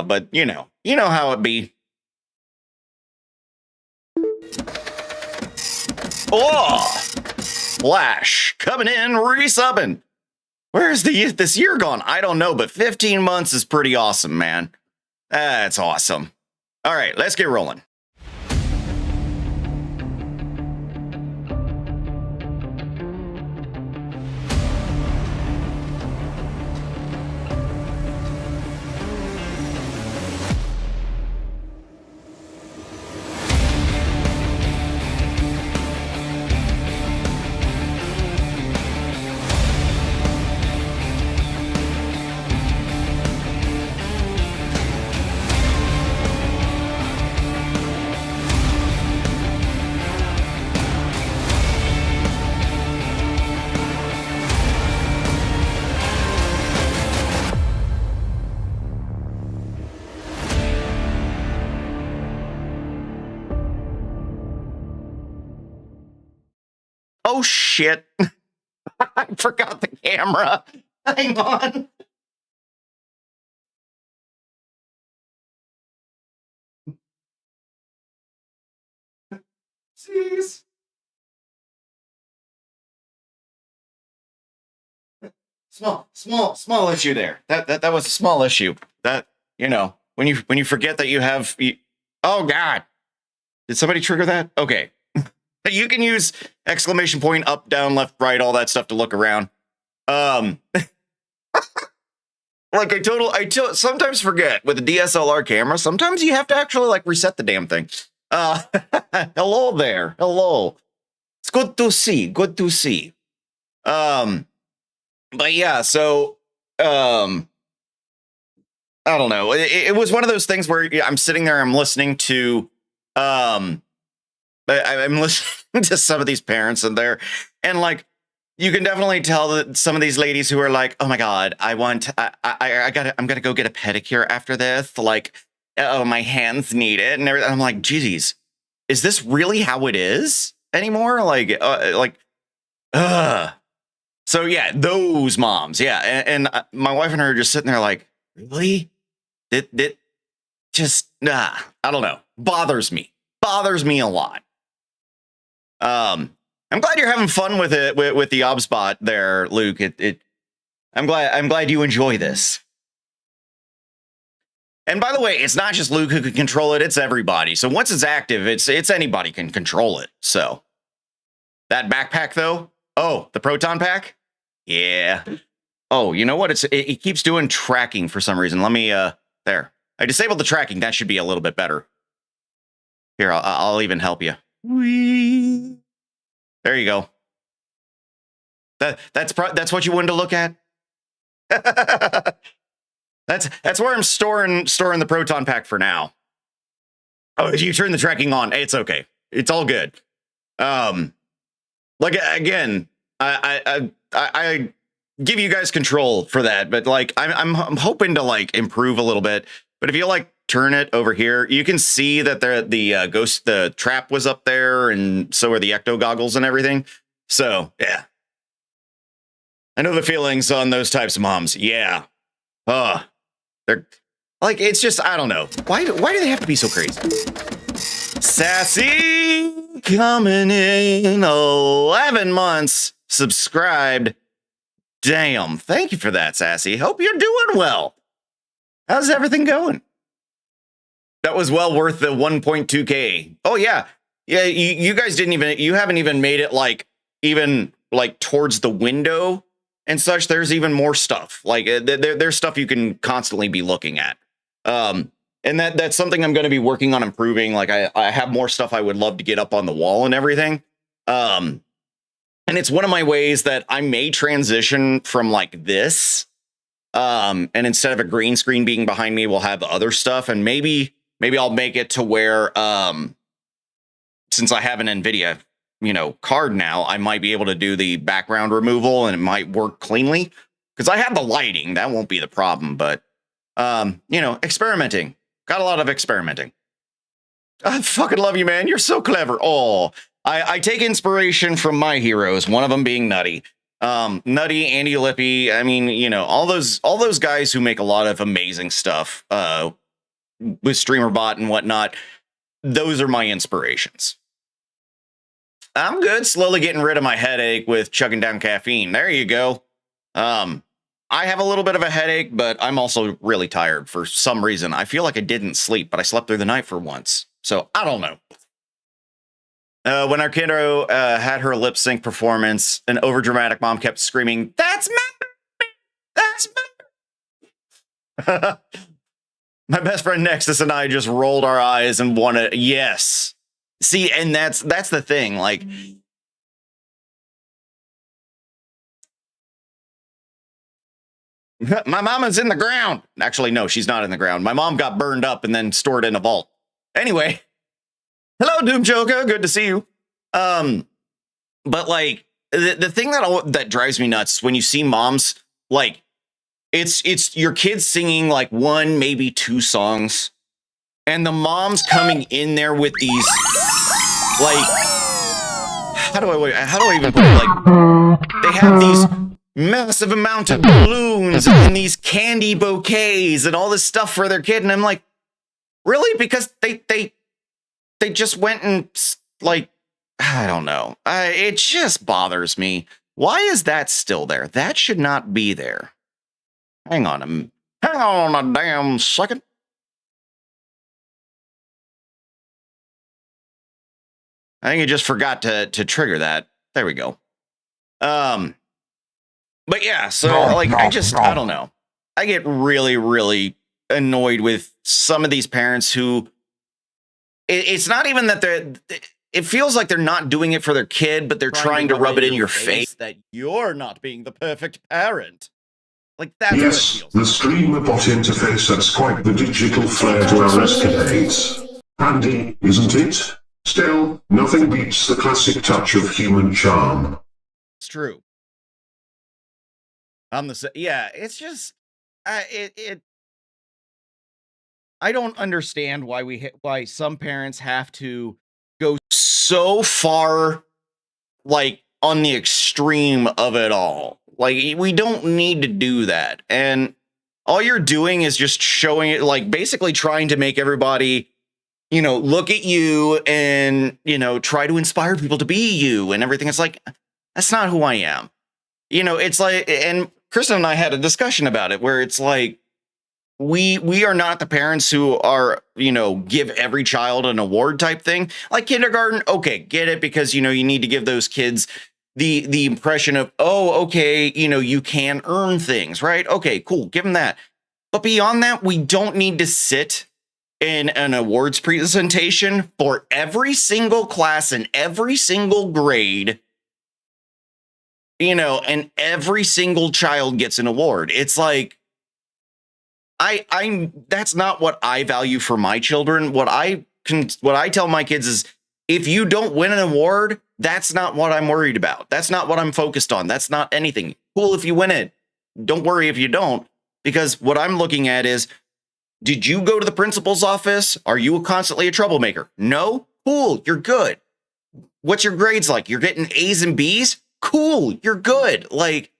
But you know how it be. Oh, Flash coming in, resubbing. Where's this year gone? I don't know, but 15 months is pretty awesome, man. That's awesome. All right, let's get rolling. Oh, shit. I forgot the camera. Hang on. Jeez. Small issue there. That was a small issue. That, you know, when you forget that you have... Oh, God. Did somebody trigger that? Okay. You can use exclamation point, up, down, left, right, all that stuff to look around. Like I sometimes forget with a DSLR camera, sometimes you have to actually like reset the damn thing. Hello there. Hello. It's good to see. Good to see. But yeah, so I don't know. It was one of those things where I'm sitting there, I'm listening to I'm listening to some of these parents and like, you can definitely tell that some of these ladies who are like, oh my God, I'm gonna go get a pedicure after this. Like, oh, my hands need it. And everything. I'm like, geez, is this really how it is anymore? So yeah, those moms. Yeah. And my wife and her are just sitting there like, really? It just, I don't know. Bothers me a lot. I'm glad you're having fun with it with the OBS there, Luke. I'm glad you enjoy this. And by the way, it's not just Luke who can control it, it's everybody. So once it's active, it's anybody can control it. So that backpack though, oh, the proton pack? Yeah. Oh, you know what? It keeps doing tracking for some reason. Let me there. I disabled the tracking. That should be a little bit better. Here, I'll even help you. Whee. There you go. That's what you wanted to look at. That's where I'm storing the proton pack for now. Oh, you turn the tracking on. It's okay. It's all good. Like again, I give you guys control for that, but like I'm hoping to like improve a little bit. But if you like turn it over here, you can see that the trap was up there, and so are the ecto goggles and everything. So yeah, I know the feelings on those types of moms. Yeah, they're like, it's just, I don't know, why do they have to be so crazy? Sassy coming in 11 months subscribed. Damn, thank you for that, Sassy. Hope you're doing well. How's everything going? That was well worth the 1.2K. Oh yeah. Yeah, you guys you haven't even made it like even like towards the window and such. There's even more stuff. Like there's stuff you can constantly be looking at. And that's something I'm going to be working on improving. Like I have more stuff I would love to get up on the wall and everything. And it's one of my ways that I may transition from like this. And instead of a green screen being behind me, we'll have other stuff, and maybe I'll make it to where, since I have an NVIDIA, card now, I might be able to do the background removal and it might work cleanly because I have the lighting. That won't be the problem, but, experimenting. Got a lot of experimenting. I fucking love you, man. You're so clever. Oh, I take inspiration from my heroes, one of them being Nutty. Nutty, Andy Lippy. I mean, all those guys who make a lot of amazing stuff, with Streamer.bot and whatnot, those are my inspirations. I'm good. Slowly getting rid of my headache with chugging down caffeine. There you go. I have a little bit of a headache, but I'm also really tired for some reason. I feel like I didn't sleep, but I slept through the night for once. So I don't know. When our kiddo had her lip sync performance, an overdramatic mom kept screaming, "That's me! That's me!" My best friend Nexus and I just rolled our eyes and wanted, yes. See, and that's the thing. Like, my mama's in the ground. Actually, no, she's not in the ground. My mom got burned up and then stored in a vault. Anyway, hello, Doom Joker. Good to see you. But like the thing that drives me nuts when you see moms, like, it's your kids singing like one, maybe two songs, and the mom's coming in there with these, like, how do I even put it? Like, they have these massive amount of balloons and these candy bouquets and all this stuff for their kid, and I'm like, really? Because they just went and, like, I don't know. It just bothers me. Why is that still there? That should not be there. Hang on a damn second. I think I just forgot to trigger that. There we go. But yeah, so like, I don't know. I get really, really annoyed with some of these parents who, it's not even that it feels like they're not doing it for their kid, but they're trying to rub it in your face that you're not being the perfect parent. Like, that's what it feels. The Streamer.bot interface adds quite the digital flair to our escapades. Handy, isn't it? Still, nothing beats the classic touch of human charm. It's true. Yeah, it's just, I don't understand why some parents have to go so far, like, on the extreme of it all. Like, we don't need to do that. And all you're doing is just showing it, like, basically trying to make everybody, you know, look at you and, you know, try to inspire people to be you and everything. It's like, that's not who I am. You know, it's like, and Kristen and I had a discussion about it where it's like, we are not the parents who are, you know, give every child an award type thing. Like kindergarten, okay, get it, because, you know, you need to give those kids the impression of, oh, okay, you know, you can earn things, right? Okay, cool, give them that. But beyond that, we don't need to sit in an awards presentation for every single class and every single grade, you know, and every single child gets an award. It's like, that's not what I value for my children. What I tell my kids is, if you don't win an award, that's not what I'm worried about. That's not what I'm focused on. That's not anything. Cool if you win it. Don't worry if you don't, because what I'm looking at is, did you go to the principal's office? Are you constantly a troublemaker? No? Cool, you're good. What's your grades like? You're getting A's and B's? Cool, you're good. Like,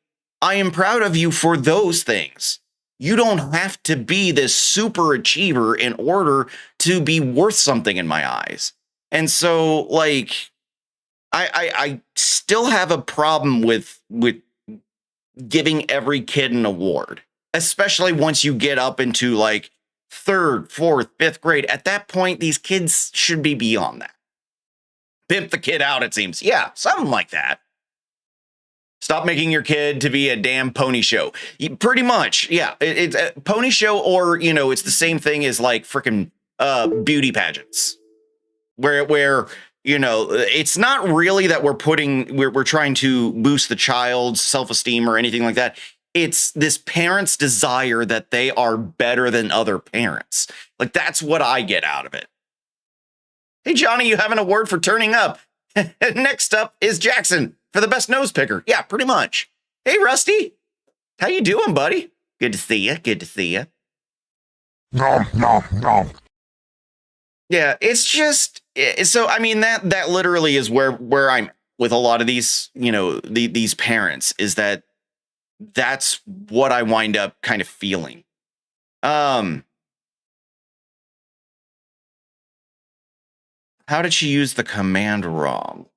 I am proud of you for those things. You don't have to be this super achiever in order to be worth something in my eyes. And so, like, I still have a problem with giving every kid an award, especially once you get up into like 3rd, 4th, 5th grade. At that point, these kids should be beyond that. Pimp the kid out, it seems. Yeah, something like that. Stop making your kid to be a damn pony show. Pretty much, yeah. It's a pony show, or, you know, it's the same thing as like freaking beauty pageants, where you know, it's not really that we're trying to boost the child's self-esteem or anything like that. It's this parent's desire that they are better than other parents. Like, that's what I get out of it. Hey, Johnny, you have an award for turning up. Next up is Jackson for the best nose picker. Yeah, pretty much. Hey, Rusty. How you doing, buddy? Good to see you. Good to see you. No. Yeah, it's just, so, I mean, that literally is where I'm with a lot of these, you know, these parents, is that's what I wind up kind of feeling. How did she use the command wrong?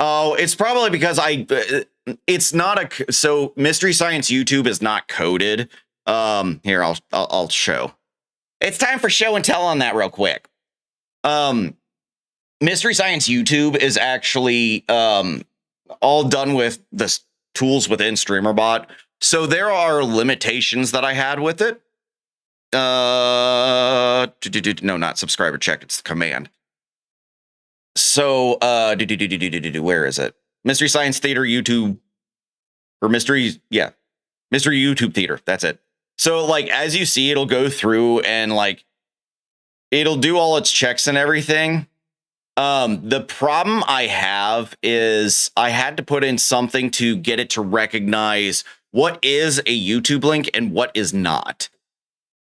Oh, it's probably because it's not so Mystery Science YouTube is not coded. Here, I'll show. It's time for show and tell on that real quick. Mystery Science YouTube is actually all done with the tools within Streamer.bot. So there are limitations that I had with it. No, not subscriber check. It's the command. So, where is it? Mystery Science Theater YouTube or Mystery YouTube Theater. That's it. So, like, as you see, it'll go through and like it'll do all its checks and everything. The problem I have is I had to put in something to get it to recognize what is a YouTube link and what is not.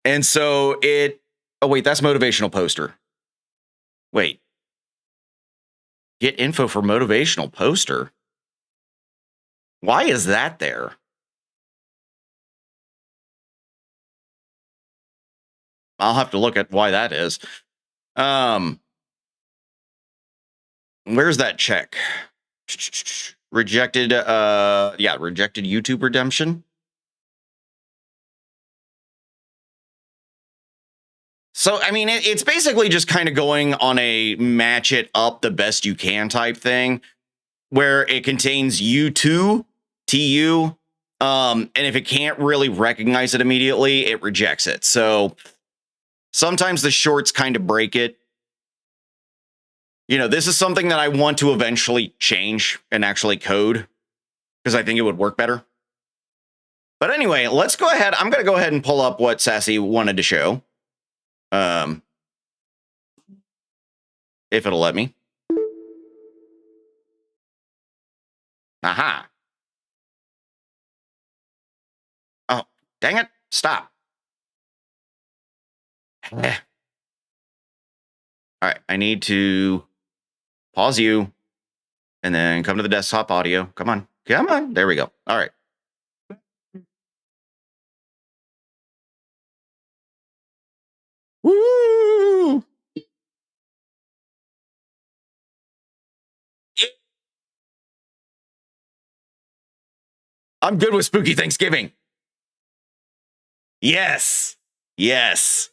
And so oh wait, that's motivational poster. Wait. Get info for motivational poster. Why is that there? I'll have to look at why that is. Where's that check? Rejected, rejected YouTube redemption. So, I mean, it's basically just kind of going on a match it up the best you can type thing where it contains U2, TU, and if it can't really recognize it immediately, it rejects it. So sometimes the shorts kind of break it. You know, this is something that I want to eventually change and actually code because I think it would work better. But anyway, let's go ahead. I'm going to go ahead and pull up what Sassy wanted to show. If it'll let me. Aha. Oh, dang it. Stop. All right. I need to pause you and then come to the desktop audio. Come on. Come on. There we go. All right. Woo! I'm good with Spooky Thanksgiving. Yes. Yes.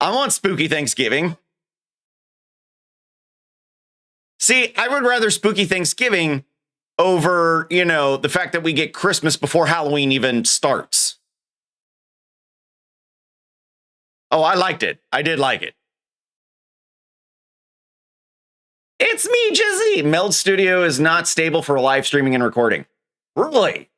I want Spooky Thanksgiving. See, I would rather Spooky Thanksgiving over, you know, the fact that we get Christmas before Halloween even starts. Oh, I liked it. I did like it. It's me, Jizzy. Meld Studio is not stable for live streaming and recording. Really?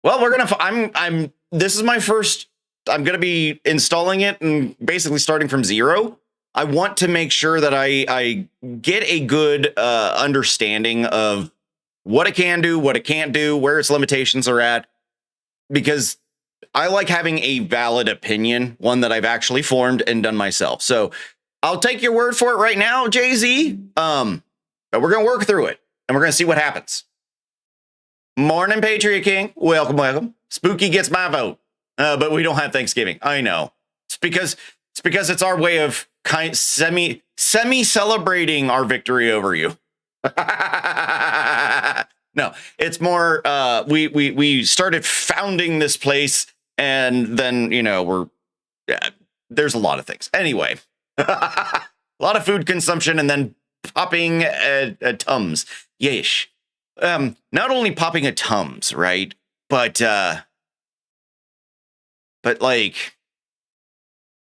Well, we're gonna. This is my first. I'm gonna be installing it and basically starting from zero. I want to make sure that I get a good understanding of what it can do, what it can't do, where its limitations are at, because I like having a valid opinion, one that I've actually formed and done myself. So I'll take your word for it right now, Jay-Z. But we're going to work through it and we're going to see what happens. Morning, Patriot King. Welcome, welcome. Spooky gets my vote, but we don't have Thanksgiving. I know. It's because it's our way of semi celebrating our victory over you. No, it's more we started founding this place and then, you know, there's a lot of things. Anyway, a lot of food consumption and then popping Tums. Yeesh. Not only popping a Tums, right? But like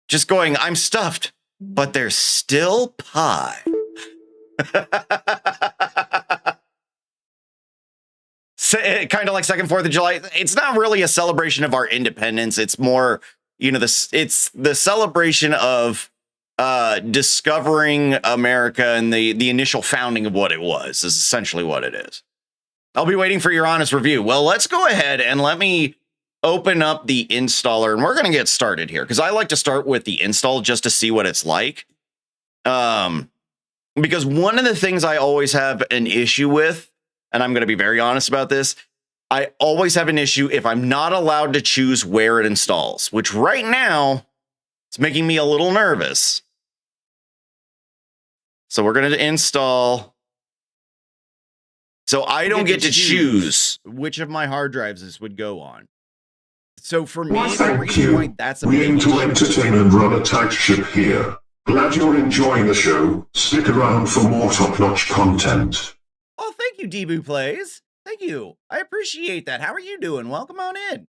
just going, I'm stuffed, but there's still pie. Kind of like second 4th of July. It's not really a celebration of our independence. It's more, you know, it's the celebration of discovering America and the initial founding of what it was is essentially what it is. I'll be waiting for your honest review. Well, let's go ahead and let me open up the installer and we're going to get started here because I like to start with the install just to see what it's like. Because one of the things I always have an issue with, and I'm going to be very honest about this, I always have an issue if I'm not allowed to choose where it installs, which right now it's making me a little nervous. So we're going to install. So I don't get to choose which of my hard drives this would go on. So for me, Why, the thank reason why you. that's a We big aim to issue. entertain and run a tight ship here. Glad you're enjoying the show. Stick around for more top-notch content. Oh, thank you, Debu Plays. Thank you. I appreciate that. How are you doing? Welcome on in.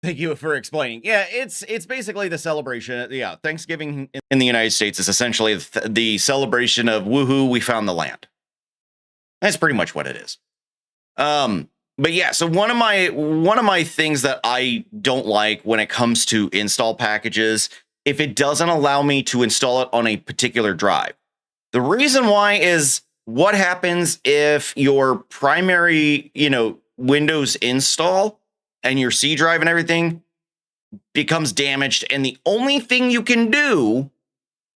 Thank you for explaining. Yeah, it's basically the celebration. Yeah, Thanksgiving in the United States is essentially the celebration of woohoo, we found the land. That's pretty much what it is. But yeah, so one of my things that I don't like when it comes to install packages, if it doesn't allow me to install it on a particular drive. The reason why is what happens if your primary, Windows install and your C drive and everything becomes damaged, and the only thing you can do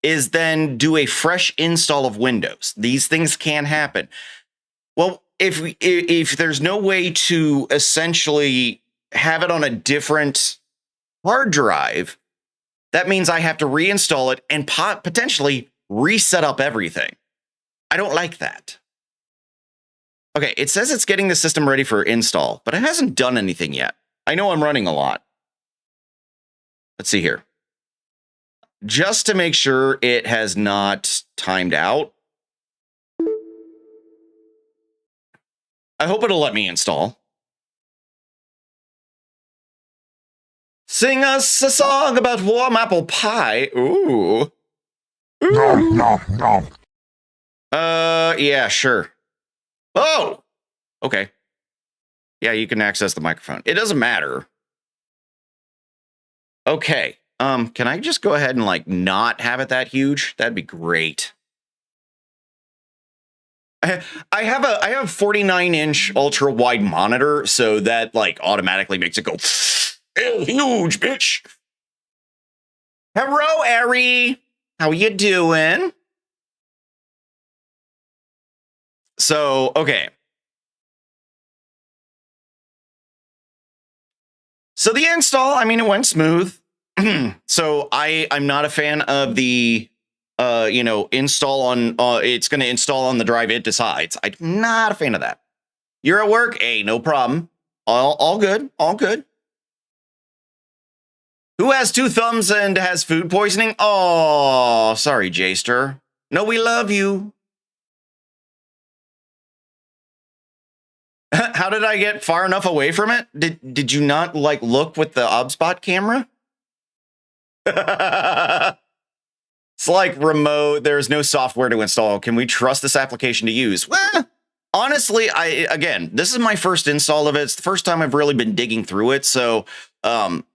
is then do a fresh install of Windows. These things can happen. Well, if there's no way to essentially have it on a different hard drive, that means I have to reinstall it and potentially reset up everything. I don't like that. Okay, it says it's getting the system ready for install, but it hasn't done anything yet. I know I'm running a lot. Let's see here. Just to make sure it has not timed out. I hope it'll let me install. Sing us a song about warm apple pie. Ooh. No. Yeah, sure. Oh, okay. Yeah, you can access the microphone. It doesn't matter. Okay. Can I just go ahead and not have it that huge? That'd be great. I have a 49-inch ultra wide monitor, so that automatically makes it go huge, bitch. Hello, Ari. How you doing? So, okay. So the install, I mean, it went smooth. So I'm not a fan of the install on it's going to install on the drive it decides. I'm not a fan of that. You're at work? Hey, no problem. All good. All good. Who has 2 thumbs and has food poisoning? Oh, sorry, Jayster. No, we love you. How did I get far enough away from it? Did you not look with the OBSBot camera? It's like remote. There's no software to install. Can we trust this application to use? Well, honestly, again, this is my first install of it. It's the first time I've really been digging through it. So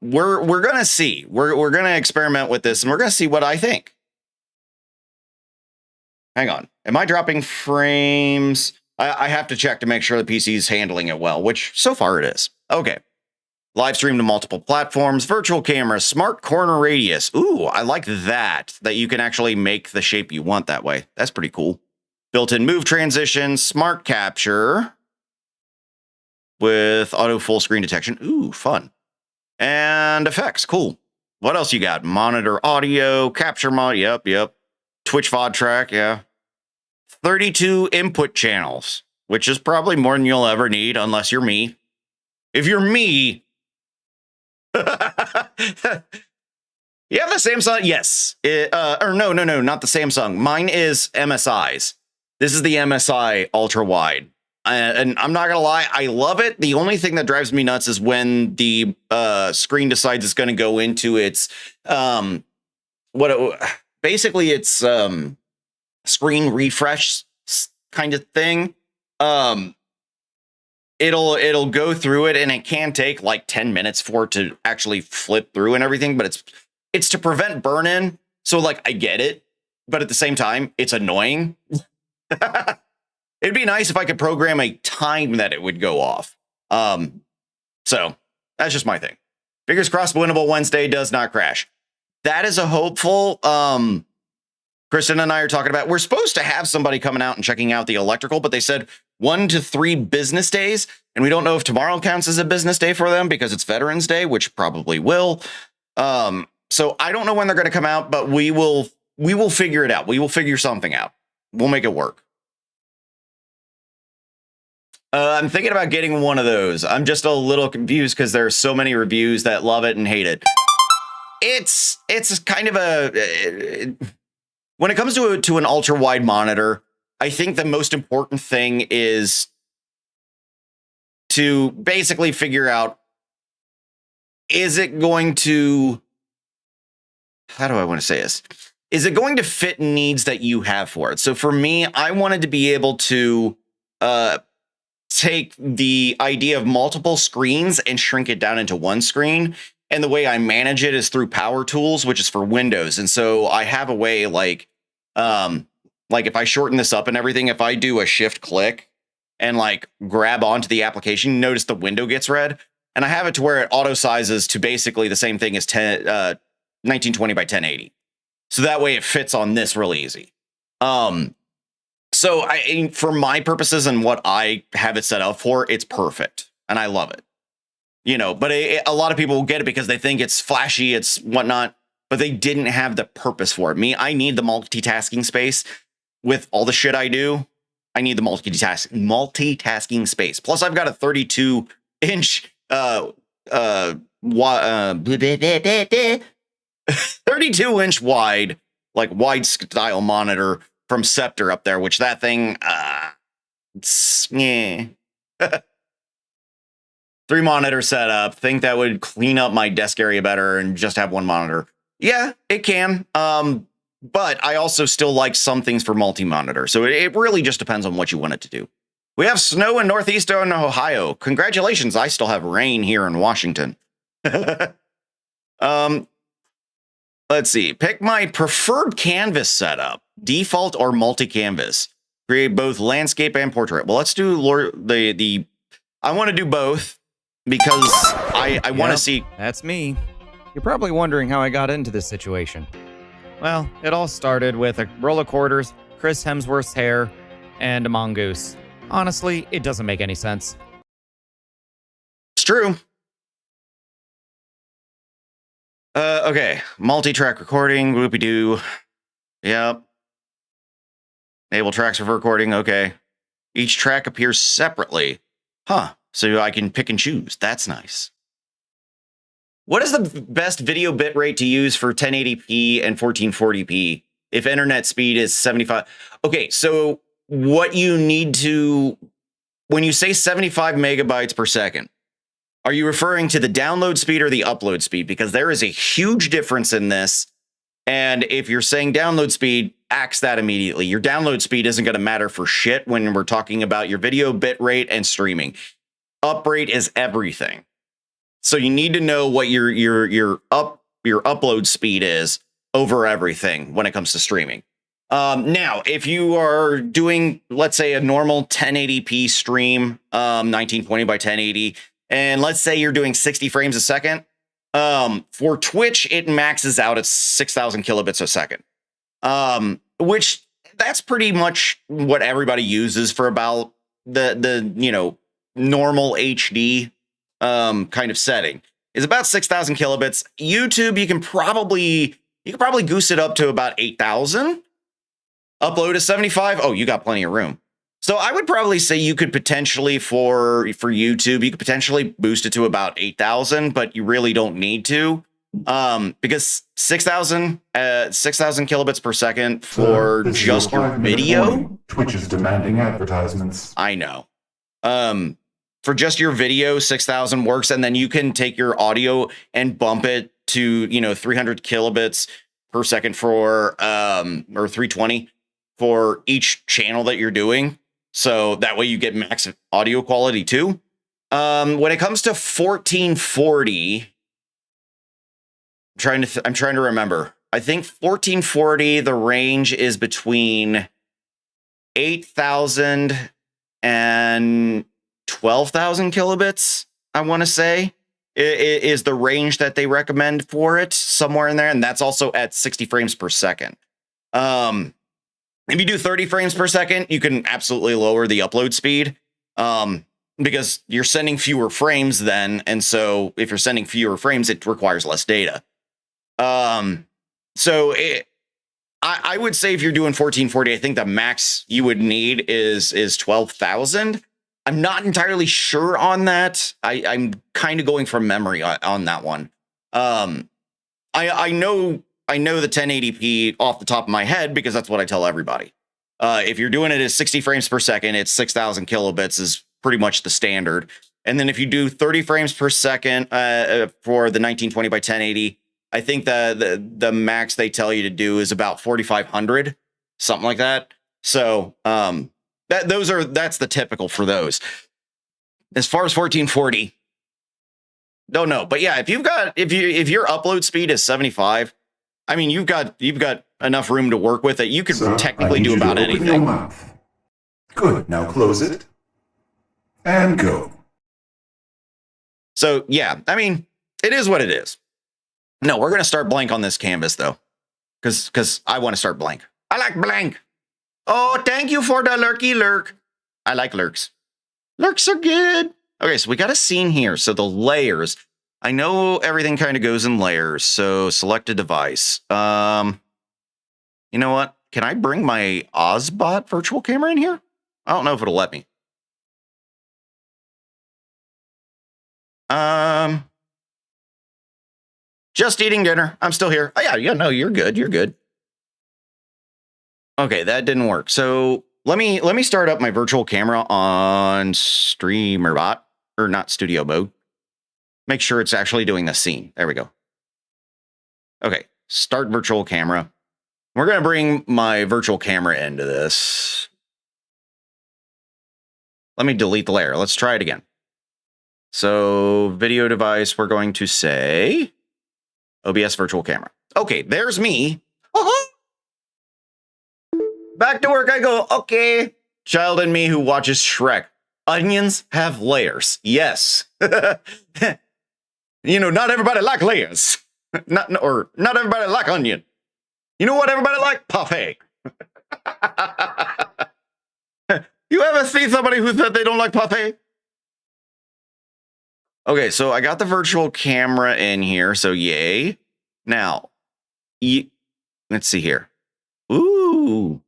we're gonna see. We're gonna experiment with this, and we're gonna see what I think. Hang on. Am I dropping frames? I have to check to make sure the PC is handling it well, which so far it is. Okay. Live stream to multiple platforms, virtual camera, smart corner radius. Ooh, I like that you can actually make the shape you want that way. That's pretty cool. Built-in move transition, smart capture with auto full screen detection. Ooh, fun. And effects, cool. What else you got? Monitor audio, capture mod, yep. Twitch VOD track, yeah. 32 input channels, which is probably more than you'll ever need unless you're me. If you're me, you have the Samsung? Yes. Or no, not the Samsung. Mine is MSI's. This is the MSI ultra wide. And I'm not going to lie, I love it. The only thing that drives me nuts is when the screen decides it's going to go into its basically it's screen refresh kind of thing. It'll go through it, and it can take 10 minutes for it to actually flip through and everything, but it's to prevent burn-in. So I get it, but at the same time, it's annoying. It'd be nice if I could program a time that it would go off. So that's just my thing. Fingers crossed, Winnable Wednesday does not crash. That is a hopeful Kristen and I are talking about, we're supposed to have somebody coming out and checking out the electrical, but they said 1 to 3 business days. And we don't know if tomorrow counts as a business day for them because it's Veterans Day, which probably will. So I don't know when they're going to come out, but we will figure it out. We will figure something out. We'll make it work. I'm thinking about getting one of those. I'm just a little confused because there are so many reviews that love it and hate it. It's kind of a... When it comes to an ultra wide monitor, I think the most important thing is to basically figure out, is it going to, how do I want to say this? Is it going to fit needs that you have for it? So for me, I wanted to be able to take the idea of multiple screens and shrink it down into one screen. And the way I manage it is through Power Tools, which is for Windows. And so I have a way like if I shorten this up and everything, if I do a shift click and like grab onto the application, notice the window gets red, and I have it to where it auto sizes to basically the same thing as 1920 by 1080. So that way it fits on this really easy. So for my purposes and what I have it set up for, it's perfect and I love it. You know, but a lot of people will get it because they think it's flashy, it's whatnot, but they didn't have the purpose for it. I need the multitasking space with all the shit I do. I need the multitasking space. Plus, I've got a 32-inch 32-inch wide, like wide style monitor from Scepter up there, which that thing, yeah. 3 monitor setup. Think that would clean up my desk area better and just have one monitor. Yeah, it can. But I also still like some things for multi-monitor. So it really just depends on what you want it to do. We have snow in northeastern Ohio. Congratulations. I still have rain here in Washington. Let's see. Pick my preferred canvas setup, default or multi-canvas. Create both landscape and portrait. Well, let's do I want to do both because I want to see. That's me. You're probably wondering how I got into this situation. Well, it all started with a roll of quarters, Chris Hemsworth's hair, and a mongoose. Honestly, it doesn't make any sense. It's true. Okay. Multi-track recording, whoopie-doo. Yep. Enable tracks for recording, okay. Each track appears separately. Huh. So I can pick and choose. That's nice. What is the best video bitrate to use for 1080p and 1440p if internet speed is 75? Okay, so what you need to, when you say 75 megabytes per second, are you referring to the download speed or the upload speed? Because there is a huge difference in this. And if you're saying download speed, axe that immediately. Your download speed isn't going to matter for shit when we're talking about your video bitrate and streaming. Uprate is everything. So you need to know what your upload speed is over everything when it comes to streaming. Now, if you are doing, let's say, a normal 1080p stream, 1920 by 1080, and let's say you're doing 60 frames a second, for Twitch, it maxes out at 6,000 kilobits a second, which that's pretty much what everybody uses for about the normal HD kind of setting is about 6,000 kilobits. YouTube, you can probably goose it up to about 8,000. Upload to 75. Oh, you got plenty of room. So I would probably say you could potentially for YouTube, you could potentially boost it to about 8,000, but you really don't need to. Because 6,000 kilobits per second for just your video. Twitch is demanding advertisements. I know. For just your video, 6,000 works, and then you can take your audio and bump it to 300 kilobits per second for or 320 for each channel that you're doing. So that way you get max audio quality too. When it comes to 1440, I'm trying to remember. I think 1440, the range is between 8,000 and 12,000 kilobits, I want to say, is the range that they recommend for it, somewhere in there. And that's also at 60 frames per second. If you do 30 frames per second, you can absolutely lower the upload speed. Because you're sending fewer frames then, and so if you're sending fewer frames, it requires less data. I would say if you're doing 1440, I think the max you would need is 12,000. I'm not entirely sure on that. I'm kind of going from memory on that one. I know the 1080p off the top of my head because that's what I tell everybody. If you're doing it at 60 frames per second, it's 6,000 kilobits is pretty much the standard. And then if you do 30 frames per second for the 1920 by 1080, I think the max they tell you to do is about 4,500, something like that. So that's the typical for those. As far as 1440, don't know, but yeah, if your upload speed is 75, I mean you've got enough room to work with that you could technically do about anything. Good. Now close it. And go. So, yeah, I mean, it is what it is. No, we're going to start blank on this canvas, though, because I want to start blank. I like blank. Oh, thank you for the lurky lurk. I like lurks. Lurks are good. Okay, so we got a scene here. So the layers. I know everything kind of goes in layers. So select a device. You know what? Can I bring my OSBot virtual camera in here? I don't know if it'll let me. Just eating dinner. I'm still here. Oh, yeah, no, you're good. You're good. Okay, that didn't work. So let me start up my virtual camera on Streamer.bot, or not studio mode. Make sure it's actually doing the scene. There we go. Okay, start virtual camera. We're going to bring my virtual camera into this. Let me delete the layer. Let's try it again. So video device, we're going to say OBS virtual camera. Okay, there's me. Back to work I go. Okay. Child in me who watches Shrek. Onions have layers. Yes. You know, not everybody like layers. Not everybody like onion. You know what everybody like? Parfait. You ever see somebody who said they don't like parfait? Okay, so I got the virtual camera in here, so yay. Now, let's see here. Ooh.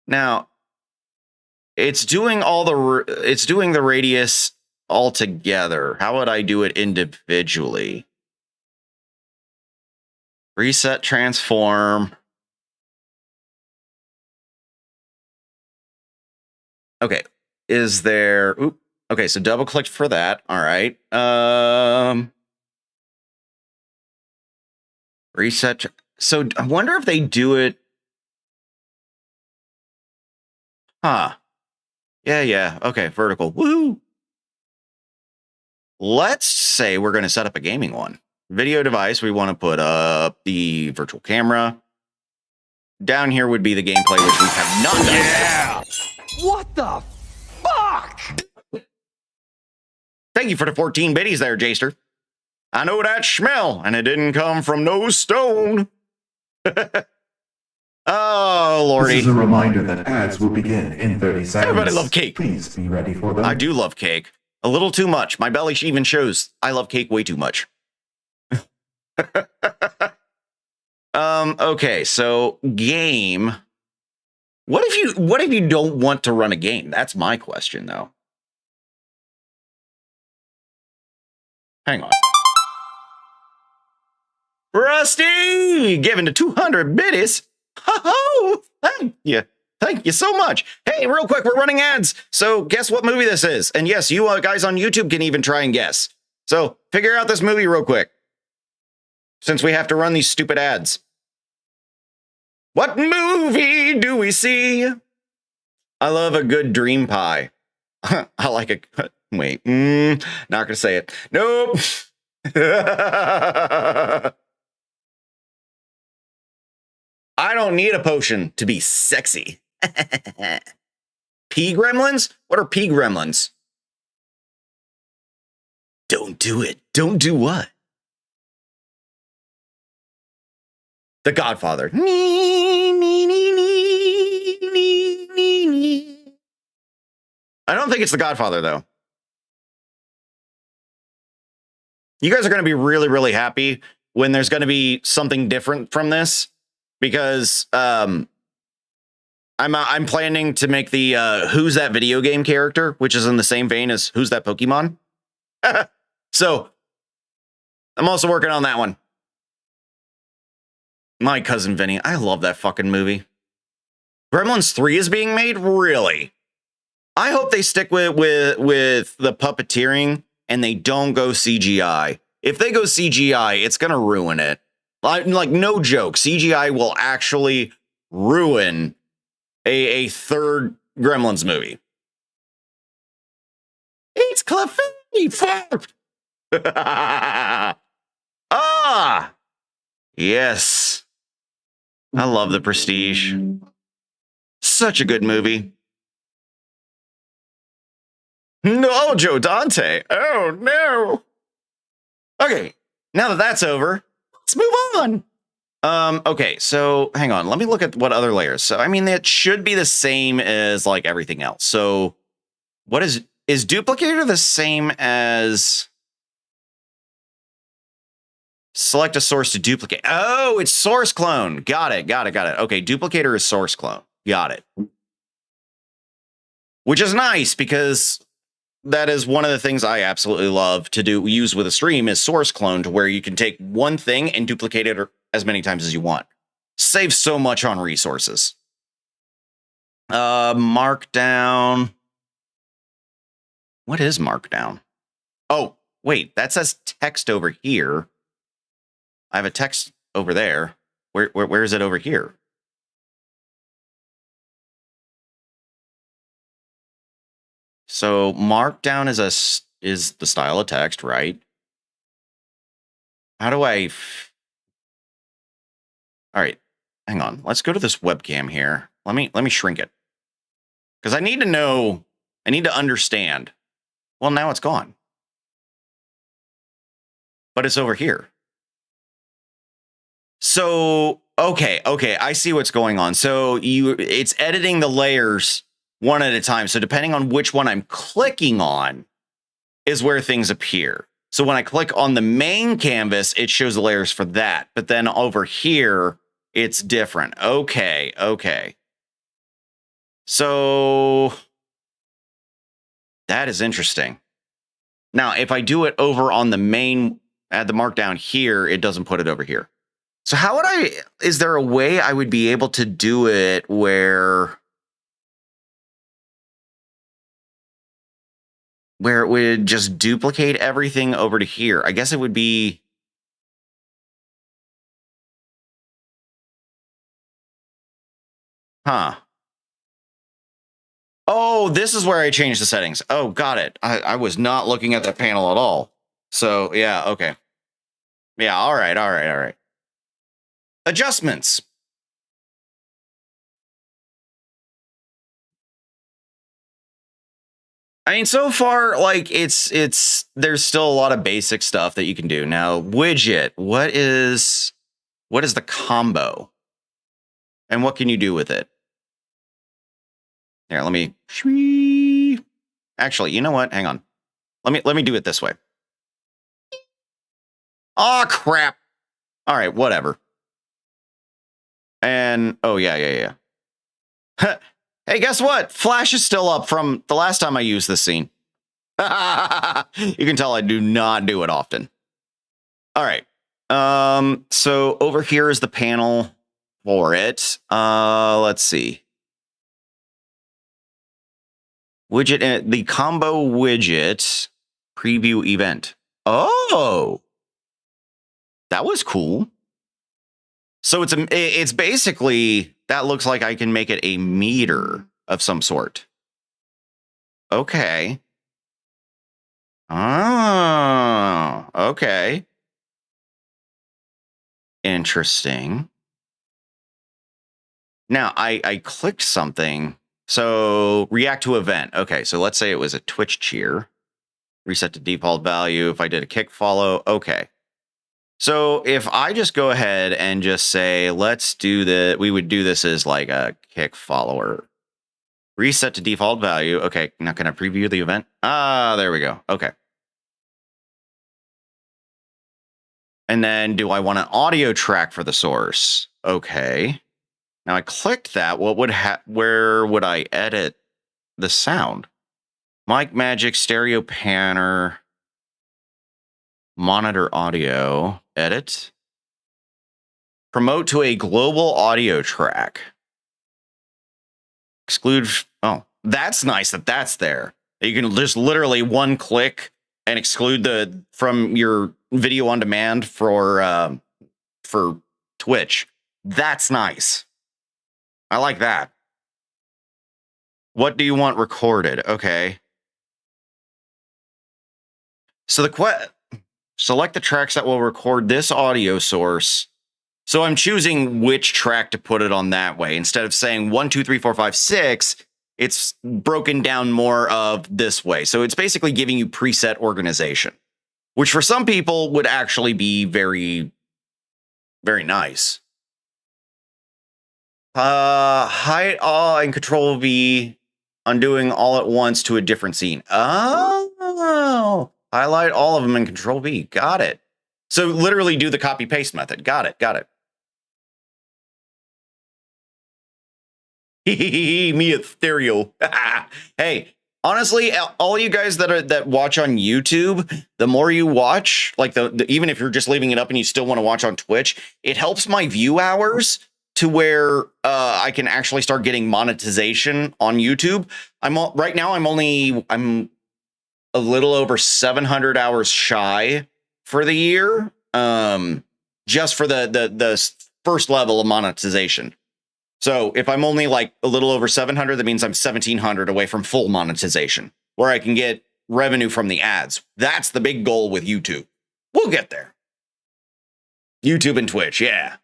Now, it's doing the radius all together. How would I do it individually? Reset, transform. Okay, is there... Oop. Okay, so double clicked for that. All right. Reset. So I wonder if they do it. Huh. Yeah. Okay, vertical. Woo. Let's say we're going to set up a gaming one. Video device, we want to put up the virtual camera. Down here would be the gameplay, which we have not done. Yeah! What the fuck? Thank you for the 14 biddies there, Jaster. I know that smell, and it didn't come from no stone. Oh, Lordy. This is a reminder that ads will begin in 30 seconds. Everybody love cake. Please be ready for them. I do love cake. A little too much. My belly even shows I love cake way too much. Okay, so game. What if you don't want to run a game? That's my question, though. Hang on. Rusty! Given to 200 biddies. Ho-ho! Thank you. Thank you so much. Hey, real quick, we're running ads. So guess what movie this is? And yes, you guys on YouTube can even try and guess. So figure out this movie real quick. Since we have to run these stupid ads. What movie do we see? I love a good dream pie. I like a... Wait, not gonna say it. Nope. I don't need a potion to be sexy. Pea gremlins? What are pea gremlins? Don't do it. Don't do what? The Godfather. I don't think it's The Godfather, though. You guys are going to be really, really happy when there's going to be something different from this, because I'm planning to make the Who's That video game character, which is in the same vein as Who's That Pokemon. So I'm also working on that one. My Cousin Vinny. I love that fucking movie. Gremlins 3 is being made? Really? I hope they stick with the puppeteering and they don't go CGI. If they go CGI, it's going to ruin it. Like, no joke. CGI will actually ruin a third Gremlins movie. It's Clefairy! Fuck! Ah! Yes. I love The Prestige. Such a good movie. No, Joe Dante. Oh, no. Okay, now that that's over, let's move on. Okay, so hang on. Let me look at what other layers. So, I mean, that should be the same as like everything else. So what is duplicator the same as select a source to duplicate? Oh, it's source clone. Got it. Okay, duplicator is source clone. Got it. Which is nice because that is one of the things I absolutely love to use with a stream is source clone, to where you can take one thing and duplicate it as many times as you want. Saves so much on resources. Markdown. What is markdown? Oh, wait, that says text over here. I have a text over there. Where is it over here? So markdown is the style of text, right? How do I? All right, hang on. Let's go to this webcam here. Let me shrink it, because I need to know. I need to understand. Well, now it's gone, but it's over here. So okay, I see what's going on. So it's editing the layers one at a time. So depending on which one I'm clicking on is where things appear. So when I click on the main canvas, it shows the layers for that. But then over here, it's different. Okay. So that is interesting. Now, if I do it over on the main, add the markdown here, it doesn't put it over here. So how would is there a way I would be able to do it where it would just duplicate everything over to here? I guess it would be... Huh. Oh, this is where I changed the settings. Oh, got it. I was not looking at that panel at all. So, yeah, okay. Yeah, all right. Adjustments. I mean, so far, like, there's still a lot of basic stuff that you can do. Now, widget, what is the combo? And what can you do with it? Here, let me... Actually, you know what? Hang on. Let me do it this way. Oh, crap. All right, whatever. And, oh, yeah. Hey, guess what? Flash is still up from the last time I used this scene. You can tell I do not do it often. All right. So over here is the panel for it. Let's see. Widget, the combo widget preview event. Oh, that was cool. So it's basically, that looks like I can make it a meter of some sort. Okay. Oh, okay. Interesting. Now I clicked something. So react to event. Okay, so let's say it was a Twitch cheer. Reset to default value. If I did a kick follow, okay. So if I just go ahead and just say, let's do the, we would do this as like a kick follower. Reset to default value. Okay, not going to preview the event. Ah, there we go. Okay. And then do I want an audio track for the source? Okay. Now I clicked that. What would where would I edit the sound? Mic Magic, Stereo Panner, Monitor Audio, edit. Promote to a global audio track. Exclude. Oh, that's nice that that's there. You can just literally one click and exclude the from your video on demand for Twitch. That's nice. I like that. What do you want recorded? Okay. So select the tracks that will record this audio source. So I'm choosing which track to put it on that way. Instead of saying 1, 2, 3, 4, 5, 6, it's broken down more of this way. So it's basically giving you preset organization, which for some people would actually be very, very nice. Hide all and Control V, undoing all at once to a different scene. Oh, highlight all of them and Control V. Got it. So literally do the copy paste method. Got it. Got it. Me at stereo. Hey, honestly, all you guys that watch on YouTube, the more you watch, like even if you're just leaving it up and you still want to watch on Twitch, it helps my view hours to where I can actually start getting monetization on YouTube. Right now I'm a little over 700 hours shy for the year, just for the first level of monetization. So if I'm only like a little over 700, that means I'm 1,700 away from full monetization, where I can get revenue from the ads. That's the big goal with YouTube. We'll get there. YouTube and Twitch, yeah.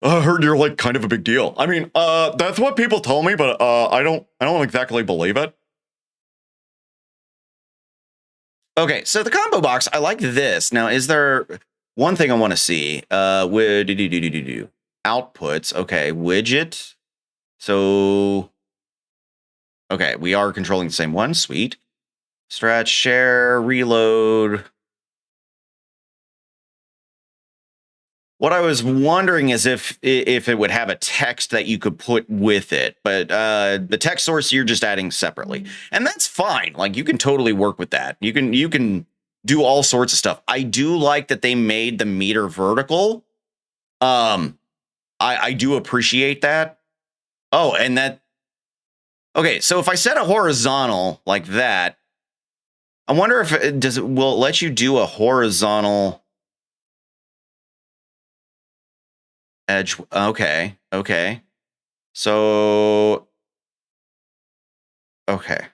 I heard you're like kind of a big deal. I mean, that's what people tell me, but I don't exactly believe it. Okay, so the combo box, I like this. Now, is there one thing I want to see? Outputs. Okay, widget. So, okay, we are controlling the same one. Sweet. Stretch, share, reload. What I was wondering is if it would have a text that you could put with it, but the text source you're just adding separately, and that's fine. Like you can totally work with that. You can do all sorts of stuff. I do like that they made the meter vertical. I do appreciate that. Oh, and that. Okay, so if I set a horizontal like that, I wonder if will it let you do a horizontal edge. Okay. So, okay.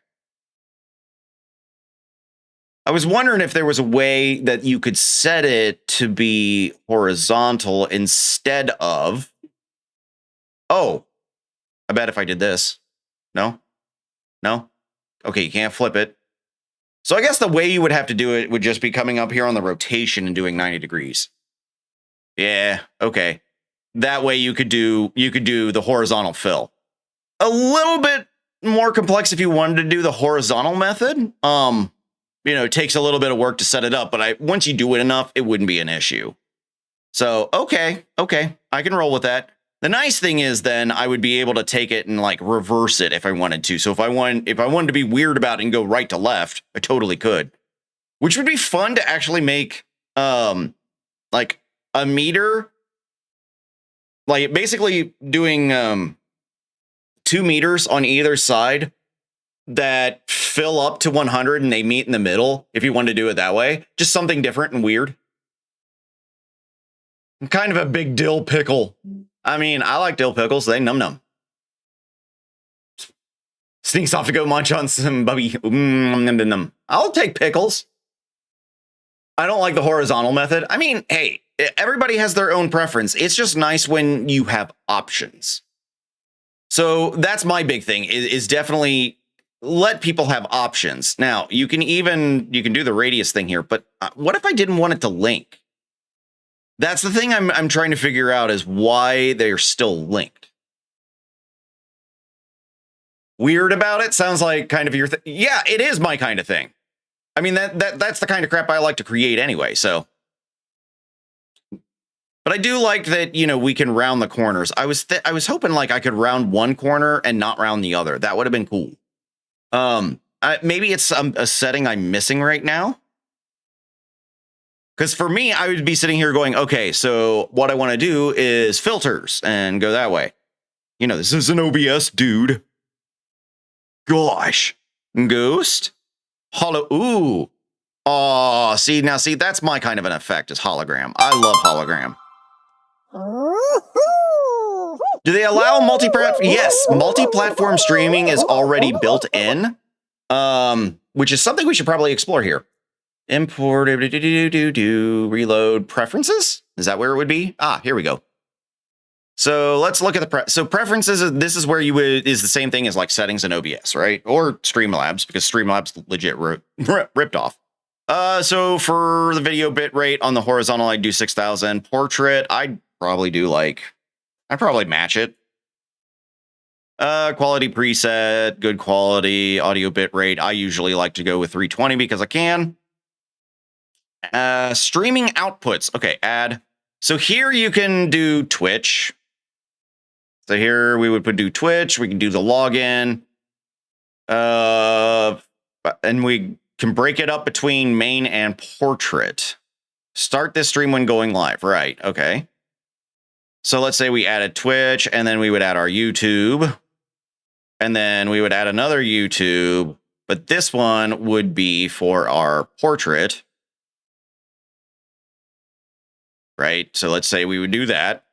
I was wondering if there was a way that you could set it to be horizontal instead of. Oh, I bet if I did this. No. Okay, you can't flip it. So I guess the way you would have to do it would just be coming up here on the rotation and doing 90 degrees. Yeah, okay. That way you could do the horizontal fill. A little bit more complex if you wanted to do the horizontal method. It takes a little bit of work to set it up, but once you do it enough, it wouldn't be an issue. So, okay, I can roll with that. The nice thing is then I would be able to take it and like reverse it if I wanted to. So if I wanted to be weird about it and go right to left, I totally could. Which would be fun to actually make like a meter, like basically doing 2 meters on either side that fill up to 100 and they meet in the middle. If you wanted to do it that way, just something different and weird. I'm kind of a big dill pickle. I mean, I like dill pickles. They num. Sneaks off to go munch on some bubby. I'll take pickles. I don't like the horizontal method. I mean, hey, everybody has their own preference. It's just nice when you have options. So that's my big thing is definitely let people have options. Now, you can do the radius thing here, but what if I didn't want it to link? That's the thing I'm trying to figure out is why they're still linked. Weird about it. Sounds like kind of your thing. Yeah, it is my kind of thing. I mean, that's the kind of crap I like to create anyway, so. But I do like that, you know, we can round the corners. I was hoping like I could round one corner and not round the other. That would have been cool. Maybe it's a setting I'm missing right now. Because for me, I would be sitting here going, okay, so what I want to do is filters and go that way. You know, this is an OBS, dude. Gosh. Ghost. Ooh. Oh, see, that's my kind of an effect is hologram. I love hologram. Do they allow multi-platform? Yes, multi-platform streaming is already built in, which is something we should probably explore here. Import, reload preferences. Is that where it would be? Ah, here we go. So let's look at the preferences. This is where you would is the same thing as like settings in OBS, right? Or Streamlabs, because Streamlabs legit ripped off. So for the video bit rate on the horizontal, I'd do 6,000. Portrait, I'd probably match it. Quality preset, good quality, audio bit rate. I usually like to go with 320 because I can. Streaming outputs. Okay, add. So here you can do Twitch. So here we would do Twitch. We can do the login. And we can break it up between main and portrait. Start this stream when going live. Right. Okay. So let's say we added Twitch and then we would add our YouTube. And then we would add another YouTube. But this one would be for our portrait. Right. So let's say we would do that.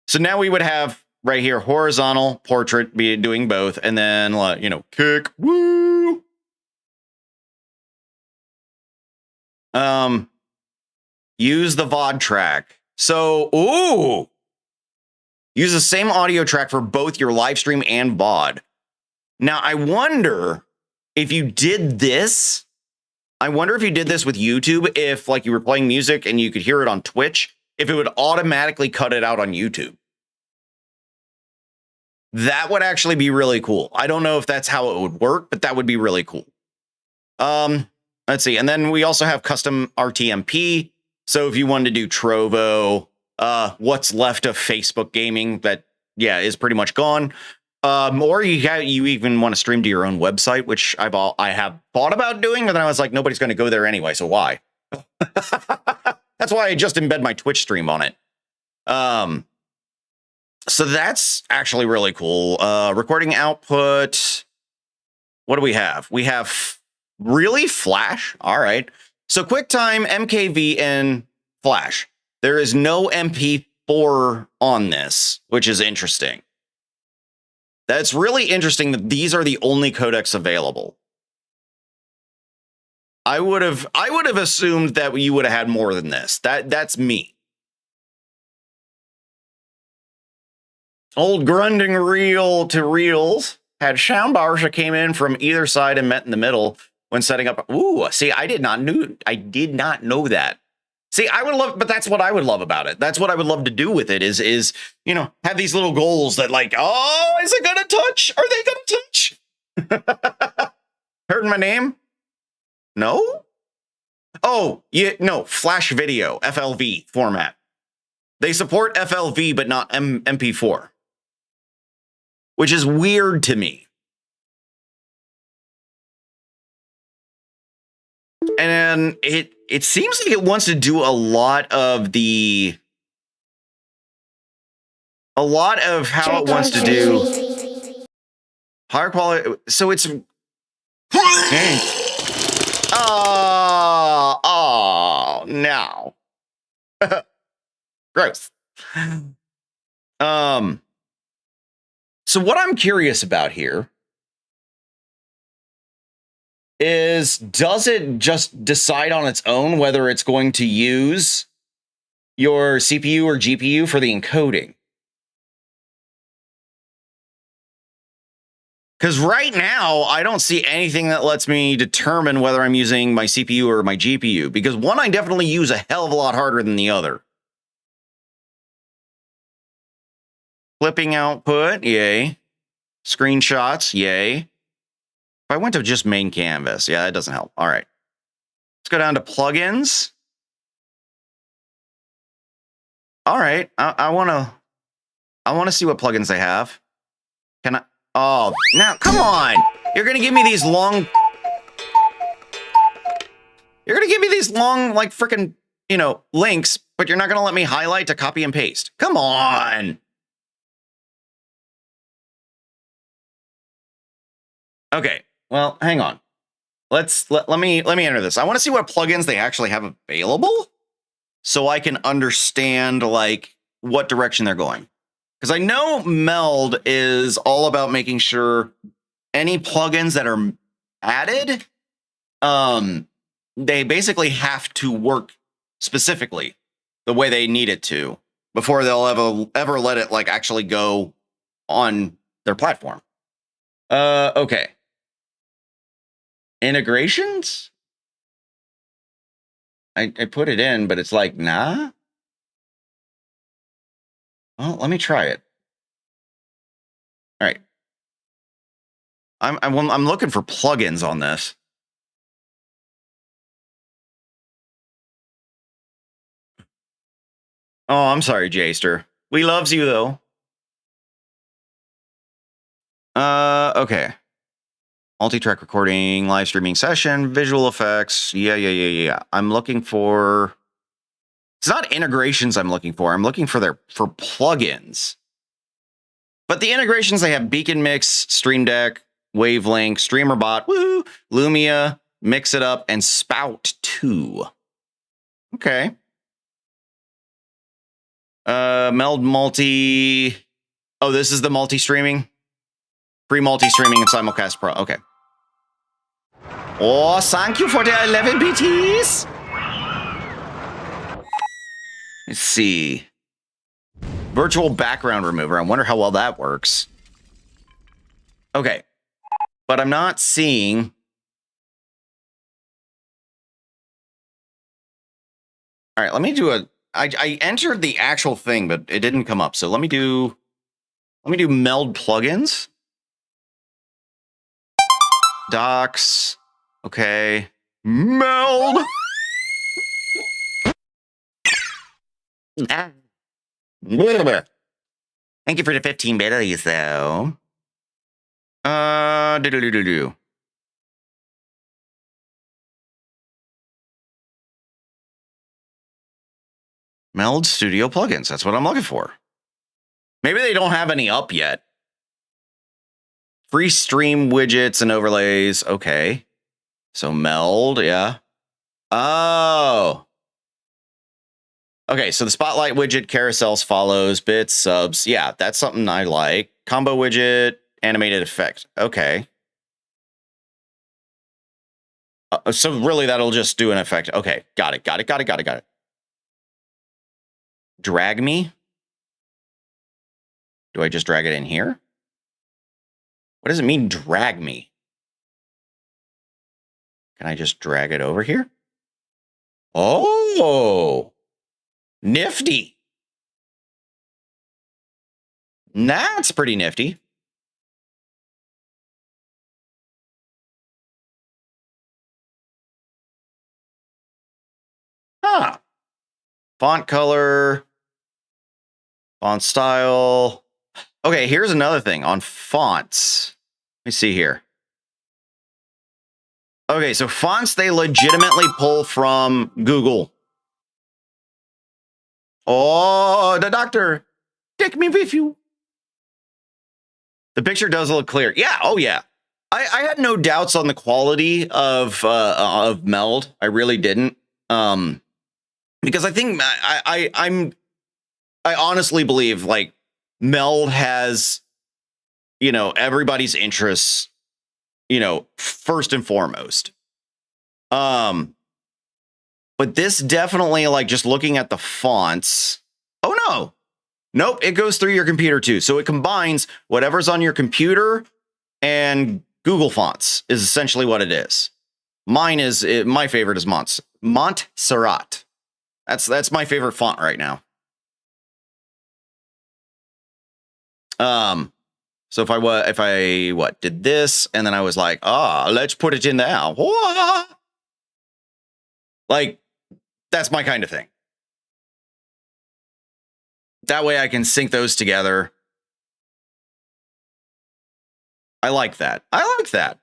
So now we would have right here, horizontal portrait be doing both. And then, you know, kick. Woo. Use the VOD track. So, ooh. Use the same audio track for both your live stream and VOD. Now, I wonder if you did this. I wonder if you did this with YouTube, if like you were playing music and you could hear it on Twitch, if it would automatically cut it out on YouTube. That would actually be really cool. I don't know if that's how it would work, but that would be really cool. Let's see. And then we also have custom RTMP. So if you wanted to do Trovo, what's left of Facebook gaming, that, yeah, is pretty much gone. Or you even want to stream to your own website, which I have thought about doing, but then I was like, nobody's going to go there anyway, so why? That's why I just embed my Twitch stream on it. So that's actually really cool. Recording output. What do we have? We have really Flash. All right. So QuickTime, MKV, and Flash. There is no MP4 on this, which is interesting. That's really interesting that these are the only codecs available. I would have assumed that you would have had more than this. That's me. Old grinding reel to reels had soundbars that came in from either side and met in the middle when setting up. Ooh, see, I did not know that. See, I would love, but that's what I would love about it. That's what I would love to do with it is, you know, have these little goals that like, oh, is it going to touch? Are they going to touch? Heard my name? No? Oh, yeah, no, Flash Video, FLV format. They support FLV, but not MP4, which is weird to me. And it seems like it wants to do a lot of how it wants to do higher quality. So it's oh no. Gross. So what I'm curious about here is, does it just decide on its own whether it's going to use your CPU or GPU for the encoding? Because right now, I don't see anything that lets me determine whether I'm using my CPU or my GPU. Because one, I definitely use a hell of a lot harder than the other. Clipping output, yay. Screenshots, yay. If I went to just main canvas, yeah, that doesn't help. All right. Let's go down to plugins. All right. I want to see what plugins they have. Can I? Oh, now come on. You're going to give me these long like freaking, links, but you're not going to let me highlight to copy and paste. Come on. Okay. Well, hang on. Let me enter this. I want to see what plugins they actually have available so I can understand like what direction they're going. Because I know Meld is all about making sure any plugins that are added, they basically have to work specifically the way they need it to before they'll ever let it like actually go on their platform. Okay. Integrations? I put it in, but it's like, nah. Well, let me try it. All right. I'm looking for plugins on this. Oh, I'm sorry, Jaster. We loves you though. Okay. Multi-track recording, live streaming session, visual effects. Yeah. I'm looking for. It's not integrations I'm looking for. I'm looking for plugins. But the integrations, they have Beacon Mix, Stream Deck, Wavelink, Streamer.bot, woo, Lumia, Mix It Up, and Spout 2. Okay. Meld Multi. Oh, this is the multi-streaming? Free multi-streaming and Simulcast Pro. Okay. Oh, thank you for the 11 BTs. Let's see. Virtual background remover. I wonder how well that works. Okay. But I'm not seeing. All right, let me do a. I entered the actual thing, but it didn't come up. So let me do Meld plugins. Docs. Okay. Meld. Thank you for the 15 biddies, though. Meld Studio plugins. That's what I'm looking for. Maybe they don't have any up yet. Free stream widgets and overlays. Okay. So Meld, yeah. Oh. Okay, so the spotlight widget, carousels, follows, bits, subs. Yeah, that's something I like. Combo widget, animated effect. Okay. So really, that'll just do an effect. Okay, got it. Drag me? Do I just drag it in here? What does it mean, drag me? Can I just drag it over here? Oh! Nifty. That's pretty nifty. Huh. Font color. Font style. Okay, here's another thing on fonts. Let me see here. Okay, so fonts, they legitimately pull from Google. Oh, the doctor, take me with you. The picture does look clear. Yeah. Oh, yeah. I had no doubts on the quality of Meld. I really didn't. Because I think I honestly believe like Meld has, everybody's interests, first and foremost. But this definitely, like, just looking at the fonts. Oh, no. Nope, it goes through your computer, too. So it combines whatever's on your computer and Google Fonts is essentially what it is. My favorite is Montserrat. That's my favorite font right now. So if I did this, and then I was like, let's put it in there. Like, that's my kind of thing. That way I can sync those together. I like that. I like that.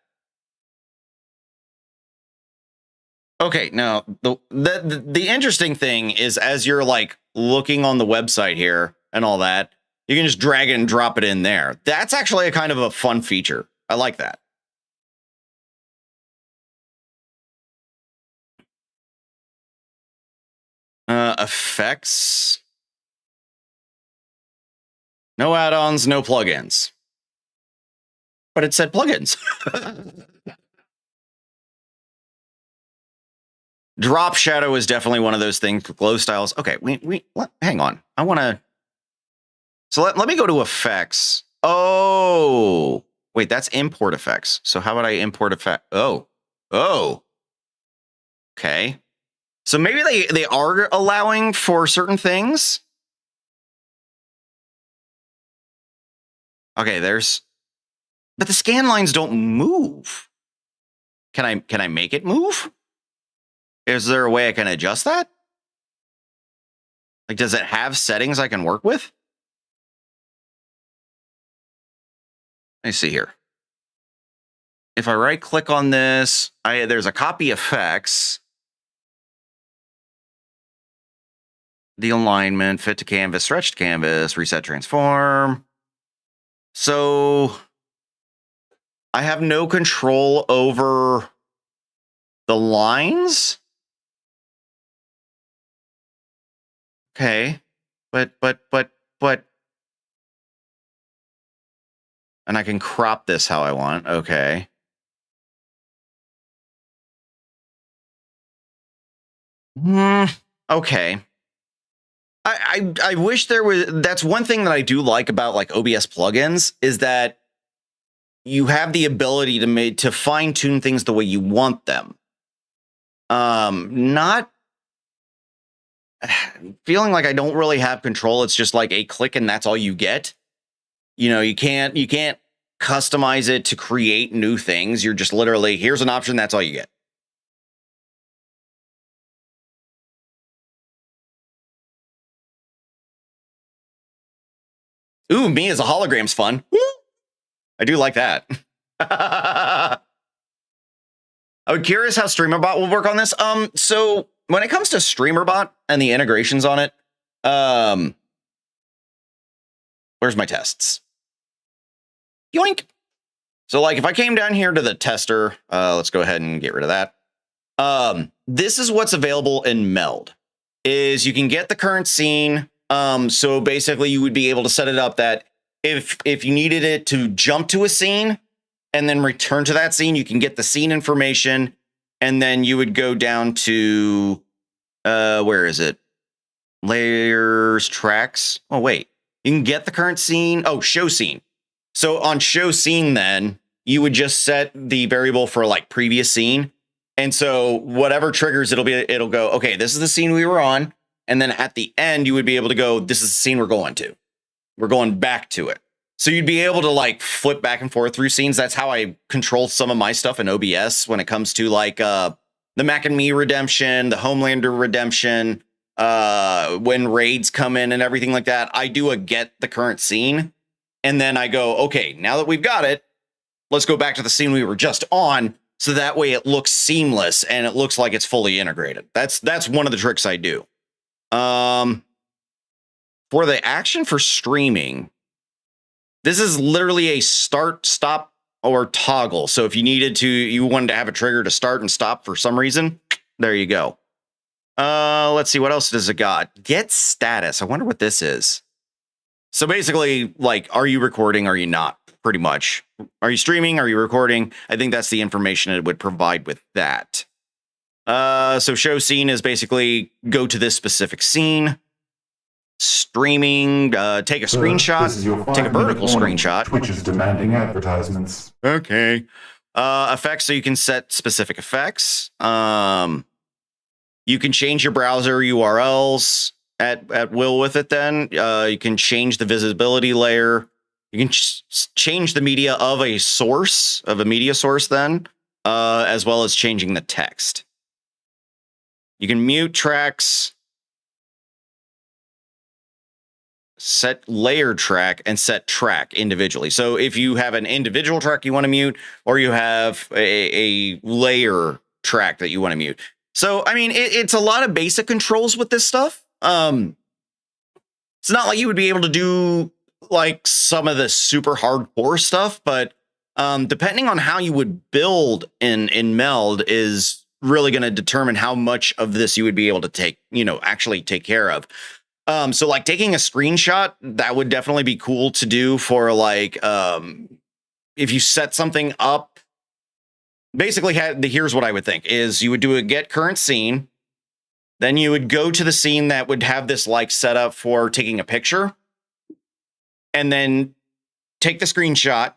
Okay, now the interesting thing is, as you're like looking on the website here and all that, you can just drag it and drop it in there. That's actually a kind of a fun feature. I like that. Effects. No add-ons, no plugins. But it said plugins. Drop shadow is definitely one of those things. Glow styles. Okay, hang on. I want to. So let me go to effects. Oh, wait, that's import effects. So how would I import effect? Oh. Okay. So maybe they are allowing for certain things. Okay, but the scan lines don't move. Can I make it move? Is there a way I can adjust that? Like, does it have settings I can work with? Let me see here. If I right click on this, there's a copy effects. The alignment, fit to canvas, stretch to canvas, reset, transform. So I have no control over the lines. Okay, but, and I can crop this how I want. Okay. Okay. I wish there was. That's one thing that I do like about like OBS plugins is that you have the ability to fine tune things the way you want them. Not feeling like I don't really have control. It's just like a click and that's all you get. You know, you can't customize it to create new things. You're just literally, here's an option. That's all you get. Ooh, me as a hologram's fun. Woo! I do like that. I'm curious how Streamer.bot will work on this. So when it comes to Streamer.bot and the integrations on it, where's my tests? Yoink. So like if I came down here to the tester, let's go ahead and get rid of that. This is what's available in Meld. Is you can get the current scene. So basically you would be able to set it up that if you needed it to jump to a scene and then return to that scene, you can get the scene information, and then you would go down to where is it? Layers, tracks. Oh, wait. You can get the current scene. Oh, show scene. So on show scene, then you would just set the variable for like previous scene. And so whatever triggers, it'll go, okay, this is the scene we were on. And then at the end, you would be able to go, this is the scene we're going to. We're going back to it. So you'd be able to like flip back and forth through scenes. That's how I control some of my stuff in OBS when it comes to like the Mac and Me redemption, the Homelander redemption, when raids come in and everything like that. I do a get the current scene. And then I go, okay, now that we've got it, let's go back to the scene we were just on. So that way it looks seamless and it looks like it's fully integrated. That's one of the tricks I do. For the action for streaming, this is literally a start, stop, or toggle. So if you wanted to have a trigger to start and stop for some reason, there you go. Let's see, what else does it got? Get status. I wonder what this is. So basically, like, are you recording? Are you not? Pretty much. Are you streaming? Are you recording? I think that's the information it would provide with that. So show scene is basically go to this specific scene. Streaming, take a screenshot, take a vertical screenshot. Twitch is demanding advertisements. Okay. Effects, so you can set specific effects. You can change your browser URLs at will with it then. You can change the visibility layer. You can change the media of a source, of a media source then, as well as changing the text. You can mute tracks, set layer track, and set track individually. So if you have an individual track you want to mute, or you have a layer track that you want to mute. So, I mean, it's a lot of basic controls with this stuff. It's not like you would be able to do like some of the super hardcore stuff, but depending on how you would build in Meld is really going to determine how much of this you would be able to take, actually take care of. So like taking a screenshot, that would definitely be cool to do for like, if you set something up, basically here's what I would think is you would do a get current scene. Then you would go to the scene that would have this like set up for taking a picture, and then take the screenshot.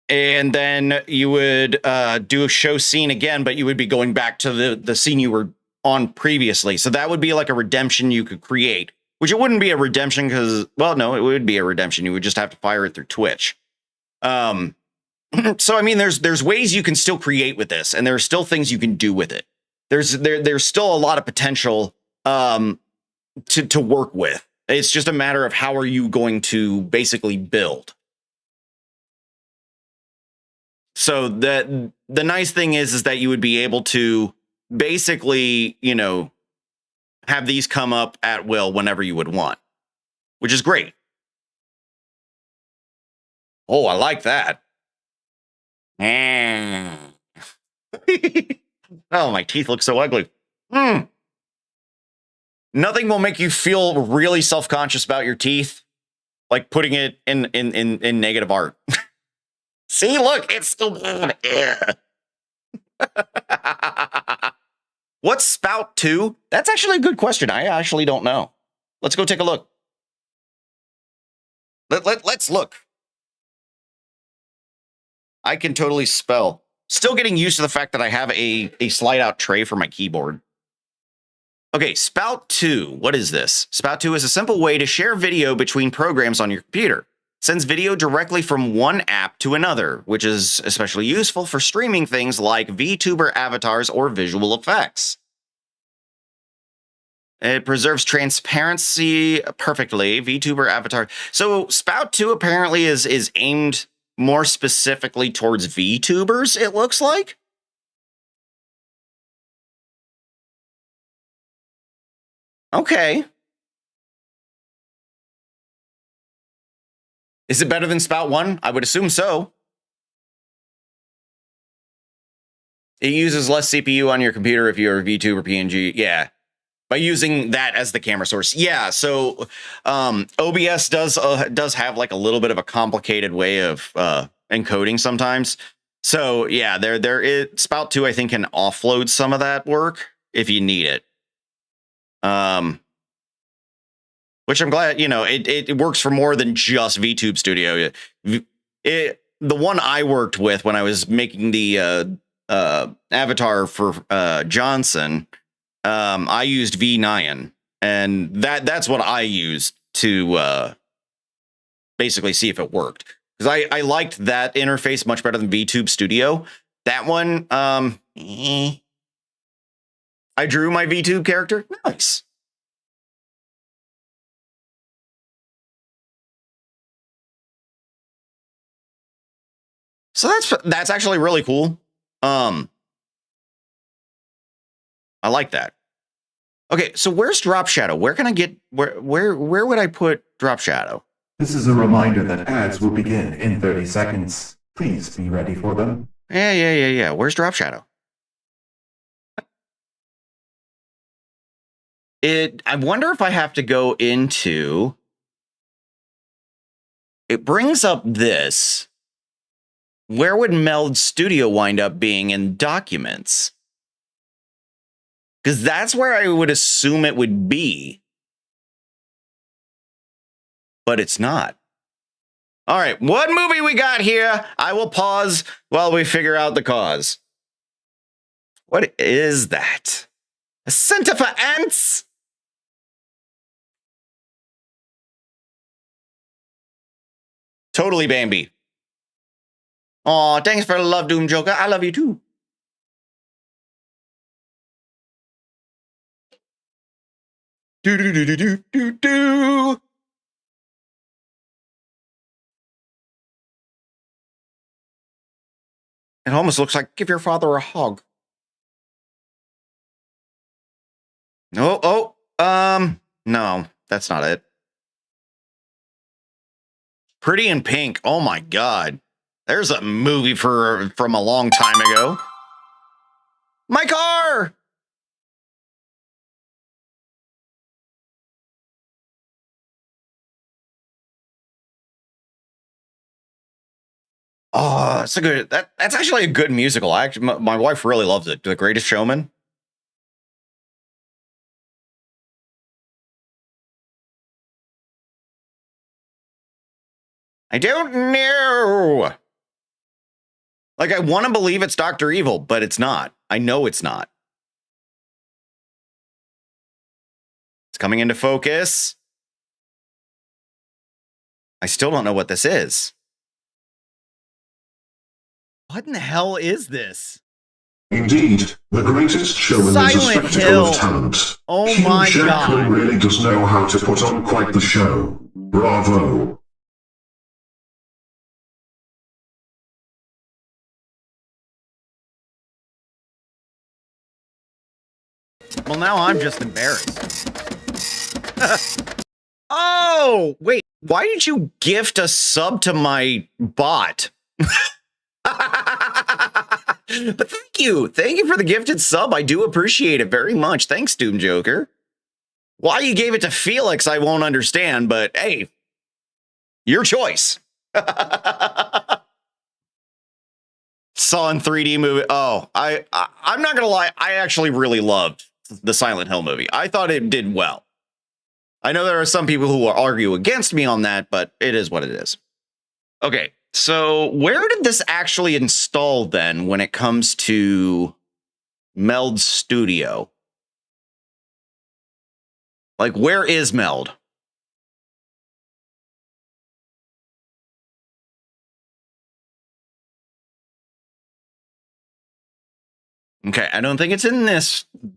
And then you would do a show scene again, but you would be going back to the scene you were on previously. So that would be like a redemption you could create, which it wouldn't be a redemption because, well, no, it would be a redemption. You would just have to fire it through Twitch. So, I mean, there's ways you can still create with this, and there are still things you can do with it. There's still a lot of potential to work with. It's just a matter of how are you going to basically build. So the nice thing is that you would be able to basically, have these come up at will whenever you would want, which is great. Oh, I like that. Oh, my teeth look so ugly. Nothing will make you feel really self-conscious about your teeth like putting it in negative art. See, look, it's still bad. What's Spout 2? That's actually a good question. I actually don't know. Let's go take a look. Let's look. I can totally spell. Still getting used to the fact that I have a slide out tray for my keyboard. Okay, Spout 2. What is this? Spout 2 is a simple way to share video between programs on your computer. Sends video directly from one app to another, which is especially useful for streaming things like VTuber avatars or visual effects. It preserves transparency perfectly. VTuber avatar. So Spout 2 apparently is aimed more specifically towards VTubers, it looks like. Okay. Is it better than Spout 1? I would assume so. It uses less CPU on your computer if you're a VTuber PNG. Yeah. By using that as the camera source. Yeah, so OBS does have like a little bit of a complicated way of encoding sometimes. So yeah, there is Spout 2, I think, can offload some of that work if you need it. Which I'm glad, it works for more than just VTube Studio. The one I worked with when I was making the avatar for Johnson, I used V9, and that's what I used to basically see if it worked. Because I liked that interface much better than VTube Studio. That one, I drew my VTube character. Nice. So that's actually really cool. I like that. Okay, so where's Drop Shadow? Where can I get where would I put Drop Shadow? This is a reminder that ads will begin in 30 seconds. Please be ready for them. Yeah. Where's Drop Shadow? I wonder if I have to go into. It brings up this. Where would Meld Studio wind up being in documents? Because that's where I would assume it would be. But it's not. All right, what movie we got here? I will pause while we figure out the cause. What is that? A center for ants? Totally Bambi. Aw, thanks for the love, Doom Joker. I love you too. Do do do do do do do. It almost looks like give your father a hug. No, that's not it. Pretty in Pink. Oh my God. There's a movie from a long time ago. My car! Oh, that's a good. That's actually a good musical. My wife really loves it. The Greatest Showman. I don't know. Like, I want to believe it's Dr. Evil, but it's not. I know it's not. It's coming into focus. I still don't know what this is. What in the hell is this? Indeed, the greatest showman is a Silent spectacle Hill. of talent. Oh Hugh my Jackman God. really does know how to put on quite the show. Bravo. Well, now I'm just embarrassed. Oh, wait. Why did you gift a sub to my bot? But thank you. Thank you for the gifted sub. I do appreciate it very much. Thanks, Doom Joker. Why you gave it to Felix, I won't understand, but hey, your choice. Saw in 3D movie. Oh, I'm not gonna lie. I actually really loved the Silent Hill movie. I thought it did well. I know there are some people who will argue against me on that, but it is what it is. Okay, so where did this actually install then when it comes to Meld Studio? Like, where is Meld? Okay, I don't think it's in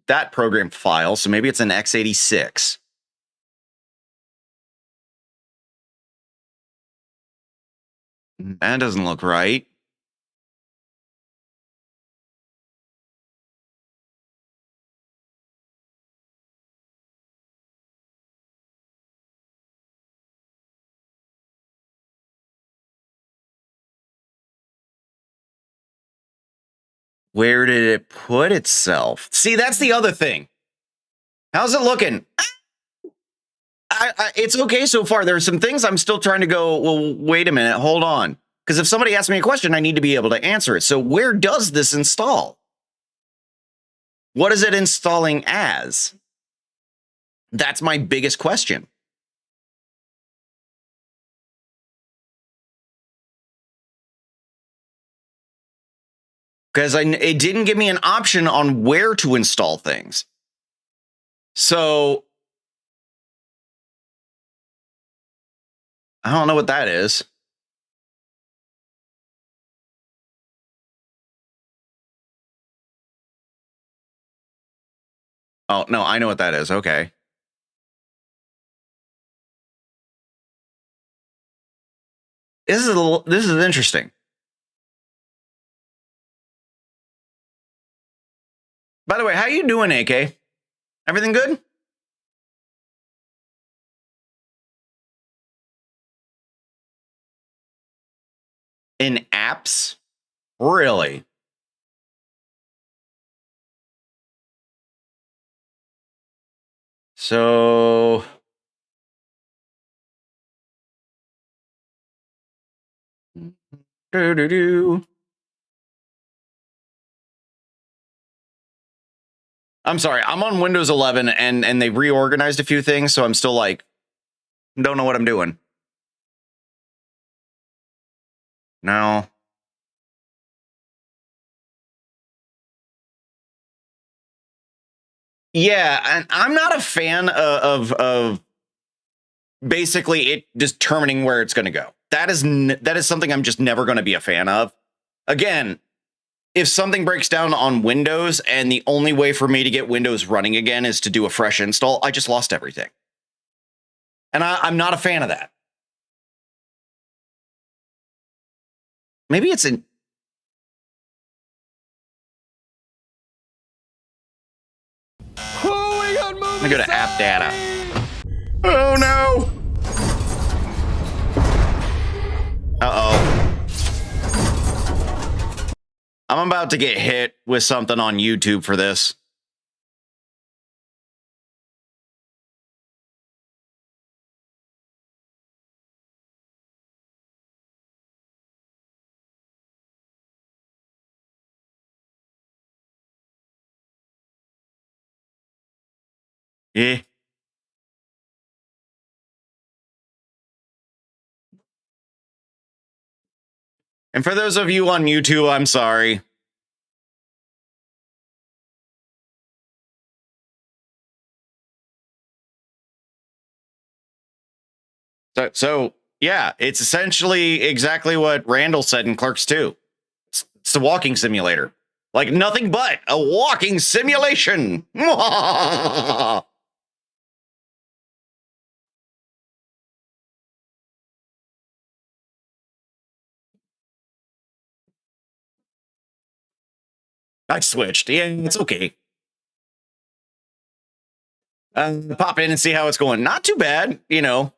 that program file, so maybe it's in x86. That doesn't look right. Where did it put itself? See, that's the other thing. How's it looking? It's okay so far. There are some things I'm still trying to go, well, wait a minute, hold on. Because if somebody asks me a question, I need to be able to answer it. So where does this install? What is it installing as? That's my biggest question. Because it didn't give me an option on where to install things. So I don't know what that is. Oh, no, I know what that is. Okay. This is interesting. By the way, how you doing, AK? Everything good? In apps? Really? So I'm sorry, I'm on Windows 11 and they reorganized a few things, so I'm still like, don't know what I'm doing. No. Yeah, and I'm not a fan of basically it determining where it's going to go. That is something I'm just never going to be a fan of. Again, if something breaks down on Windows and the only way for me to get Windows running again is to do a fresh install, I just lost everything. And I'm not a fan of that. Maybe it's in... I'm gonna go to app data. Oh no! Uh-oh. I'm about to get hit with something on YouTube for this. Yeah. And for those of you on YouTube, I'm sorry. So yeah, it's essentially exactly what Randall said in Clerks 2. It's a walking simulator. Like nothing but a walking simulation. I switched. Yeah, it's okay. Pop in and see how it's going. Not too bad, you know.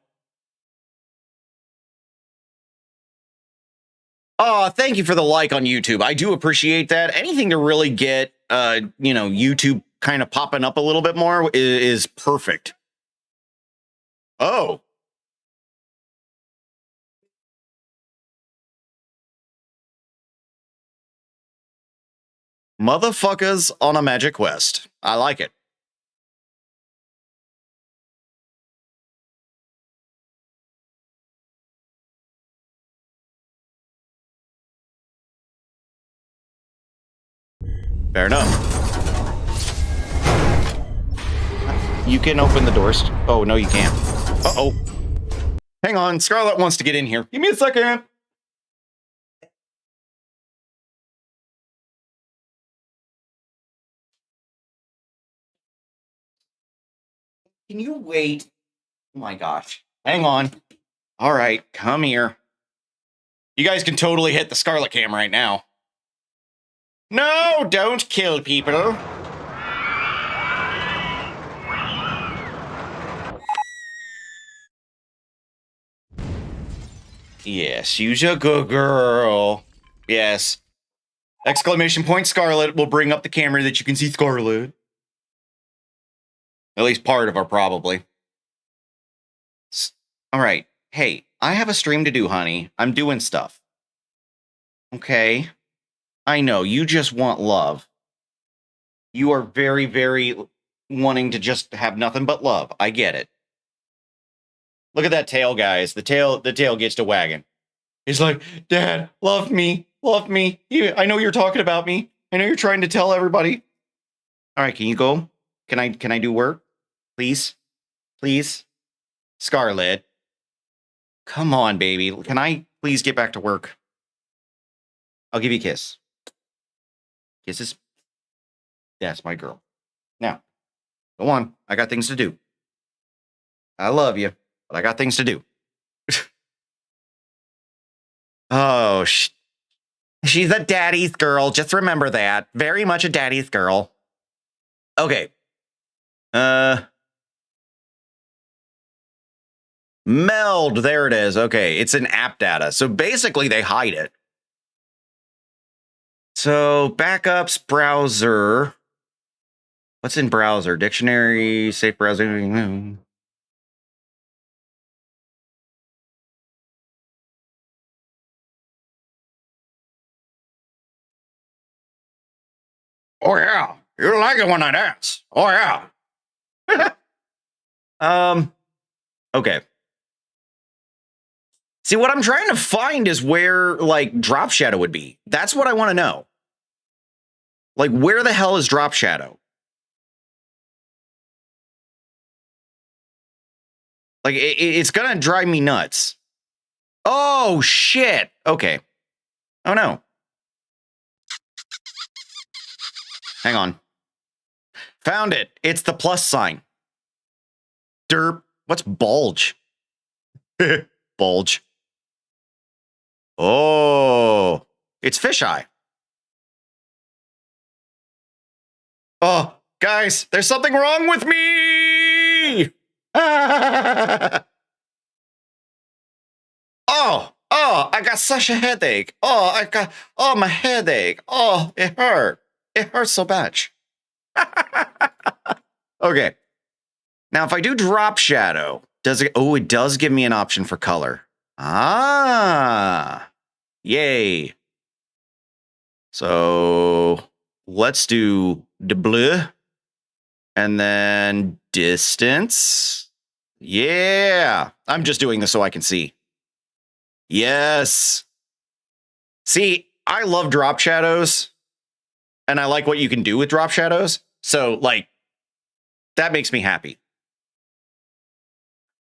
Oh, thank you for the like on YouTube. I do appreciate that. Anything to really get, you know, YouTube kind of popping up a little bit more is perfect. Oh. Motherfuckers on a magic quest. I like it. Fair enough. You can open the doors. Oh, no, you can't. Uh-oh. Hang on. Scarlet wants to get in here. Give me a second. Can you wait? Oh, my gosh. Hang on. All right. Come here. You guys can totally hit the Scarlet cam right now. No, don't kill people. Yes, use a good girl. Yes. Exclamation point Scarlet will bring up the camera that you can see Scarlet. At least part of her, probably. All right. Hey, I have a stream to do, honey. I'm doing stuff. Okay. I know, you just want love. You are very, very wanting to just have nothing but love. I get it. Look at that tail, guys. The tail gets to wagging. He's like, Dad, love me. Love me. I know you're talking about me. I know you're trying to tell everybody. All right, can you go? Can I do work? Please? Please? Scarlet. Come on, baby. Can I please get back to work? I'll give you a kiss. Kisses. That's my girl. Now, go on. I got things to do. I love you, but I got things to do. Oh, she's a daddy's girl. Just remember that. Very much a daddy's girl. Okay. Meld. There it is. Okay. It's in app data. So basically they hide it. So backups, browser. What's in browser? Dictionary, safe browsing. Oh yeah, you like it when I dance. Oh yeah. Okay. See, what I'm trying to find is where, like, Drop Shadow would be. That's what I want to know. Like, where the hell is Drop Shadow? Like, it's going to drive me nuts. Oh, shit. Okay. Oh, no. Hang on. Found it. It's the plus sign. Derp. What's bulge? Bulge. Oh, it's fisheye. Oh, guys, there's something wrong with me. Oh, I got such a headache. Oh, my headache. Oh, it hurt. It hurts so much. Okay. Now, if I do drop shadow, does it? Oh, it does give me an option for color. Ah, yay. So let's do the blue and then distance. Yeah. I'm just doing this so I can see. Yes. See, I love drop shadows and I like what you can do with drop shadows. So, like, that makes me happy.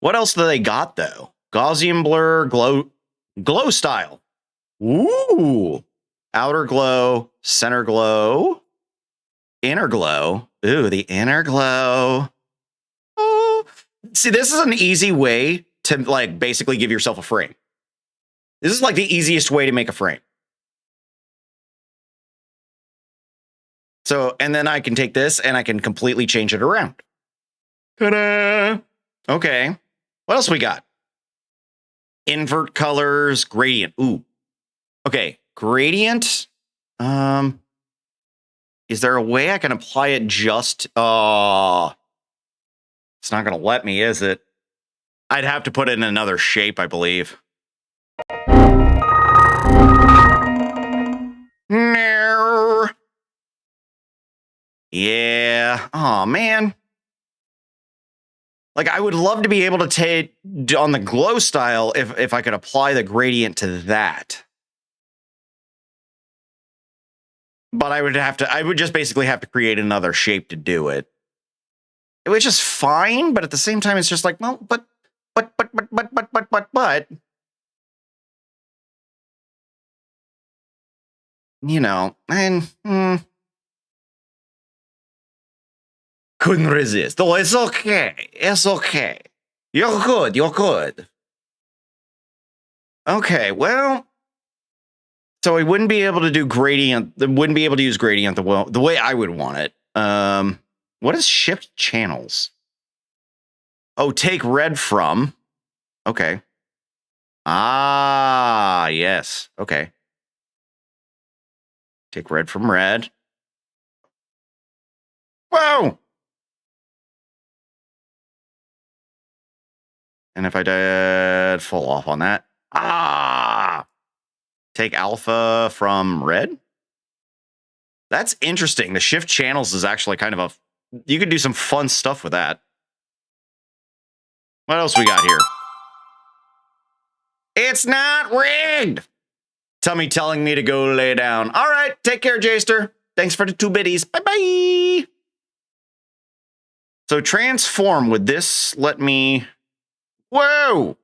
What else do they got, though? Gaussian blur, glow style. Ooh. Outer glow, center glow, inner glow. Ooh, the inner glow. Oh. See, this is an easy way to, like, basically give yourself a frame. This is like the easiest way to make a frame. So, and then I can take this and I can completely change it around. Ta-da! Okay. What else we got? Invert colors, gradient. Ooh. Okay, gradient. Is there a way I can apply it just... it's not going to let me, is it? I'd have to put it in another shape, I believe. No. Yeah. Oh, man. Like, I would love to be able to take on the glow style if I could apply the gradient to that. But I would just basically have to create another shape to do it. Which is fine, but at the same time, it's just like, well, but. You know, and couldn't resist. Oh, it's okay. It's okay. You're good. You're good. Okay, well, so I wouldn't be able to do gradient. Wouldn't be able to use gradient the way I would want it. What is shift channels? Oh, take red from. Okay. Ah, yes. Okay. Take red from red. Whoa! And if I did fall off on that. Ah! Take alpha from red? That's interesting. The shift channels is actually kind of a... You could do some fun stuff with that. What else we got here? It's not rigged! Telling me to go lay down. All right, take care, Jaster. Thanks for the 2 biddies. Bye-bye! So transform, would this let me... Whoa!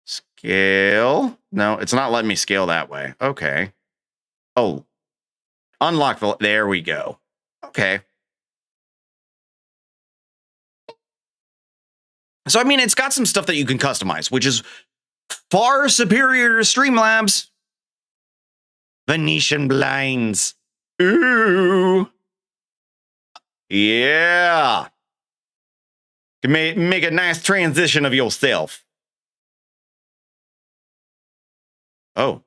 Scale? No, it's not letting me scale that way. Okay. Oh. Unlock the... There we go. Okay. So, I mean, it's got some stuff that you can customize, which is far superior to Streamlabs. Venetian blinds. Ooh. Yeah. You may make a nice transition of yourself. Oh.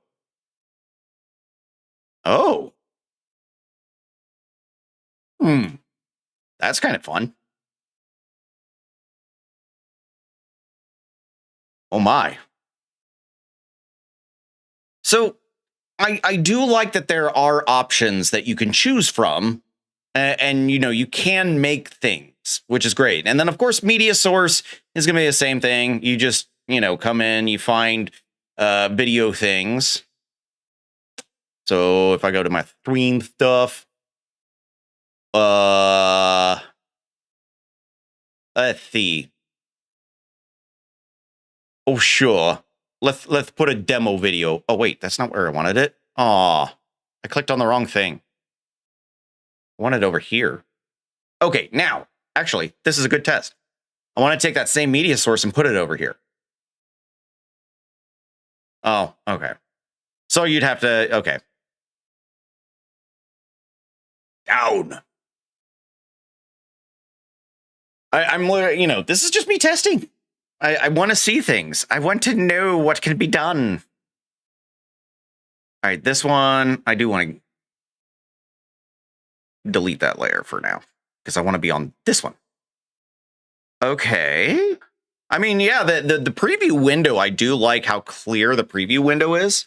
Oh. That's kind of fun. Oh my. So I do like that there are options that you can choose from, and you know, you can make things, which is great. And then of course, media source is gonna be the same thing. You just, you know, come in, you find video things. So if I go to my stream stuff, let's see. Oh, sure. Let's put a demo video. Oh, wait, that's not where I wanted it. Aw, I clicked on the wrong thing. I want it over here. Okay, now, actually, this is a good test. I want to take that same media source and put it over here. Oh, okay. So you'd have to, okay. Down. I'm, you know, this is just me testing. I want to see things. I want to know what can be done. All right, this one, I do want to delete that layer for now because I want to be on this one. Okay. I mean, yeah, the preview window, I do like how clear the preview window is.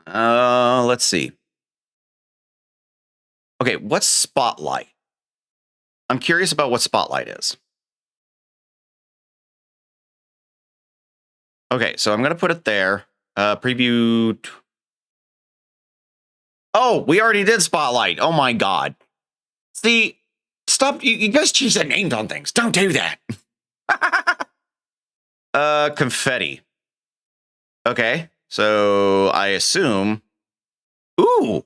Let's see. Okay, what's Spotlight? I'm curious about what Spotlight is. Okay, so I'm going to put it there. Preview. Oh, we already did Spotlight. Oh my God. See, stop. You guys change the names on things. Don't do that. Confetti. Okay, so I assume. Ooh.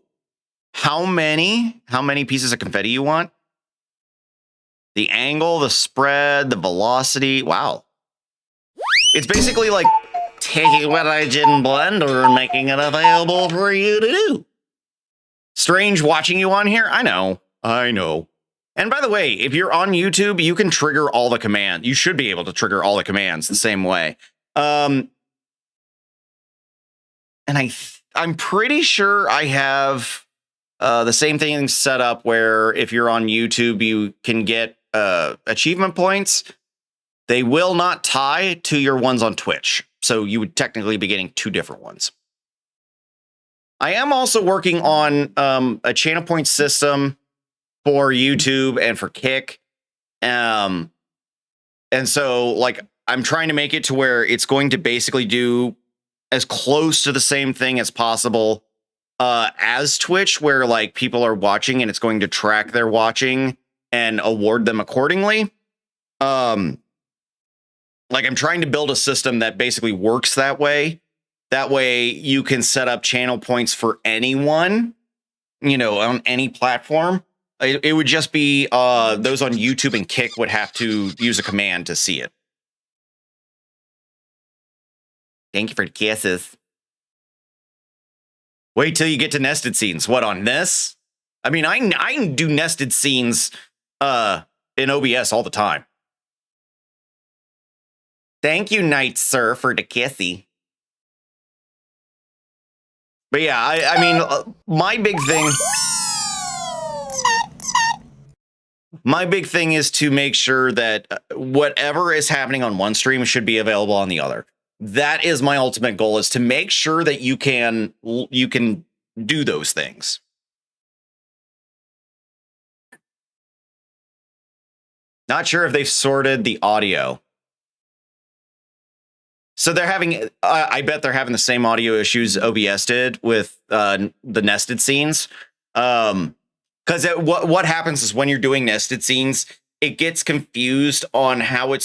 How many pieces of confetti you want? The angle, the spread, the velocity. Wow. It's basically like taking what I did in Blender and making it available for you to do. Strange watching you on here. I know. And by the way, if you're on YouTube, you can trigger all the commands. You should be able to trigger all the commands the same way. And I'm pretty sure I have the same thing set up where if you're on YouTube, you can get achievement points. They will not tie to your ones on Twitch. So you would technically be getting two different ones. I am also working on a channel point system for YouTube and for Kick. And so like I'm trying to make it to where it's going to basically do as close to the same thing as possible as Twitch, where like people are watching and it's going to track their watching and award them accordingly. Like I'm trying to build a system that basically works that way. That way you can set up channel points for anyone, you know, on any platform. It would just be those on YouTube and Kick would have to use a command to see it. Thank you for the kisses. Wait till you get to nested scenes. What, on this? I mean, I do nested scenes in OBS all the time. Thank you, Knight Sir, for the kissy. But yeah, I mean, my big thing is to make sure that whatever is happening on one stream should be available on the other. That is my ultimate goal, is to make sure that you can do those things. Not sure if they've sorted the audio. So they're having, I bet they're having the same audio issues OBS did with the nested scenes. Because what happens is when you're doing nested scenes, it gets confused on how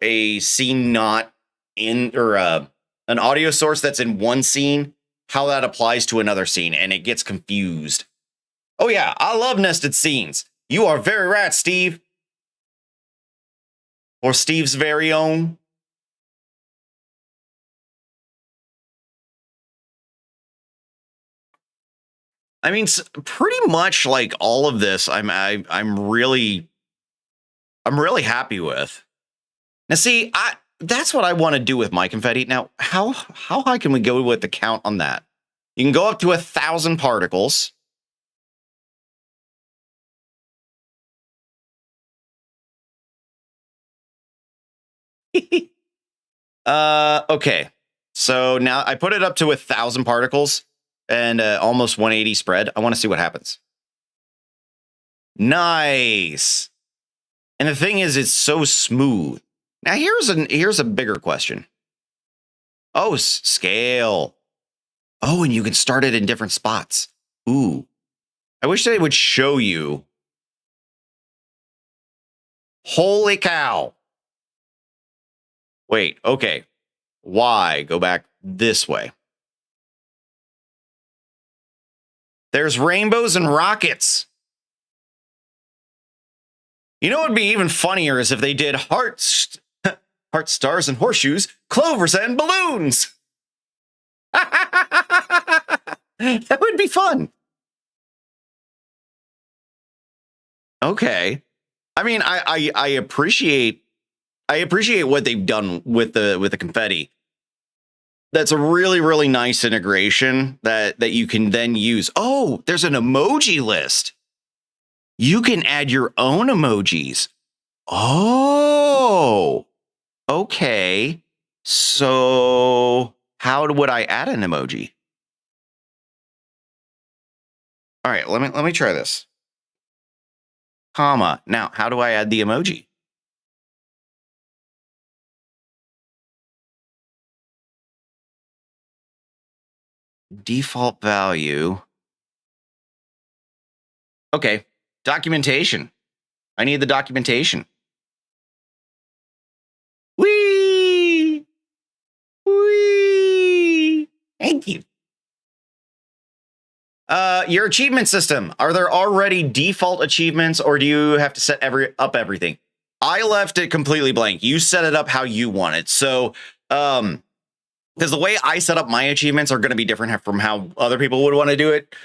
a scene not in, or an audio source that's in one scene, how that applies to another scene, and it gets confused. Oh yeah, I love nested scenes. You are very right, Steve. Or Steve's very own. I mean, pretty much like all of this, I'm really happy with. Now, see, that's what I want to do with my confetti. Now, how high can we go with the count on that? You can go up to 1,000 particles. Okay. So now I put it up to 1,000 particles. And almost 180 spread. I want to see what happens. Nice. And the thing is, it's so smooth. Now here's a bigger question. Oh, scale. Oh, and you can start it in different spots. Ooh. I wish they would show you Holy cow. Wait, okay. Why? Go back this way. There's rainbows and rockets. You know what would be even funnier is if they did hearts, stars, and horseshoes, clovers, and balloons. That would be fun. Okay. I mean, I appreciate what they've done with the confetti. That's a really, really nice integration that you can then use. Oh, there's an emoji list. You can add your own emojis. Oh, okay. So how would I add an emoji? All right, let me try this. Comma. Now, how do I add the emoji? Default value. Okay. Documentation. I need the documentation. Whee! Whee! Thank you. Your achievement system. Are there already default achievements, or do you have to set up everything? I left it completely blank. You set it up how you want it. So, because the way I set up my achievements are going to be different from how other people would want to do it.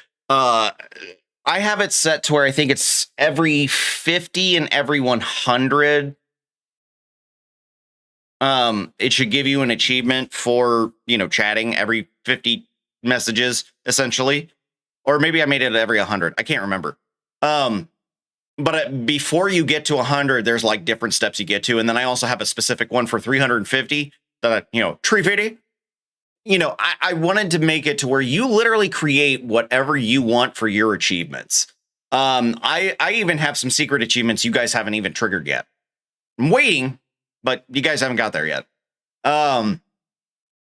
I have it set to where I think it's every 50 and every 100. It should give you an achievement for, chatting every 50 messages, essentially. Or maybe I made it every 100. I can't remember. But before you get to 100, there's like different steps you get to. And then I also have a specific one for 350 that, tree fitty. I wanted to make it to where you literally create whatever you want for your achievements. I even have some secret achievements you guys haven't even triggered yet. I'm waiting, but you guys haven't got there yet. So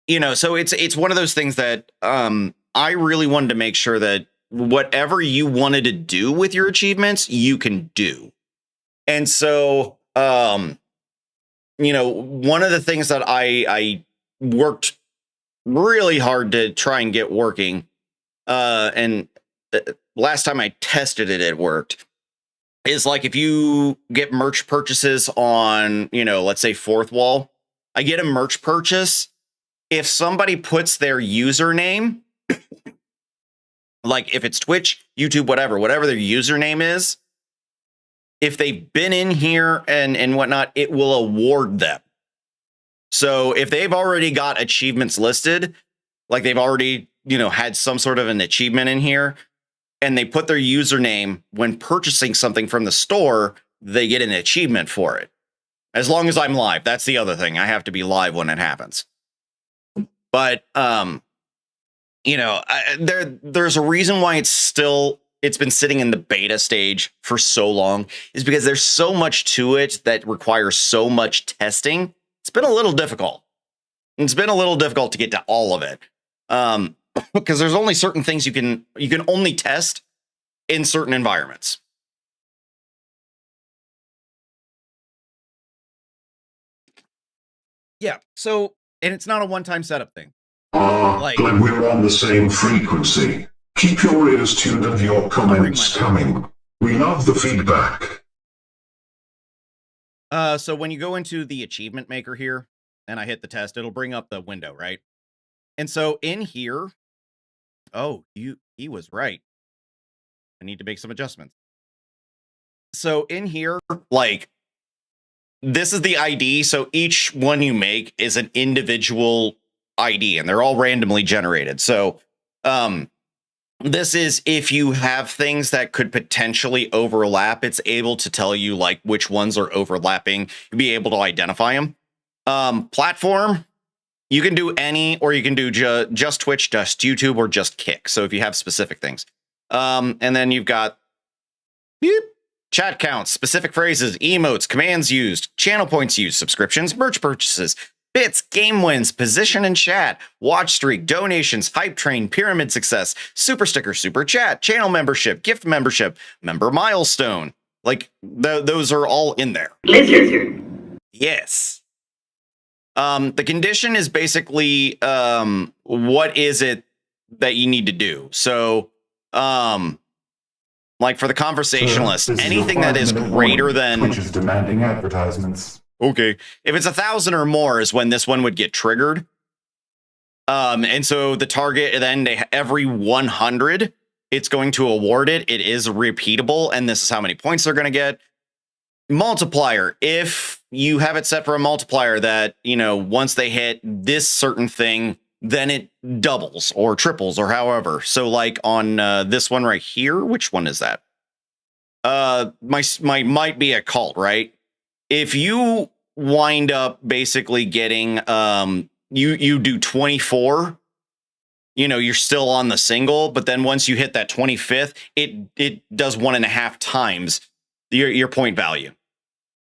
it's one of those things that I really wanted to make sure that whatever you wanted to do with your achievements, you can do. And so, one of the things that I worked really hard to try and get working, and last time I tested it, it worked, is like if you get merch purchases on, let's say fourth wall, I get a merch purchase. If somebody puts their username, like if it's Twitch, YouTube, whatever their username is, if they've been in here and whatnot, it will award them. So if they've already got achievements listed, like they've already, had some sort of an achievement in here, and they put their username when purchasing something from the store, they get an achievement for it. As long as I'm live. That's the other thing. I have to be live when it happens. But, there's a reason why it's been sitting in the beta stage for so long, is because there's so much to it that requires so much testing. It's been a little difficult. It's been a little difficult to get to all of it. Because there's only certain things you can only test in certain environments. Yeah. So, and it's not a one-time setup thing. Glenn, we're on the same frequency. Keep your ears tuned and your comments coming. We love the feedback. So when you go into the achievement maker here, and I hit the test, it'll bring up the window, right? And so in here, he was right. I need to make some adjustments. So in here, this is the ID. So each one you make is an individual ID, and they're all randomly generated. So this is if you have things that could potentially overlap, it's able to tell you which ones are overlapping. You'll be able to identify them. Platform, you can do any, or you can do just Twitch, just YouTube, or just Kick. So if you have specific things. And then you've got chat counts, specific phrases, emotes, commands used, channel points used, subscriptions, merch purchases, bits, game wins, position in chat, watch streak, donations, hype train, pyramid success, super sticker, super chat, channel membership, gift membership, member milestone, Like those are all in there. Lizard. Yes. The condition is basically what is it that you need to do. So like for the conversationalist, anything that is greater than Twitch is demanding advertisements. Okay. If it's 1,000 or more is when this one would get triggered. And so the target then every 100, it's going to award it. It is repeatable, and this is how many points they're going to get. Multiplier. If you have it set for a multiplier that, you know, once they hit this certain thing, then it doubles or triples or however. So like on this one right here, which one is that? My might be a cult, right? If you wind up basically getting you do 24, you know, you're still on the single, but then once you hit that 25th, it does 1.5 times your point value.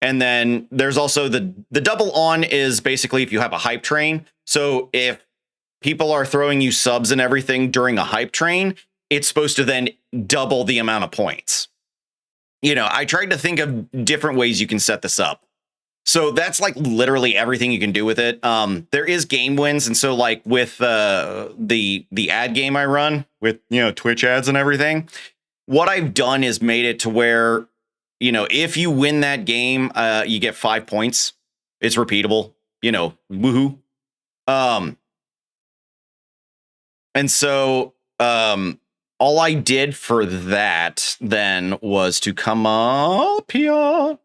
And then there's also the double on is basically if you have a hype train. So if people are throwing you subs and everything during a hype train, it's supposed to then double the amount of points. You know, I tried to think of different ways you can set this up. So that's like literally everything you can do with it. There is game wins. And so like with the ad game I run with, you know, Twitch ads and everything, what I've done is made it to where, you know, if you win that game, you get 5 points. It's repeatable, you know, woohoo. And so all I did for that then was to come up here.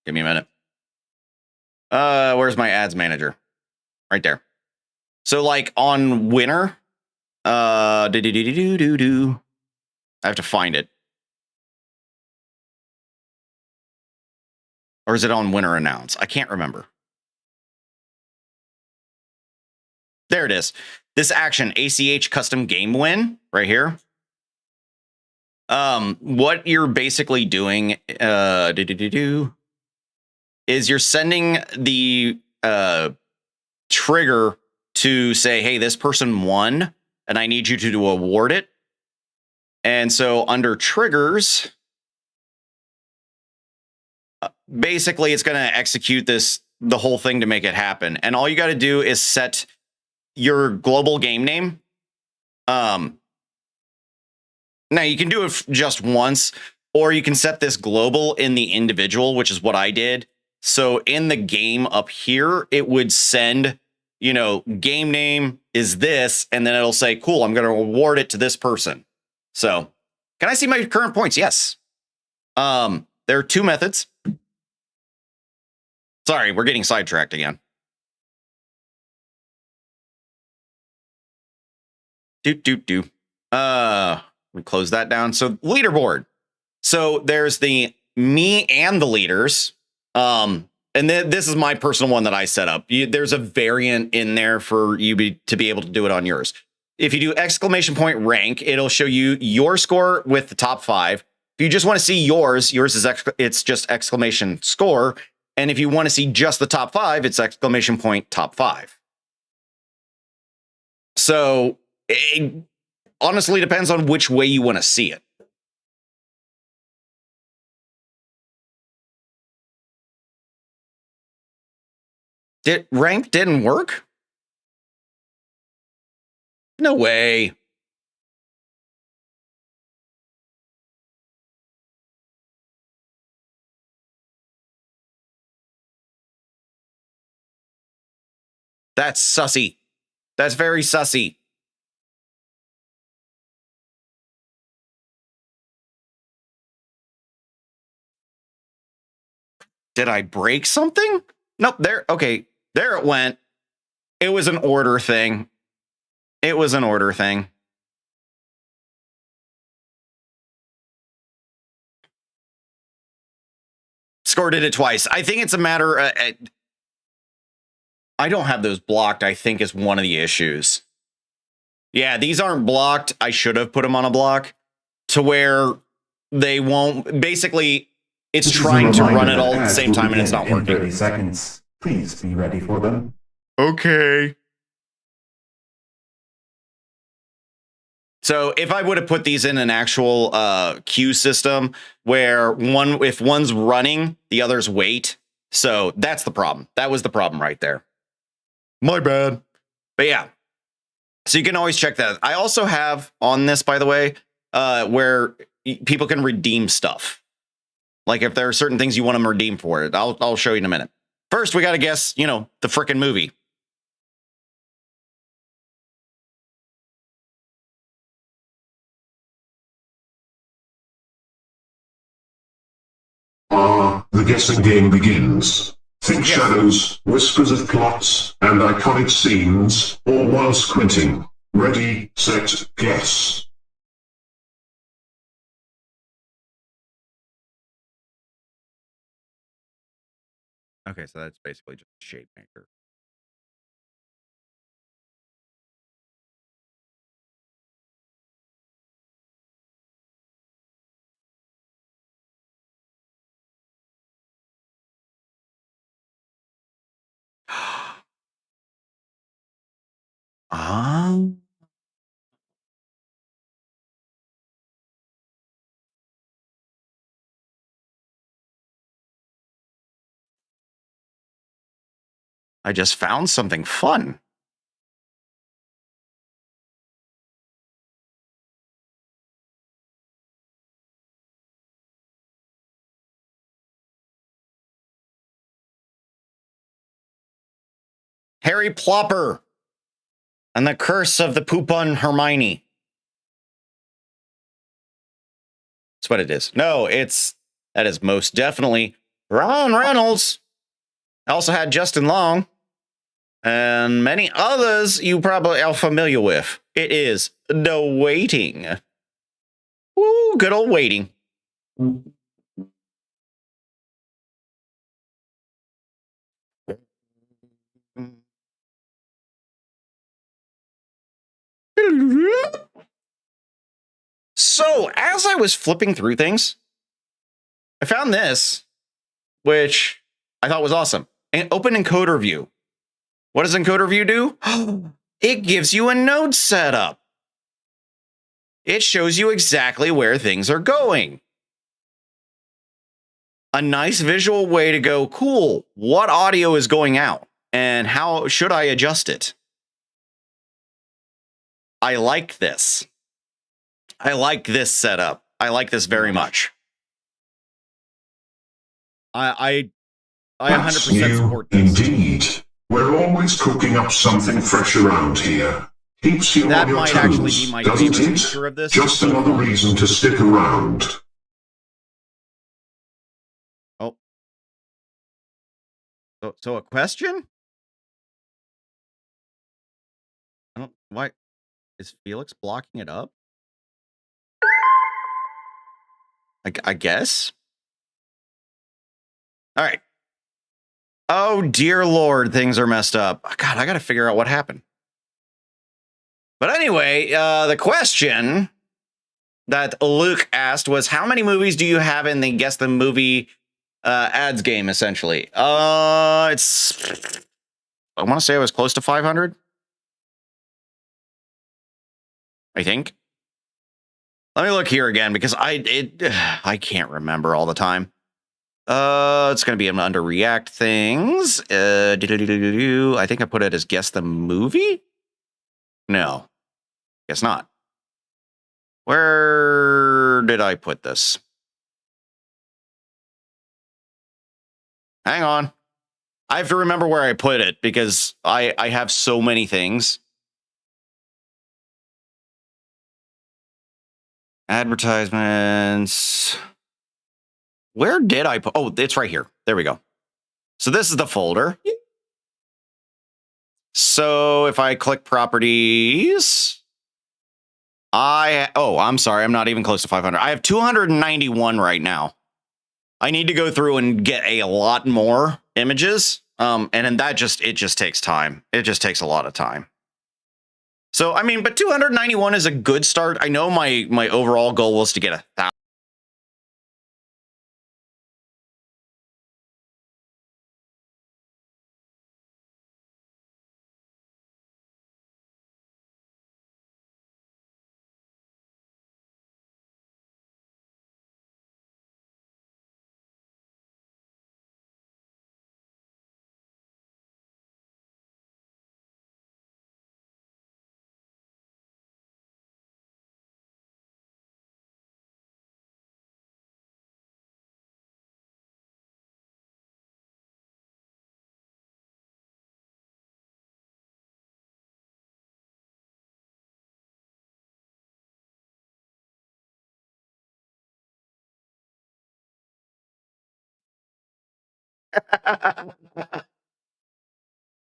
Give me a minute. Where's my ads manager? Right there. So like on winner, I have to find it. Or is it on winner announce? I can't remember. There it is. This action, ACH custom game win right here. What you're basically doing is you're sending the trigger to say, hey, this person won, and I need you to award it. And so under triggers, basically it's going to execute the whole thing to make it happen. And all you got to do is set your global game name. Now you can do it just once, or you can set this global in the individual, which is what I did. So in the game up here, it would send, you know, game name is this, and then it'll say, cool, I'm going to award it to this person. So can I see my current points? Yes. There are 2 methods. Sorry, we're getting sidetracked again. We close that down. So leaderboard. So there's the me and the leaders. And then this is my personal one that I set up. There's a variant in there for you to be able to do it on yours. If you do exclamation point rank, it'll show you your score with the top 5. If you just want to see yours is it's just exclamation score. And if you want to see just the top 5, it's exclamation point top 5. So it honestly depends on which way you want to see it. Rank didn't work? No way. That's sussy. That's very sussy. Did I break something? Nope, there. Okay, there it went. It was an order thing. It was an order thing. Score did it twice. I think it's a matter. I don't have those blocked, I think is one of the issues. Yeah, these aren't blocked. I should have put them on a block to where they won't. Basically, it's trying to run it all at the same time and it's not working. 30 seconds. Please be ready for them. Okay. So if I would have put these in an actual queue system where if one's running, the others wait. So that's the problem. That was the problem right there. My bad. But yeah. So you can always check that. I also have on this, by the way, where people can redeem stuff. Like if there are certain things you want them redeem for it, I'll show you in a minute. First, we got to guess, the frickin' movie. The guessing game begins. Think shadows, whispers of plots, and iconic scenes, all while squinting. Ready, set, guess. Okay, so that's basically just a shape maker. I just found something fun. Harry Plopper and the Curse of the Poupon Hermione. That's what it is. No, that is most definitely Ron Reynolds. I also had Justin Long and many others you probably are familiar with. It is The Waiting. Woo, good old Waiting. So, as I was flipping through things, I found this, which I thought was awesome. Open encoder view. What does encoder view do? It gives you a node setup. It shows you exactly where things are going. A nice visual way to go, cool, what audio is going out and how should I adjust it? I like this. I like this setup. I like this very much. I 100% support this. Indeed. We're always cooking up something fresh around here. Keeps you That on your might toes, actually be my doesn't favorite it? feature of this. Just another reason to stick around. Oh. So a question? Why is Felix blocking it up? I guess. All right. Oh, dear Lord, things are messed up. God, I got to figure out what happened. But anyway, the question that Luke asked was, how many movies do you have in the Guess the Movie ads game, essentially? I want to say it was close to 500. I think. Let me look here again because I can't remember all the time. It's going to be under React things. I think I put it as Guess the Movie. No, guess not. Where did I put this? Hang on. I have to remember where I put it because I have so many things. Advertisements. Where did I put? Oh, it's right here. There we go. So this is the folder. So if I click properties, I'm sorry, I'm not even close to 500. I have 291 right now. I need to go through and get a lot more images. And then it just takes time. It just takes a lot of time. So, I mean, but 291 is a good start. I know my overall goal was to get 1,000.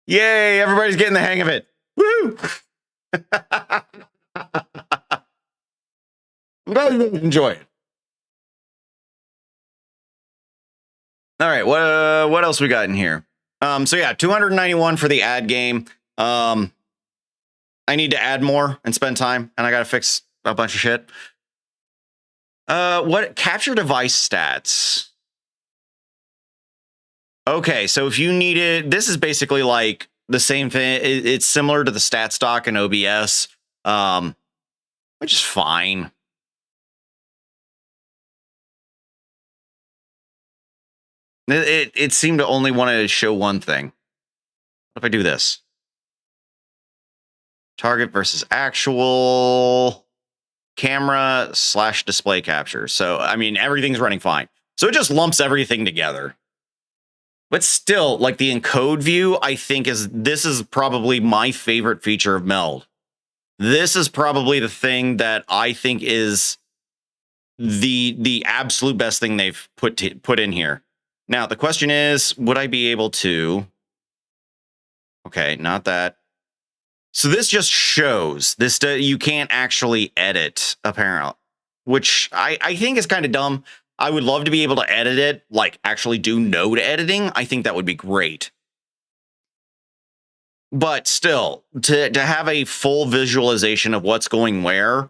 Yay, everybody's getting the hang of it. Woo! I'm glad you enjoy it. All right, what else we got in here? So yeah, 291 for the ad game. I need to add more and spend time, and I gotta fix a bunch of shit. What capture device stats? Okay, so if you need it, this is basically like the same thing. It's similar to the stat stock in OBS, which is fine. It seemed to only want to show one thing. What if I do this? Target versus actual camera / display capture. So, I mean, everything's running fine. So it just lumps everything together. But still, like the encode view, I think this is probably my favorite feature of Meld. This is probably the thing that I think is the absolute best thing they've put in here. Now, the question is, would I be able to... Okay, not that. So this just shows. This you can't actually edit, apparently, which I think is kind of dumb. I would love to be able to edit it, like actually do node editing. I think that would be great. But still, to have a full visualization of what's going where,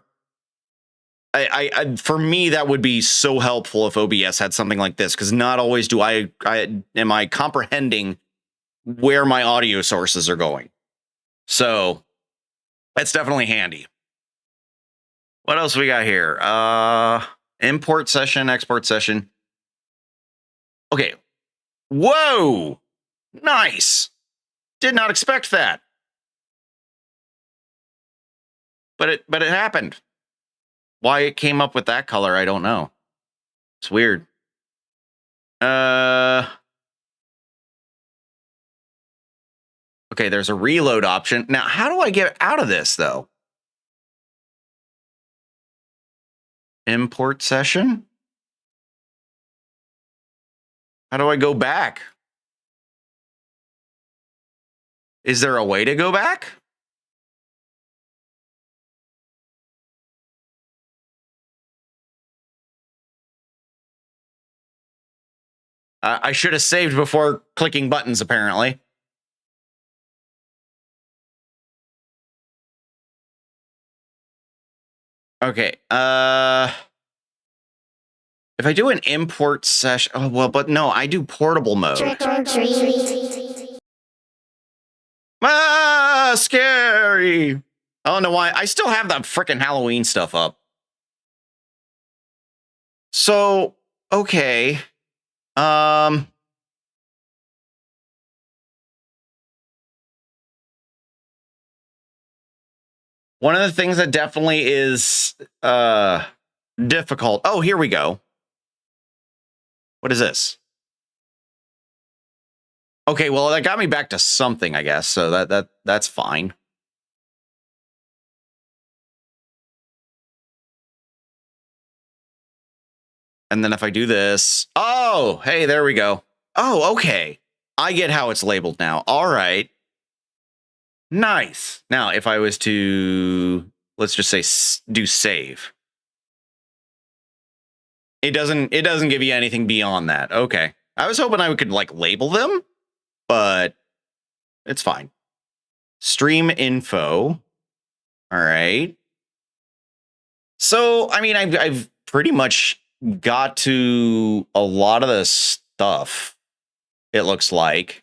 for me, that would be so helpful if OBS had something like this, because not always do am I comprehending where my audio sources are going. So that's definitely handy. What else we got here? Import session, export session. Okay. Whoa! Nice. Did not expect that. But it happened. Why it came up with that color, I don't know. It's weird. Okay, there's a reload option. Now, how do I get out of this, though? Import session? How do I go back? Is there a way to go back? I should have saved before clicking buttons, apparently. Okay. If I do an import session, oh well, but no, I do portable mode. Ah, scary. I don't know why. I still have that freaking Halloween stuff up. So, okay. One of the things that definitely is difficult. Oh, here we go. What is this? Okay, well, that got me back to something, I guess. So that's fine. And then if I do this, oh, hey, there we go. Oh, okay. I get how it's labeled now. All right. Nice. Now, if I was to, let's just say, do save. It doesn't give you anything beyond that. Okay. I was hoping I could like label them, but it's fine. Stream info. All right. So, I mean, I've pretty much got to a lot of the stuff, it looks like.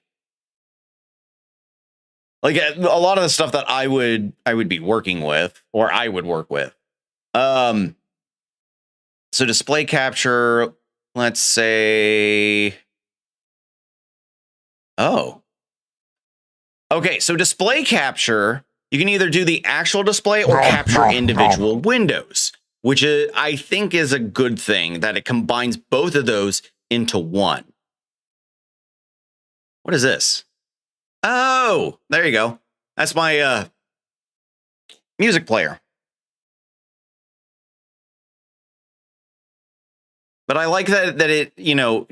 Like a lot of the stuff that I would be working with, or I would work with. So display capture, let's say, oh. Okay, so display capture, you can either do the actual display or capture individual windows, which I think is a good thing, that it combines both of those into one. What is this? Oh, there you go. That's my music player. But I like that it, you know,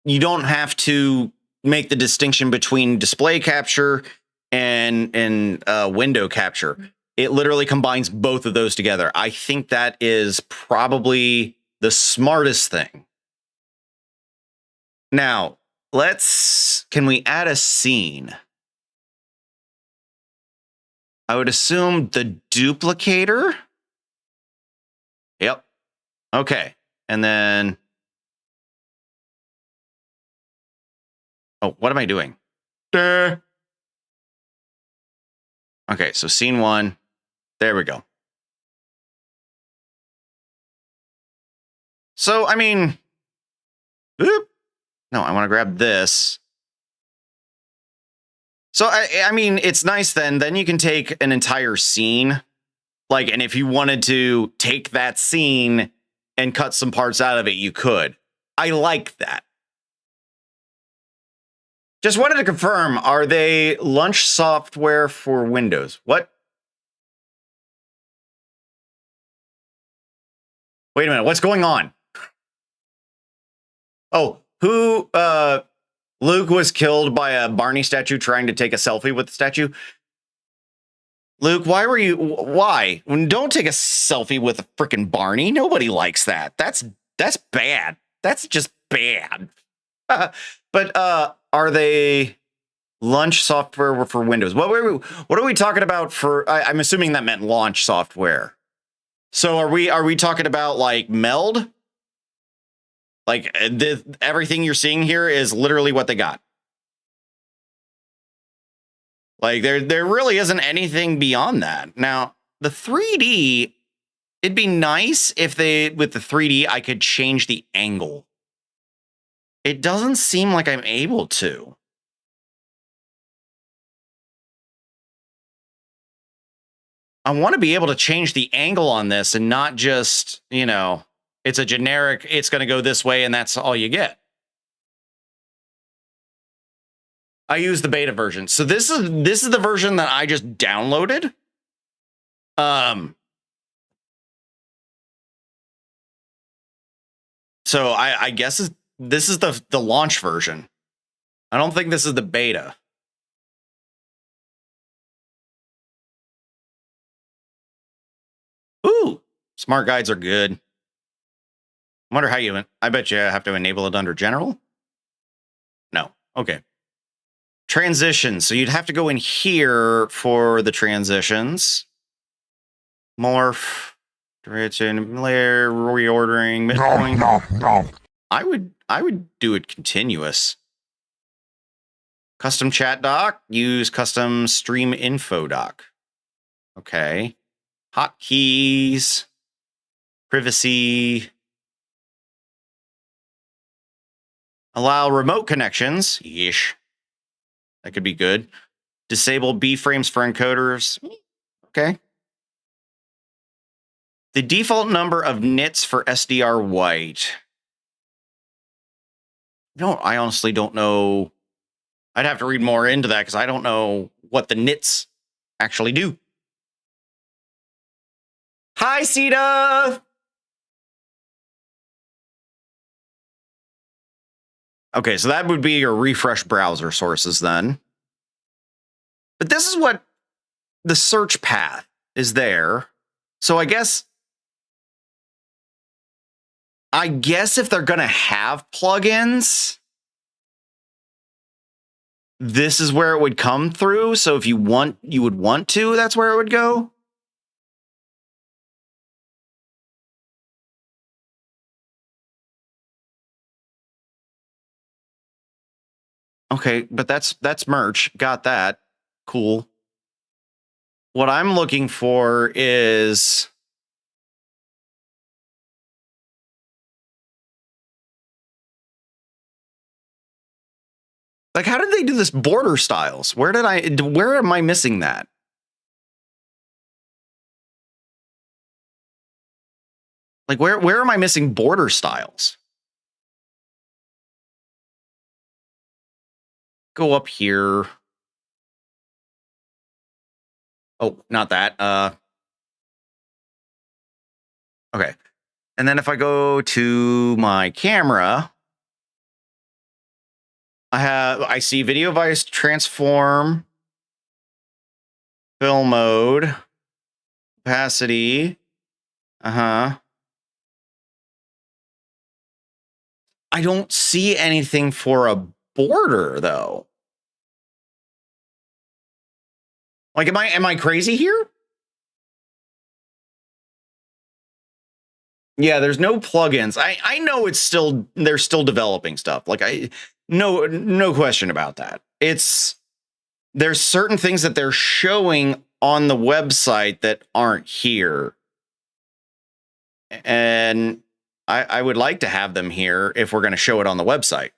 you don't have to make the distinction between display capture and window capture. It literally combines both of those together. I think that is probably the smartest thing. Now, can we add a scene? I would assume the duplicator. Yep. Okay. And then, oh, what am I doing? Duh. Okay, so scene 1. There we go. So, I mean, boop. No, I want to grab this. So, I mean, it's nice then. Then you can take an entire scene. Like, and if you wanted to take that scene and cut some parts out of it, you could. I like that. Just wanted to confirm, are they launch software for Windows? What? Wait a minute, what's going on? Oh, Luke was killed by a Barney statue trying to take a selfie with the statue. Luke, why? Don't take a selfie with a freaking Barney. Nobody likes that. That's bad. That's just bad. But are they launch software for Windows? What are we talking about for? I'm assuming that meant launch software. So are we talking about like Meld? Like everything you're seeing here is literally what they got. Like there really isn't anything beyond that. Now, the 3D, it'd be nice if with the 3D, I could change the angle. It doesn't seem like I'm able to. I want to be able to change the angle on this and not just, it's a generic, it's going to go this way and that's all you get. I use the beta version. So this is the version that I just downloaded. So I guess this is the launch version. I don't think this is the beta. Ooh, smart guides are good. I wonder how I bet you have to enable it under general. No. Okay. Transitions. So you'd have to go in here for the transitions. Morph, direction, layer, reordering, midpoint. No. I would do it continuous. Custom chat doc. Use custom stream info doc. Okay. Hotkeys. Privacy. Allow remote connections. Yeesh. That could be good. Disable B-frames for encoders. Okay. The default number of nits for SDR white. I honestly don't know. I'd have to read more into that because I don't know what the nits actually do. Hi, Sita! Okay, so that would be your refresh browser sources then. But this is what the search path is there. So I guess if they're going to have plugins, this is where it would come through. So if you would want to, that's where it would go. Okay, but that's merch. Got that. Cool. What I'm looking for is like, how did they do this border styles? Where am I missing that? Like, where am I missing border styles? Go up here. Oh, not that. Okay. And then if I go to my camera, I see video device transform, fill mode, opacity. I don't see anything for a border though. Like, am I crazy here? Yeah, there's no plugins. I know they're still developing stuff. Like no question about that. There's certain things that they're showing on the website that aren't here. And I would like to have them here if we're going to show it on the website.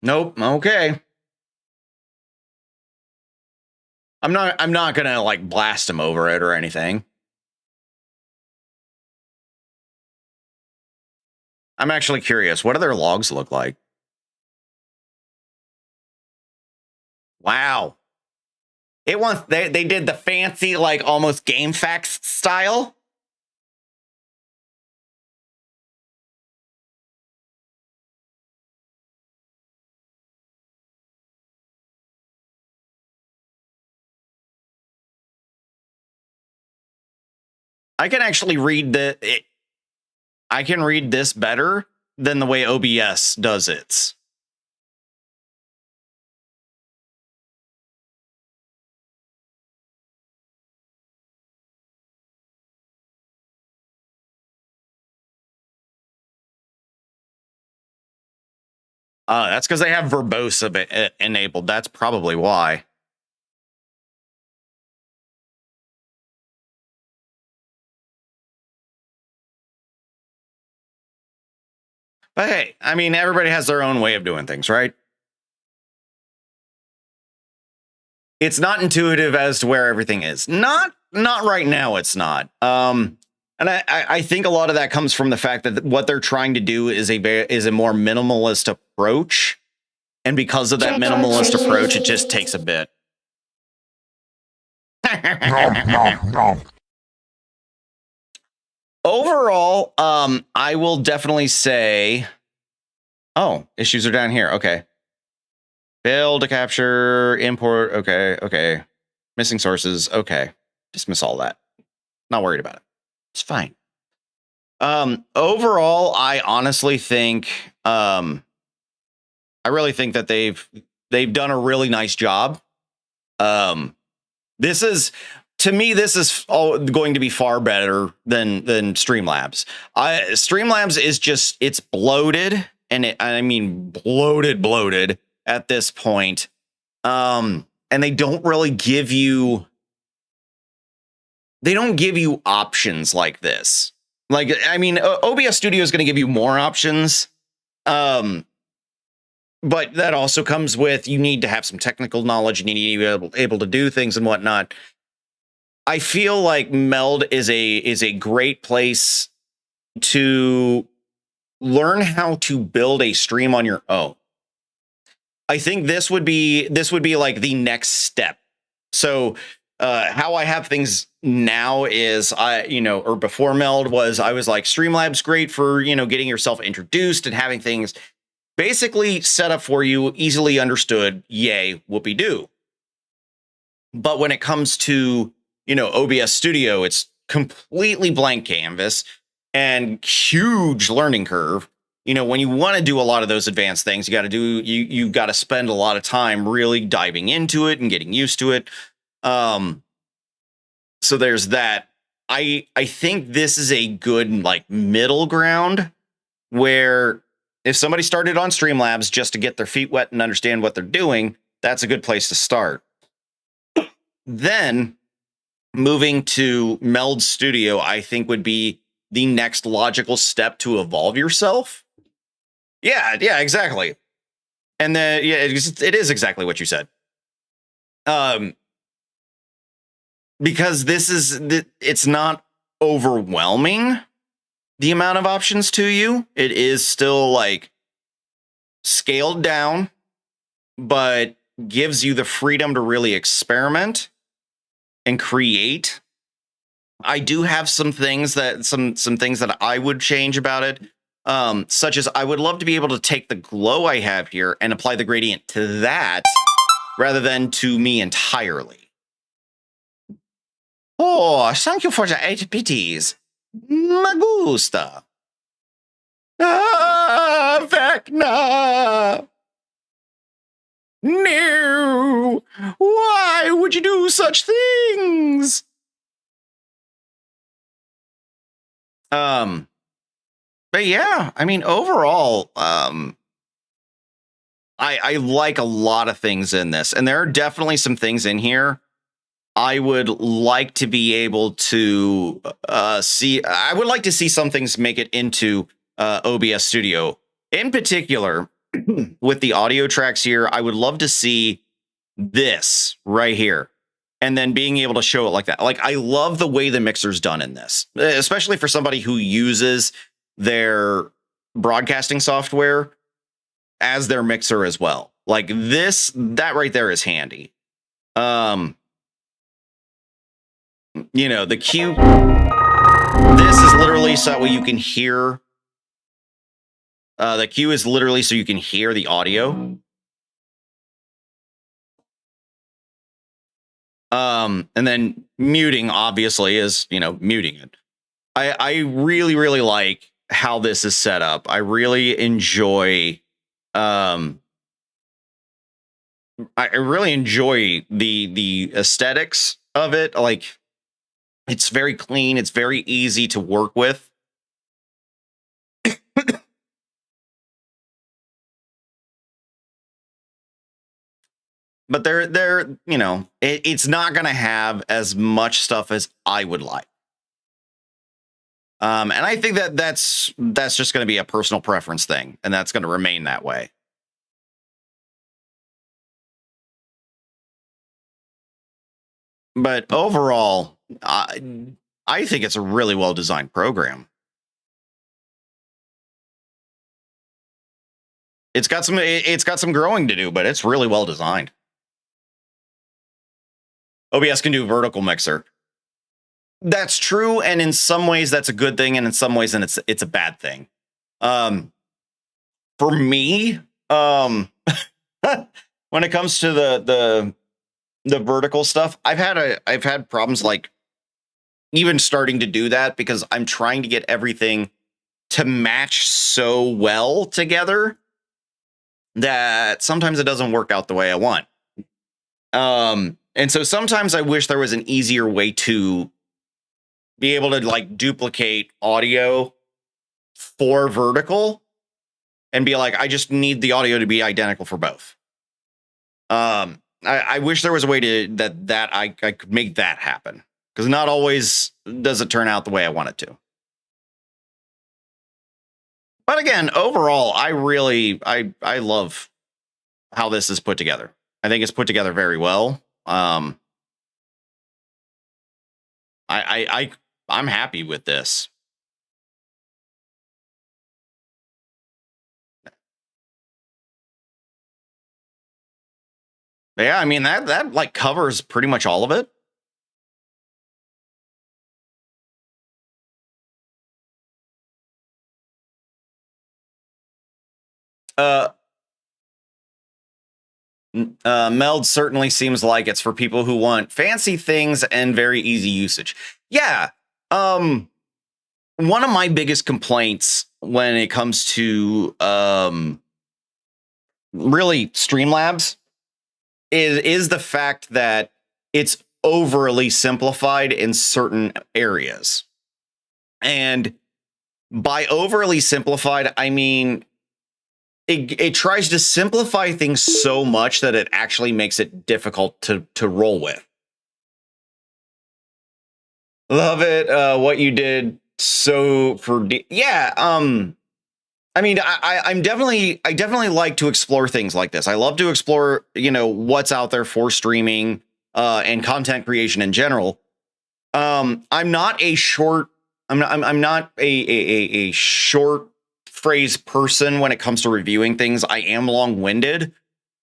Nope. Okay. I'm not going to like blast them over it or anything. I'm actually curious. What do their logs look like? Wow. They did the fancy, like almost GameFAQs style. I can actually read I can read this better than the way OBS does it. That's because they have verbose enabled. That's probably why. But hey, I mean, everybody has their own way of doing things, right? It's not intuitive as to where everything is. Not right now. It's not. And I think a lot of that comes from the fact that what they're trying to do is a more minimalist approach, and because of that minimalist approach, it just takes a bit. Overall, I will definitely say, oh, issues are down here. Okay. Failed to capture, import. Okay. Missing sources. Okay. Dismiss all that. Not worried about it. It's fine. Overall, I honestly think, I really think that they've done a really nice job. This is all going to be far better than Streamlabs. Streamlabs is just, it's bloated, and I mean bloated at this point. And they don't really give you options like this. Like, I mean, OBS Studio is going to give you more options. But that also comes with, you need to have some technical knowledge, and you need to be able to do things and whatnot. I feel like Meld is a great place to learn how to build a stream on your own. I think this would be like the next step. So how I have things now is or before Meld I was like, Streamlabs great for, getting yourself introduced and having things basically set up for you, easily understood, yay, whoopee-doo. But when it comes to, OBS Studio, it's completely blank canvas and huge learning curve. When you want to do a lot of those advanced things, you got to spend a lot of time really diving into it and getting used to it. So there's that. I think this is a good like middle ground where if somebody started on Streamlabs just to get their feet wet and understand what they're doing, that's a good place to start. Then moving to Meld Studio, I think would be the next logical step to evolve yourself. Yeah, exactly. And then, it is exactly what you said. Because it's not overwhelming, the amount of options to you. It is still like scaled down, but gives you the freedom to really experiment and create. I do have some things that some things that I would change about it. Such as I would love to be able to take the glow I have here and apply the gradient to that rather than to me entirely. Oh, thank you for the 8 pitties. Me gusta. Ah, Vecna. No. Why would you do such things? But yeah, I mean, overall, I like a lot of things in this, and there are definitely some things in here I would like to be able to see. I would like to see some things make it into OBS Studio. In particular, with the audio tracks here, I would love to see this right here. And then being able to show it like that. Like, I love the way the mixer's done in this, especially for somebody who uses their broadcasting software as their mixer as well. Like this, that right there is handy. You know, the cue, this is literally so that way you can hear. The cue is literally so you can hear the audio. And then muting obviously is, you know, muting it. I really, really like how this is set up. I really enjoy, I really enjoy the aesthetics of it. Like, it's very clean. It's very easy to work with. But they're you know, it's not going to have as much stuff as I would like. And I think that's just going to be a personal preference thing, and that's going to remain that way. But overall, I think it's a really well designed program. It's got some growing to do, but it's really well designed. OBS can do vertical mixer. That's true, and in some ways that's a good thing, and in some ways it's a bad thing. For me, when it comes to the vertical stuff, I've had problems like even starting to do that because I'm trying to get everything to match so well together that sometimes it doesn't work out the way I want. And so sometimes I wish there was an easier way to be able to like duplicate audio for vertical and be like, I just need the audio to be identical for both. I wish there was a way to that I could make that happen, because not always does it turn out the way I want it to. But again, overall, I love how this is put together. I think it's put together very well. I'm happy with this. Yeah, I mean that like covers pretty much all of it. Meld certainly seems like it's for people who want fancy things and very easy usage. Yeah. One of my biggest complaints when it comes to really Streamlabs is the fact that it's overly simplified in certain areas. And by overly simplified, I mean it tries to simplify things so much that it actually makes it difficult to roll with. Love it. What you did. So for yeah. I mean, I definitely like to explore things like this. I love to explore, you know, what's out there for streaming and content creation in general. I'm not a short phrase person when it comes to reviewing things. I am long-winded.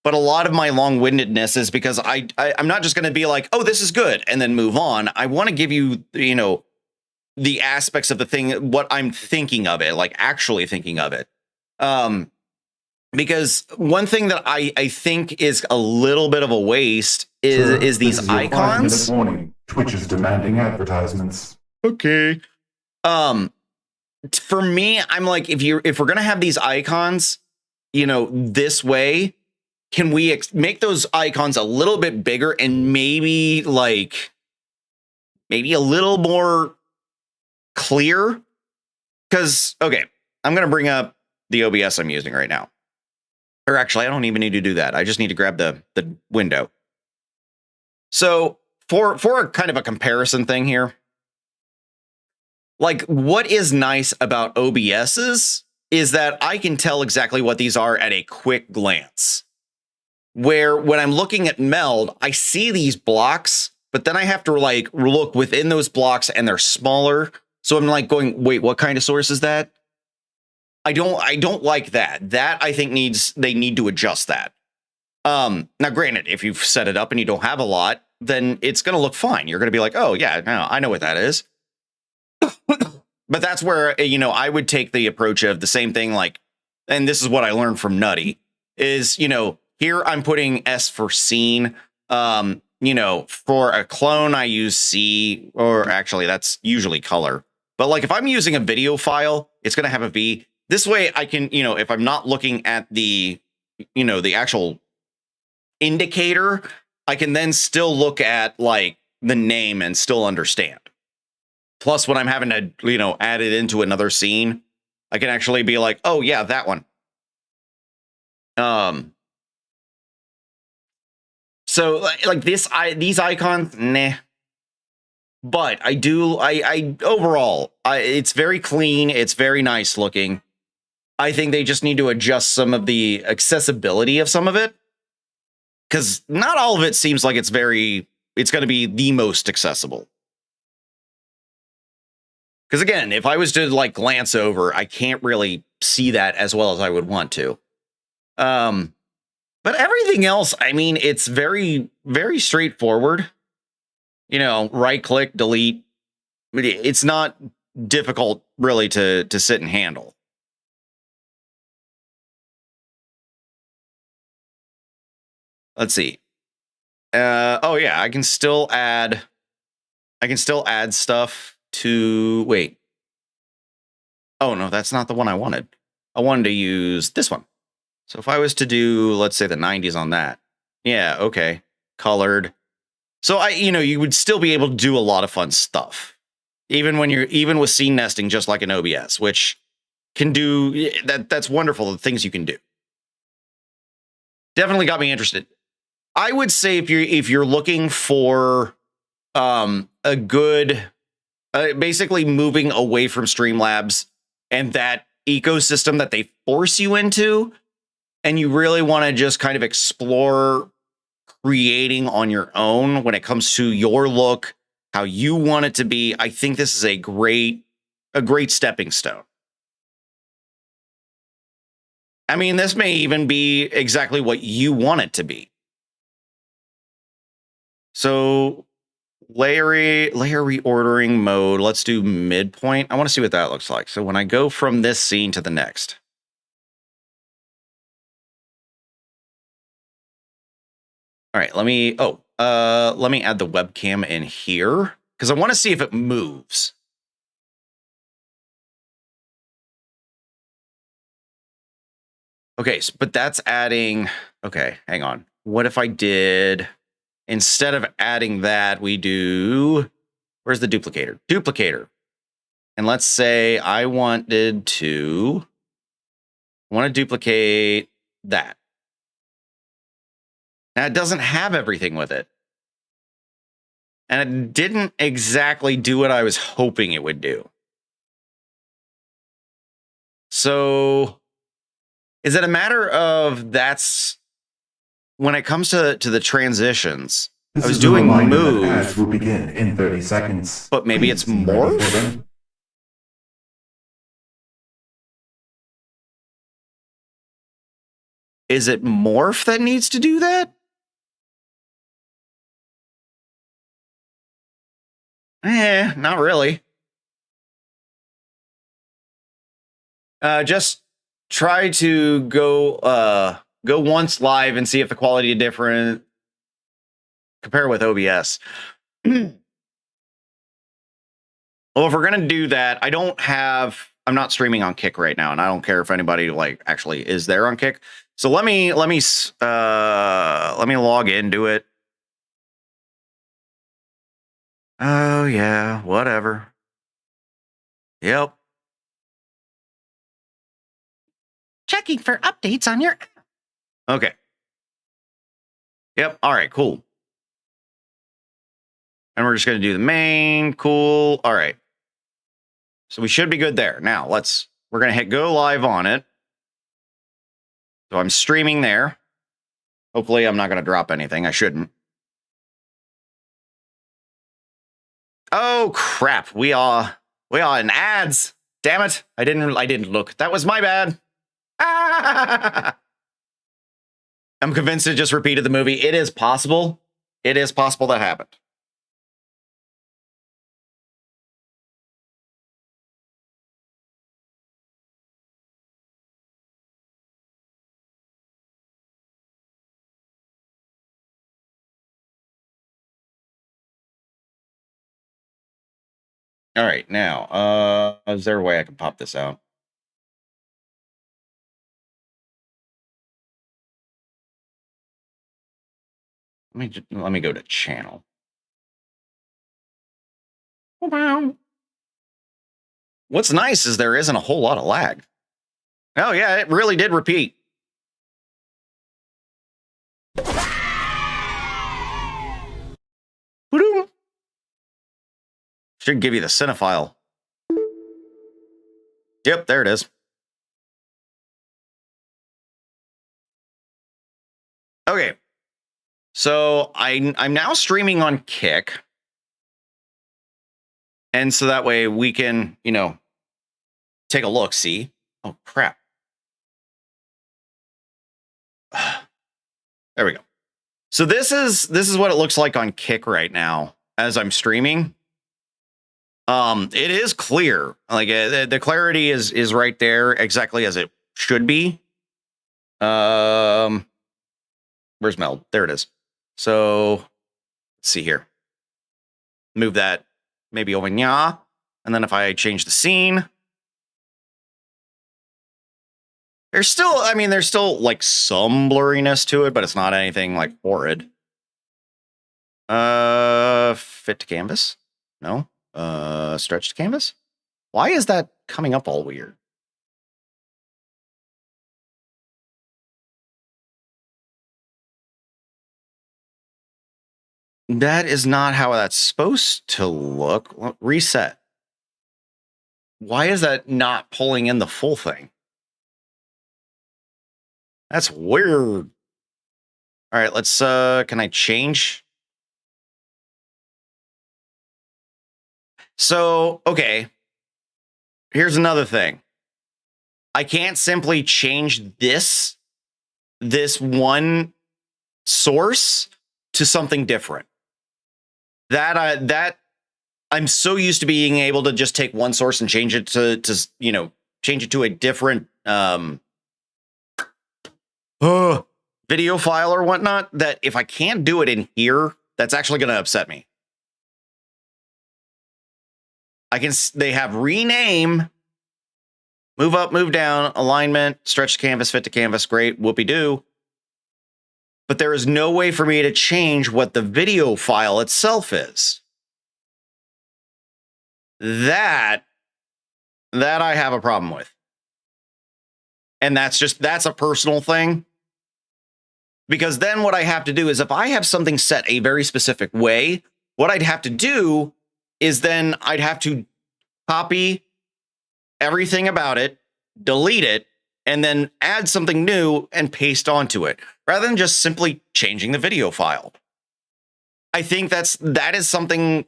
But a lot of my long-windedness is because I'm not just going to be like, oh, this is good, and then move on. I want to give you, you know, the aspects of the thing, what I'm thinking of it, like actually thinking of it. Because one thing that I think is a little bit of a waste is these this is your icons. 5-minute warning. Twitch is demanding advertisements. Okay. For me, I'm like, if we're gonna have these icons, you know, this way, can we make those icons a little bit bigger and maybe a little more clear? Because okay, I'm gonna bring up the OBS I'm using right now. Or actually, I don't even need to do that. I just need to grab the window. So for a kind of a comparison thing here, like what is nice about OBS's is that I can tell exactly what these are at a quick glance. Where when I'm looking at Meld, I see these blocks, but then I have to like look within those blocks and they're smaller. So I'm like going, wait, what kind of source is that? I don't like that. That I think they need to adjust that. Now granted, if you've set it up and you don't have a lot, then it's going to look fine. You're going to be like, oh yeah, no, I know what that is. But that's where, you know, I would take the approach of the same thing, like, and this is what I learned from Nutty is, you know, here I'm putting S for scene. You know, for a clone, I use C, or actually that's usually color. But like if I'm using a video file, it's going to have a V. This way I can, you know, if I'm not looking at the, you know, the actual indicator, I can then still look at like the name and still understand. Plus when I'm having to, you know, add it into another scene, I can actually be like, oh yeah, that one. So like these icons, nah. But I overall, it's very clean. It's very nice looking. I think they just need to adjust some of the accessibility of some of it. Because not all of it seems like it's going to be the most accessible. Because again, if I was to like glance over, I can't really see that as well as I would want to. But everything else, I mean, it's very, very straightforward. You know, right click, delete. It's not difficult really to sit and handle. Let's see. Oh yeah, I can still add stuff to wait. Oh no, that's not the one I wanted. I wanted to use this one. So if I was to do, let's say the 90s on that. Yeah, okay. Colored. So you would still be able to do a lot of fun stuff. Even with scene nesting, just like an OBS, which can do that's wonderful, the things you can do. Definitely got me interested. I would say if you're looking for a good basically moving away from Streamlabs and that ecosystem that they force you into, and you really want to just kind of explore creating on your own when it comes to your look, how you want it to be, I think this is a great stepping stone. I mean, this may even be exactly what you want it to be. So layer reordering mode, let's do midpoint. I want to see what that looks like. So when I go from this scene to the next. All right, let me add the webcam in here because I want to see if it moves. Okay, but that's adding, okay, hang on. What if I did, instead of adding that, we do, where's the duplicator? Duplicator. And let's say I want to duplicate that. Now, it doesn't have everything with it. And it didn't exactly do what I was hoping it would do. So, is it a matter of that's, when it comes to the transitions, I was doing move. Ads will begin in 30 seconds. But maybe it's morph? Is it Morph that needs to do that? Not really. Just try to go once live and see if the quality is different. Compare with OBS. Well, if we're gonna do that, I'm not streaming on Kick right now, and I don't care if anybody like actually is there on Kick. So let me log into it. Oh yeah, whatever. Yep. Checking for updates on your app. Okay. Yep. All right, cool. And we're just going to do the main. Cool. All right. So we should be good there. Now we're going to hit go live on it. So I'm streaming there. Hopefully I'm not going to drop anything. I shouldn't. Oh crap. We are in ads. Damn it. I didn't look. That was my bad. I'm convinced it just repeated the movie. It is possible. It is possible that happened. All right, now, is there a way I can pop this out? Let me go to channel. What's nice is there isn't a whole lot of lag. Oh yeah, it really did repeat. Should give you the cinephile. Yep, there it is. Okay. So I'm now streaming on Kick. And so that way we can, take a look, see? Oh crap. There we go. So this is what it looks like on Kick right now as I'm streaming. It is clear. Like the clarity is right there exactly as it should be. Where's Meld? There it is. So let's see here. Move that maybe over here. And then if I change the scene, there's still like some blurriness to it, but it's not anything like horrid. Fit to canvas? No. Stretch to canvas? Why is that coming up all weird? That is not how that's supposed to look. Reset. Why is that not pulling in the full thing? That's weird. All right, let's, can I change? So, okay. Here's another thing. I can't simply change this one source to something different. That I'm so used to being able to just take one source and change it to change it to a different video file or whatnot, that if I can't do it in here, that's actually going to upset me. They have rename, move up, move down, alignment, stretch to canvas, fit to canvas, great, whoopee-doo. But there is no way for me to change what the video file itself is. That I have a problem with. And that's a personal thing. Because then what I have to do is, if I have something set a very specific way, what I'd have to do is then I'd have to copy everything about it, delete it, and then add something new and paste onto it, rather than just simply changing the video file. I think that is something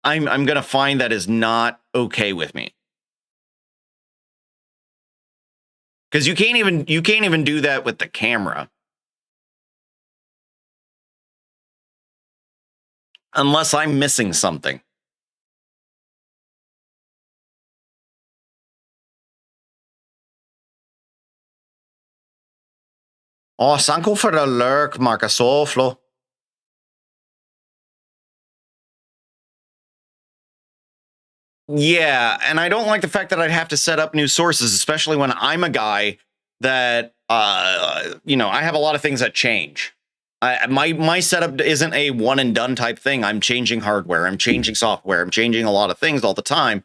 I'm going to find that is not okay with me. Because you can't even do that with the camera. Unless I'm missing something. Oh, sanko for the lurk, Marcus Oflo. Yeah, and I don't like the fact that I'd have to set up new sources, especially when I'm a guy that, you know, I have a lot of things that change. My setup isn't a one and done type thing. I'm changing hardware. I'm changing software. I'm changing a lot of things all the time.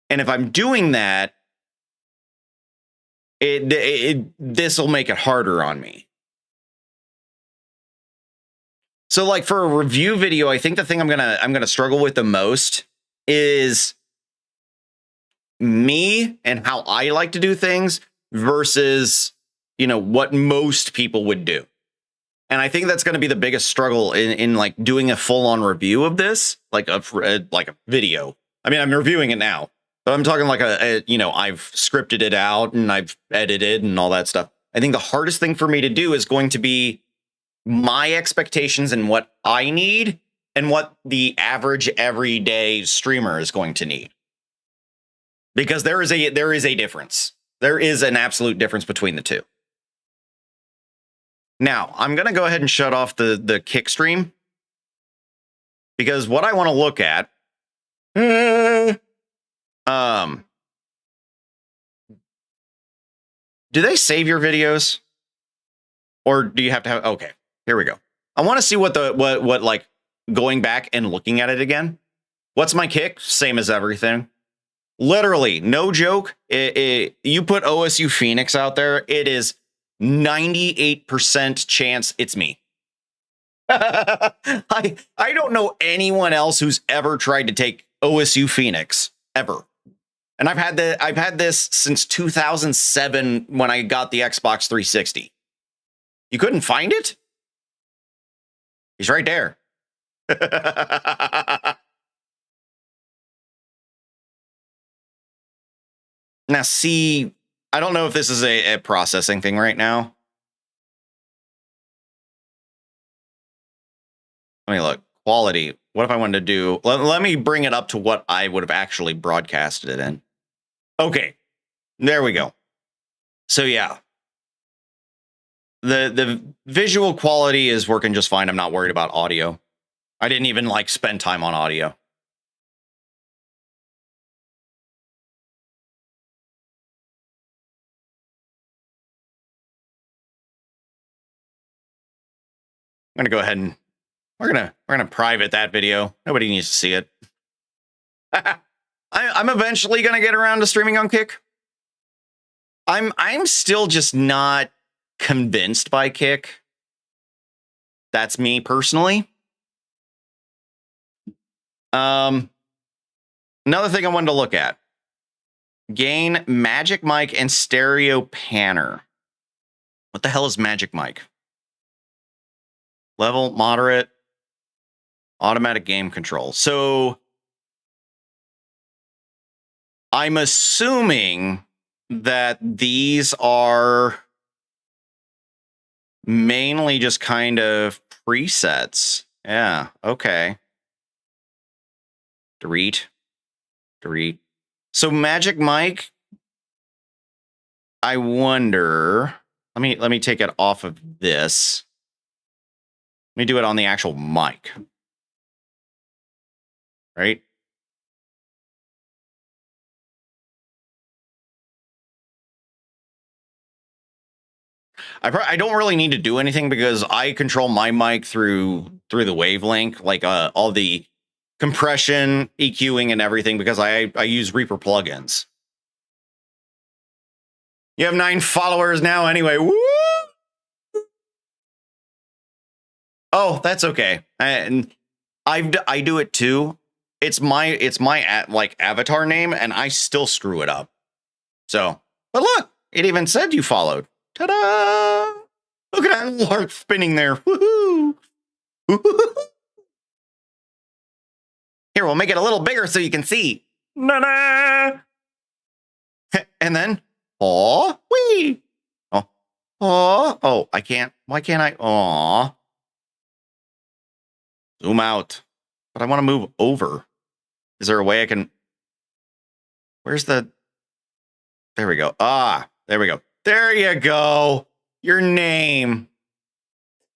And if I'm doing that, this will make it harder on me. So like for a review video, I think the thing I'm gonna struggle with the most is me and how I like to do things versus, you know, what most people would do. And I think that's going to be the biggest struggle in like doing a full-on review of this, like a video. I mean, I'm reviewing it now, but I'm talking like you know, I've scripted it out and I've edited and all that stuff. I think the hardest thing for me to do is going to be my expectations and what I need and what the average everyday streamer is going to need. Because there is a difference. There is an absolute difference between the two. Now, I'm going to go ahead and shut off the kick stream because what I want to look at, do they save your videos or do you have to have, okay, here we go. I want to see what like going back and looking at it again. What's my kick? Same as everything. Literally, no joke. You put OSUPhoenix out there, it is 98% chance it's me. I don't know anyone else who's ever tried to take OSUPhoenix ever. And I've had this since 2007 when I got the Xbox 360. You couldn't find it? He's right there. Now, see, I don't know if this is a processing thing right now. Let me look. Quality. What if I wanted to do... Let me bring it up to what I would have actually broadcasted it in. Okay. There we go. So, yeah. The visual quality is working just fine. I'm not worried about audio. I didn't even, like, spend time on audio. I'm gonna go ahead and we're gonna private that video. Nobody needs to see it. I'm eventually gonna get around to streaming on Kick. I'm still just not convinced by Kick. That's me personally. Another thing I wanted to look at. Gain, Magic Mic, and Stereo Panner. What the hell is Magic Mic? Level, moderate, automatic game control. So I'm assuming that these are mainly just kind of presets. Yeah, okay. Delete. So Magic Mic, I wonder, let me take it off of this. Let me do it on the actual mic. Right? I don't really need to do anything because I control my mic through the wavelength, like all the compression, EQing, and everything because I use Reaper plugins. You have 9 followers now anyway. Woo! Oh, that's okay. And I do it too. It's my like avatar name, and I still screw it up. So, but look, it even said you followed. Ta-da! Look at that little heart spinning there. Woohoo! Here, we'll make it a little bigger so you can see. Na-na! And then, oh, wee! Oh, I can't. Why can't I? Aw. Zoom out. But I want to move over. Is there a way I can... Where's the... There we go. Ah, there we go. There you go. Your name.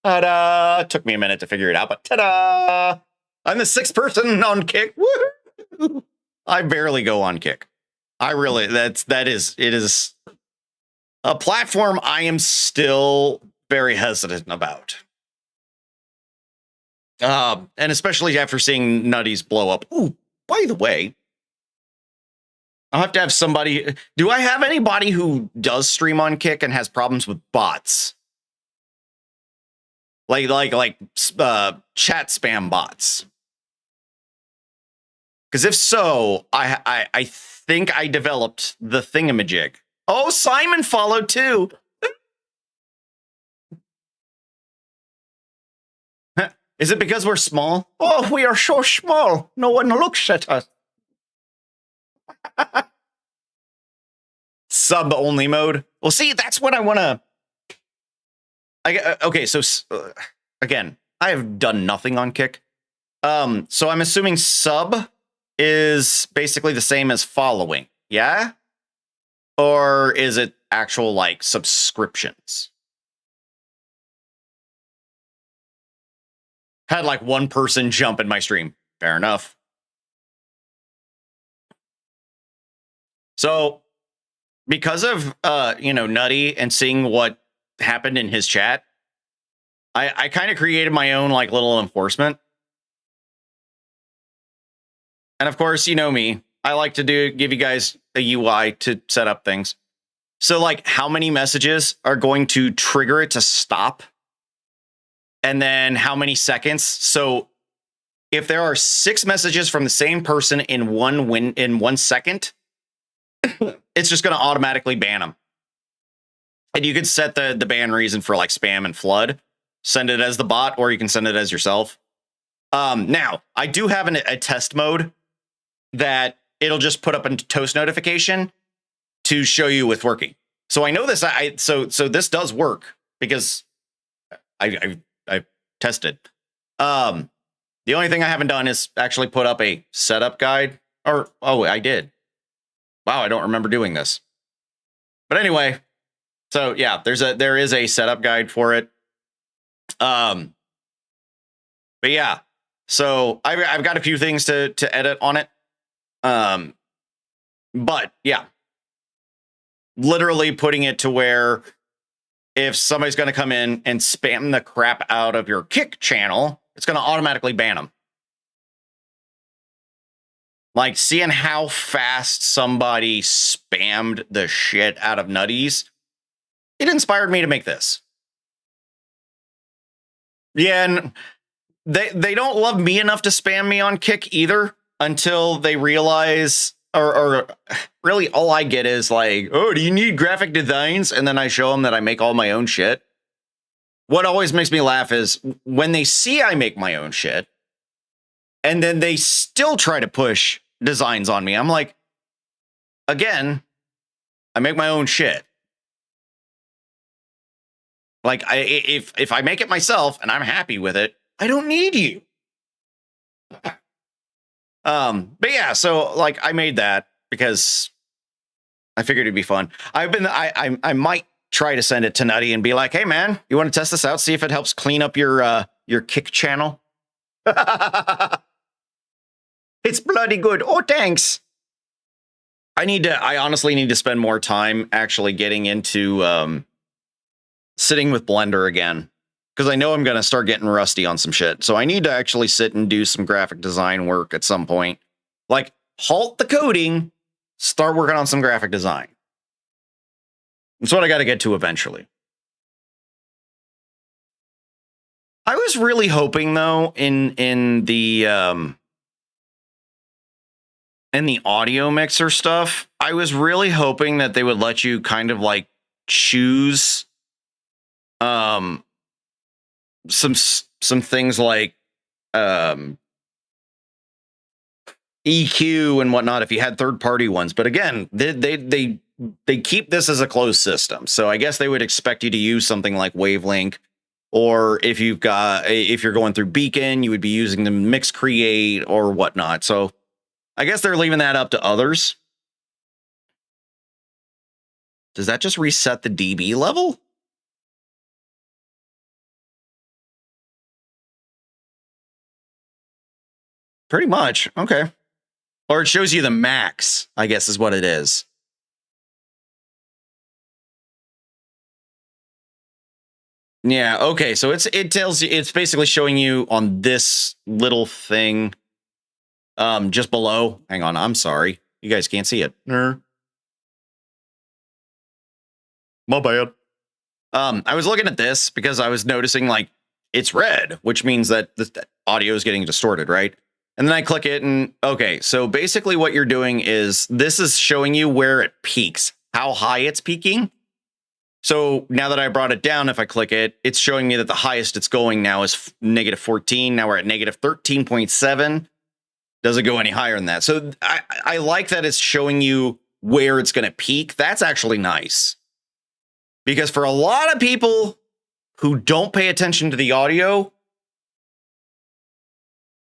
Ta-da. Took me a minute to figure it out, but ta-da. I'm the 6th person on Kick. Woo! I barely go on Kick. I really, it is a platform I am still very hesitant about. And especially after seeing Nutties blow up. Ooh, by the way, I'll have to have somebody. Do I have anybody who does stream on Kick and has problems with bots? Like chat spam bots? Because if so, I think I developed the thingamajig. Oh, Simon followed too. Is it because we're small? Oh, we are so small. No one looks at us. Sub only mode. Well, see, that's what I want to. Okay, so again, I have done nothing on Kick. So I'm assuming sub is basically the same as following, yeah? Or is it actual like subscriptions? Had like one person jump in my stream. Fair enough. So because of Nutty and seeing what happened in his chat, I kind of created my own like little enforcement. And of course, you know me, I like to give you guys a UI to set up things. So like how many messages are going to trigger it to stop? And then how many seconds? So if there are 6 messages from the same person in 1 second, it's just going to automatically ban them. And you could set the ban reason for like spam and flood. Send it as the bot, or you can send it as yourself. Now, I do have a test mode that it'll just put up a toast notification to show you it's working. So I know this. So this does work because I tested. The only thing I haven't done is actually put up a setup guide. Or I did. Wow, I don't remember doing this. But anyway, so yeah, there is a setup guide for it. But yeah, so I've got a few things to edit on it. But yeah, literally putting it to where if somebody's going to come in and spam the crap out of your Kick channel, it's going to automatically ban them. Like seeing how fast somebody spammed the shit out of Nutties, it inspired me to make this. Yeah, and they don't love me enough to spam me on Kick either until they realize, or really all I get is like, oh, do you need graphic designs? And then I show them that I make all my own shit. What always makes me laugh is when they see I make my own shit and then they still try to push designs on me. I'm like, again, I make my own shit. Like if I make it myself and I'm happy with it, I don't need you. But yeah, so like I made that because I figured it'd be fun. I might try to send it to Nutty and be like, hey man, you want to test this out? See if it helps clean up your Kick channel. It's bloody good. Oh, thanks. I honestly need to spend more time actually getting into sitting with Blender again, because I know I'm going to start getting rusty on some shit. So I need to actually sit and do some graphic design work at some point. Like, halt the coding, start working on some graphic design. That's what I got to get to eventually. I was really hoping, though, in the audio mixer stuff, I was really hoping that they would let you kind of like choose some things like EQ and whatnot if you had third-party ones. But again, they they keep this as a closed system. So I guess they would expect you to use something like Wavelink, or if you're going through Beacon, you would be using the Mix Create or whatnot. So I guess they're leaving that up to others. Does that just reset the dB level? Pretty much. Okay. Or it shows you the max, I guess is what it is. Yeah, okay. So it tells you, it's basically showing you on this little thing just below. Hang on, I'm sorry. You guys can't see it. My bad. I was looking at this because I was noticing like it's red, which means that the audio is getting distorted, right? And then I click it and okay, so basically what you're doing is this is showing you where it peaks, how high it's peaking. So now that I brought it down, if I click it, it's showing me that the highest it's going now is -14. Now we're at -13.7. Doesn't go any higher than that. So I like that it's showing you where it's going to peak. That's actually nice. Because for a lot of people who don't pay attention to the audio,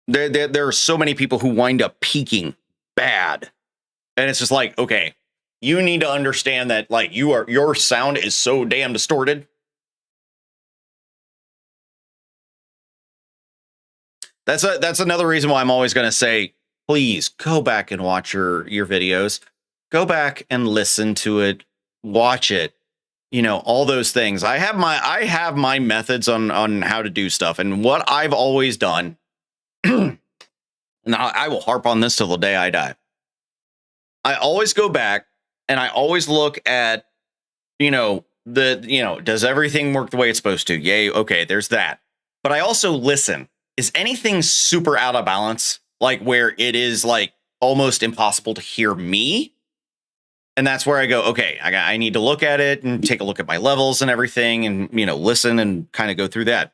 there are so many people who wind up peaking bad. And it's just like, okay, you need to understand that like your sound is so damn distorted. That's another reason why I'm always going to say, please go back and watch your videos. Go back and listen to it, watch it. You know, all those things. I have my methods on how to do stuff, and what I've always done. And I will harp on this till the day I die. I always go back and I always look at, does everything work the way it's supposed to? Yay. Okay. There's that. But I also listen. Is anything super out of balance? Like where it is like almost impossible to hear me? And that's where I go, okay, I need to look at it and take a look at my levels and everything and, listen and kind of go through that.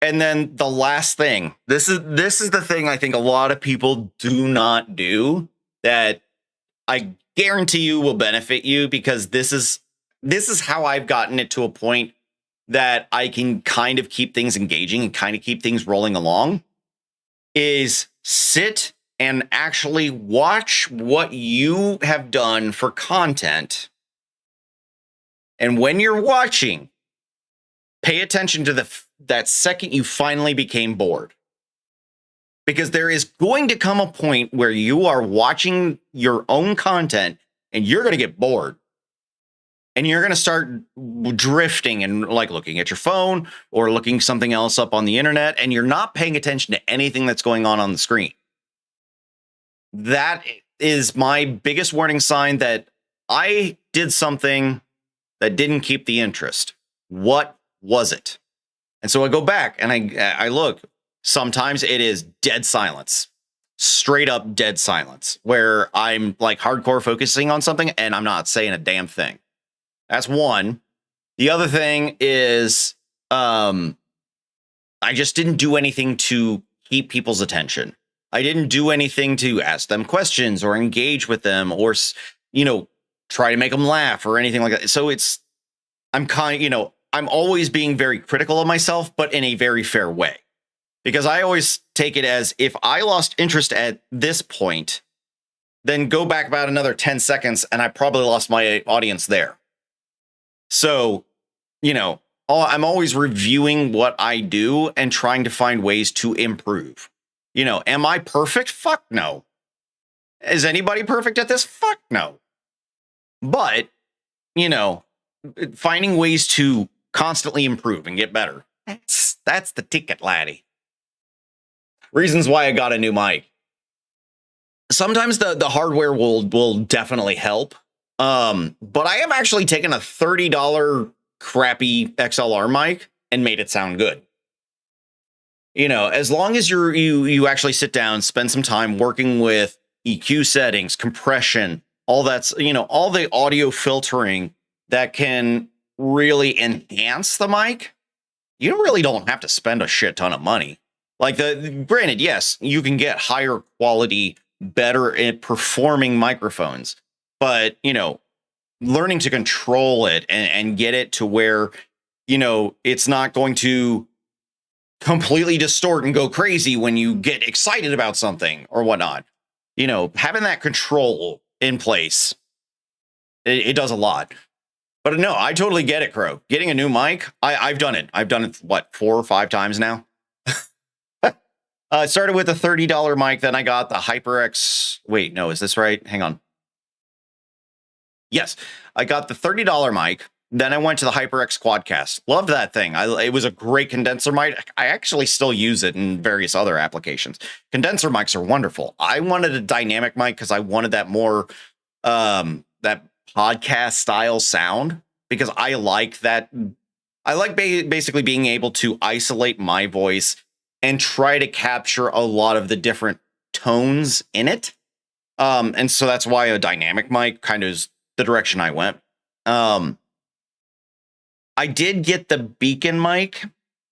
And then the last thing, this is the thing I think a lot of people do not do that I guarantee you will benefit you, because this is how I've gotten it to a point that I can kind of keep things engaging and kind of keep things rolling along, is sit and actually watch what you have done for content. And when you're watching, pay attention to that second you finally became bored. Because there is going to come a point where you are watching your own content and you're going to get bored. And you're going to start drifting and like looking at your phone or looking something else up on the internet, and you're not paying attention to anything that's going on the screen. That is my biggest warning sign that I did something that didn't keep the interest. What was it? And so I go back and I look. Sometimes it is dead silence, straight up dead silence, where I'm like hardcore focusing on something and I'm not saying a damn thing. That's one. The other thing is I just didn't do anything to keep people's attention. I didn't do anything to ask them questions or engage with them or, try to make them laugh or anything like that. So I'm always being very critical of myself, but in a very fair way, because I always take it as if I lost interest at this point, then go back about another 10 seconds and I probably lost my audience there. So, I'm always reviewing what I do and trying to find ways to improve. Am I perfect? Fuck no. Is anybody perfect at this? Fuck no. But, finding ways to constantly improve and get better. That's the ticket, laddie. Reasons why I got a new mic. Sometimes the hardware will definitely help. But I have actually taken a $30 crappy XLR mic and made it sound good. As long as you actually sit down, spend some time working with EQ settings, compression, all that's, all the audio filtering that can really enhance the mic, you really don't have to spend a shit ton of money. Like granted, yes, you can get higher quality, better at performing microphones, but learning to control it and get it to where, it's not going to completely distort and go crazy when you get excited about something or whatnot. Having that control in place, it does a lot. But no, I totally get it, Crow. Getting a new mic, I've done it. I've done it, 4 or 5 times now. I started with a $30 mic, then I got the HyperX. Wait, no, is this right? Hang on. Yes, I got the $30 mic. Then I went to the HyperX Quadcast. Loved that thing. It was a great condenser mic. I actually still use it in various other applications. Condenser mics are wonderful. I wanted a dynamic mic because I wanted that more that podcast style sound, because I like that. I like basically being able to isolate my voice and try to capture a lot of the different tones in it. And so that's why a dynamic mic kind of is the direction I went. I did get the beacon mic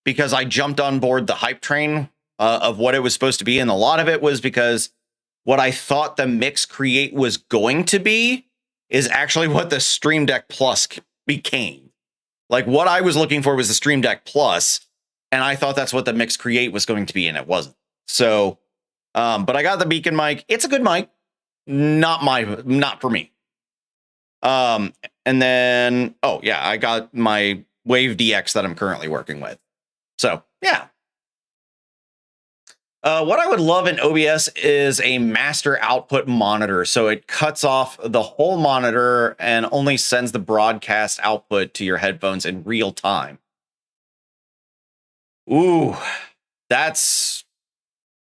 because I jumped on board the hype train of what it was supposed to be. And a lot of it was because what I thought the Mix Create was going to be is actually what the Stream Deck Plus became. Like, what I was looking for was the Stream Deck Plus, and I thought that's what the Mix Create was going to be, and it wasn't. So, but I got the beacon mic. It's a good mic. Not for me. And then, oh yeah, I got my Wave DX that I'm currently working with. So yeah. What I would love in OBS is a master output monitor. So it cuts off the whole monitor and only sends the broadcast output to your headphones in real time. Ooh, that's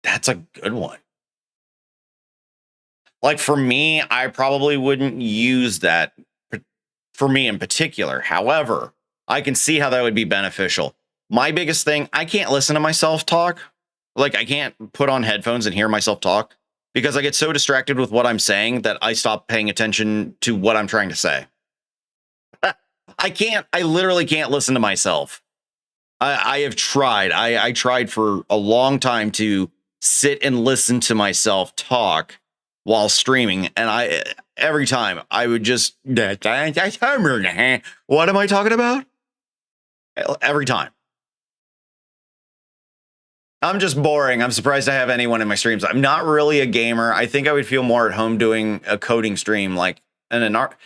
a good one. Like, for me, I probably wouldn't use that for me in particular. However, I can see how that would be beneficial. My biggest thing, I can't listen to myself talk. Like, I can't put on headphones and hear myself talk because I get so distracted with what I'm saying that I stop paying attention to what I'm trying to say. I literally can't listen to myself. I have tried. I tried for a long time to sit and listen to myself talk while streaming, and every time I would just, what am I talking about? Every time. I'm just boring. I'm surprised I have anyone in my streams. I'm not really a gamer. I think I would feel more at home doing a coding stream, like an art.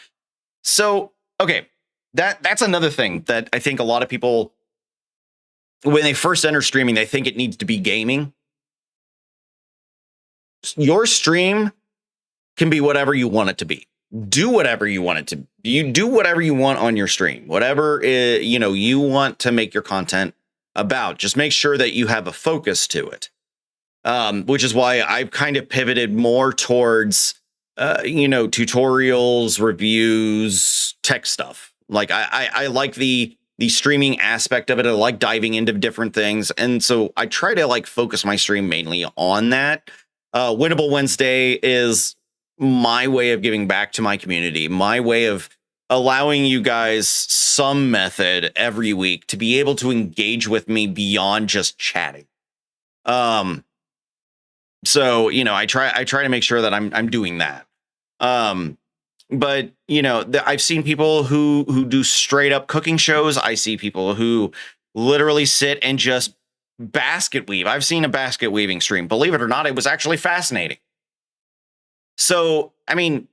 So, okay, that's another thing that I think a lot of people, when they first enter streaming, they think it needs to be gaming. Your stream can be whatever you want it to be. Do whatever you want it to. You do whatever you want on your stream. Whatever you want to make your content about. Just make sure that you have a focus to it. Which is why I've kind of pivoted more towards tutorials, reviews, tech stuff. Like, I like the streaming aspect of it. I like diving into different things. And so I try to like focus my stream mainly on that. Winnable Wednesday is my way of giving back to my community, my way of allowing you guys some method every week to be able to engage with me beyond just chatting. So, I try to make sure that I'm doing that. But I've seen people who do straight up cooking shows. I see people who literally sit and just basket weave. I've seen a basket weaving stream. Believe it or not, it was actually fascinating. So, I mean,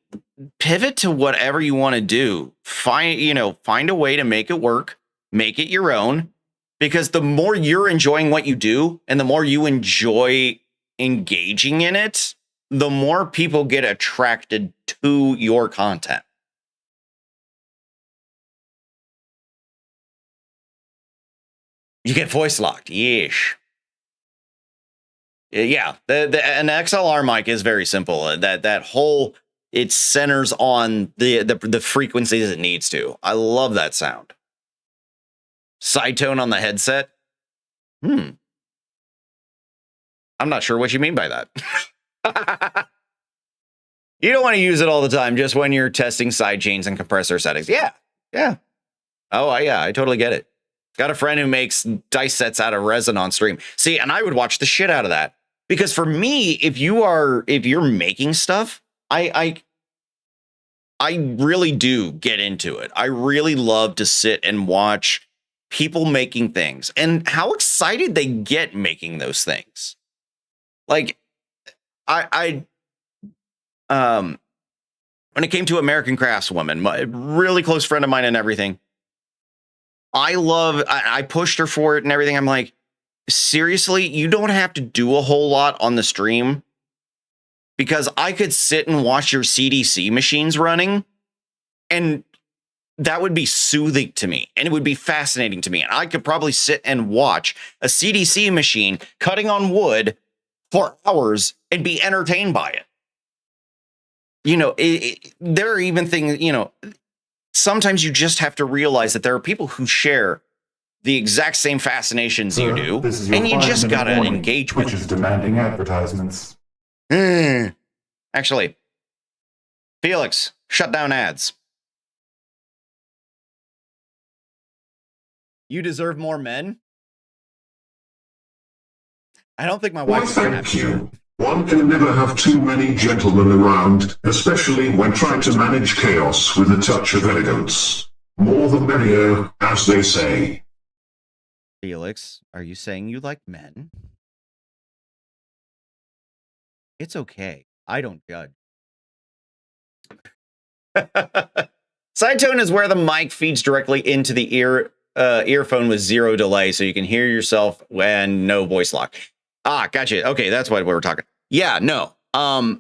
pivot to whatever you want to do. Find a way to make it work, make it your own, because the more you're enjoying what you do and the more you enjoy engaging in it, the more people get attracted to your content. You get voice locked. Yeesh. Yeah, an XLR mic is very simple. That whole, it centers on the frequencies it needs to. I love that sound. Side tone on the headset. I'm not sure what you mean by that. You don't want to use it all the time, just when you're testing side chains and compressor settings. Yeah. Oh, yeah, I totally get it. Got a friend who makes dice sets out of resin on stream. See, and I would watch the shit out of that. Because for me, if you're making stuff, I I really do get into it. I really love to sit and watch people making things and how excited they get making those things. Like when it came to American Craftswoman, my really close friend of mine and everything, I pushed her for it and everything. I'm like, seriously, you don't have to do a whole lot on the stream, because I could sit and watch your CDC machines running, and that would be soothing to me, and it would be fascinating to me. And I could probably sit and watch a CDC machine cutting on wood for hours and be entertained by it. You know, there are even things, you know, sometimes you just have to realize that there are people who share the exact same fascinations you do, and you just gotta engage with which is demanding advertisements. Actually, Felix, shut down ads. You deserve more men? I don't think my Why, wife is gonna have thank you. One can never have too many gentlemen around, especially when trying to manage chaos with a touch of elegance. More the merrier, as they say. Felix, are you saying you like men? It's okay. I don't judge. Side tone is where the mic feeds directly into the earphone with zero delay, so you can hear yourself and no voice lock. Ah, gotcha. Okay, that's what we were talking. Yeah, no. I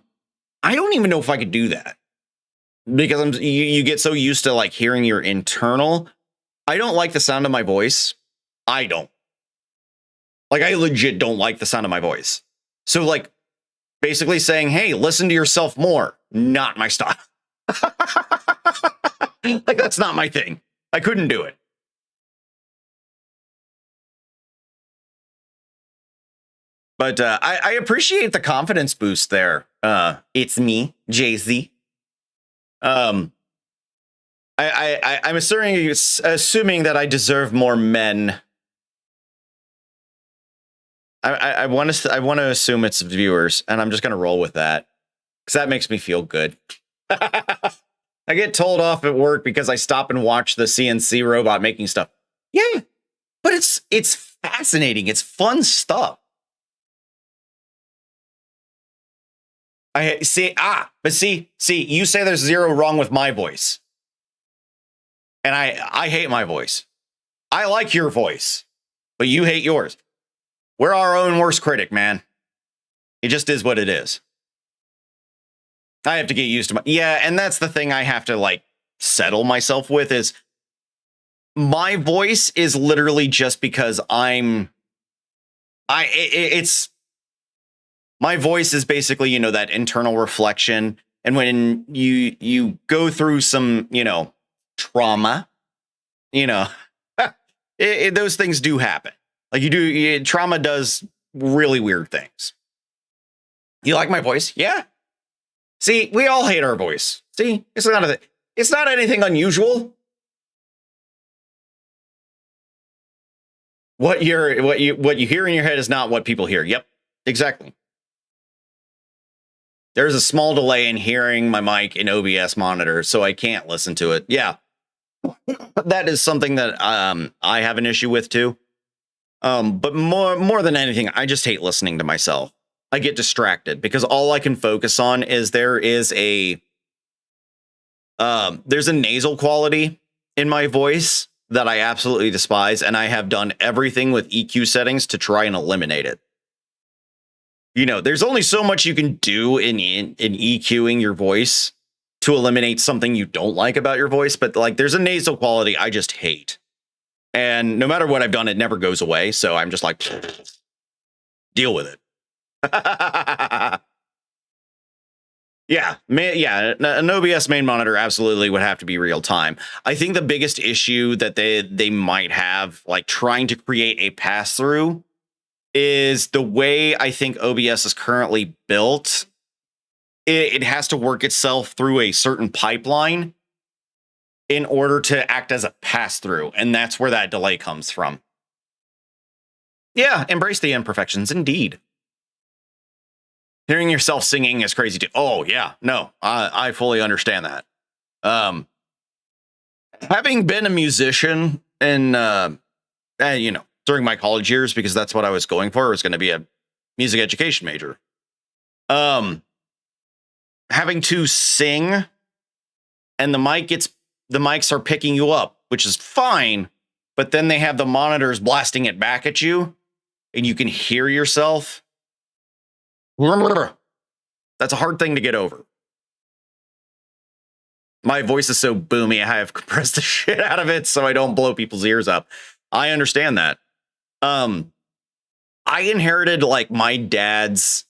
don't even know if I could do that, because you get so used to like hearing your internal. I don't like the sound of my voice. I don't. Like, I legit don't like the sound of my voice. So like, basically saying, hey, listen to yourself more, not my style. Like, that's not my thing. I couldn't do it. But I appreciate the confidence boost there. It's me, Jay-Z. I'm assuming that I deserve more men. I want to assume it's viewers, and I'm just going to roll with that, because that makes me feel good. I get told off at work because I stop and watch the CNC robot making stuff. Yeah, but it's fascinating. It's fun stuff. But see, you say there's zero wrong with my voice, and I hate my voice. I like your voice, but you hate yours. We're our own worst critic, man. It just is what it is. I have to get used to and that's the thing I have to like settle myself with, is my voice is literally just because my voice is basically, you know, that internal reflection. And when you go through some, you know, trauma, you know, those things do happen. Like trauma does really weird things. You like my voice? Yeah. See, we all hate our voice. See, it's not anything unusual. What you hear in your head is not what people hear. Yep, exactly. There's a small delay in hearing my mic in OBS monitor, so I can't listen to it. Yeah, that is something that I have an issue with too. But more than anything, I just hate listening to myself. I get distracted because all I can focus on is there's a nasal quality in my voice that I absolutely despise, and I have done everything with EQ settings to try and eliminate it. You know, there's only so much you can do in EQing your voice to eliminate something you don't like about your voice, but like there's a nasal quality I just hate. And no matter what I've done, it never goes away. So I'm just like, deal with it. An OBS main monitor absolutely would have to be real time. I think the biggest issue that they might have, like trying to create a pass through, is the way I think OBS is currently built. It has to work itself through a certain pipeline in order to act as a pass through, and that's where that delay comes from. Yeah, embrace the imperfections, indeed. Hearing yourself singing is crazy too. Oh yeah, no, I fully understand that. Having been a musician and you know, during my college years, because that's what I was going for, was going to be a music education major. Having to sing and the mics are picking you up, which is fine, but then they have the monitors blasting it back at you and you can hear yourself. That's a hard thing to get over. My voice is so boomy, I have compressed the shit out of it so I don't blow people's ears up. I understand that. I inherited like my dad's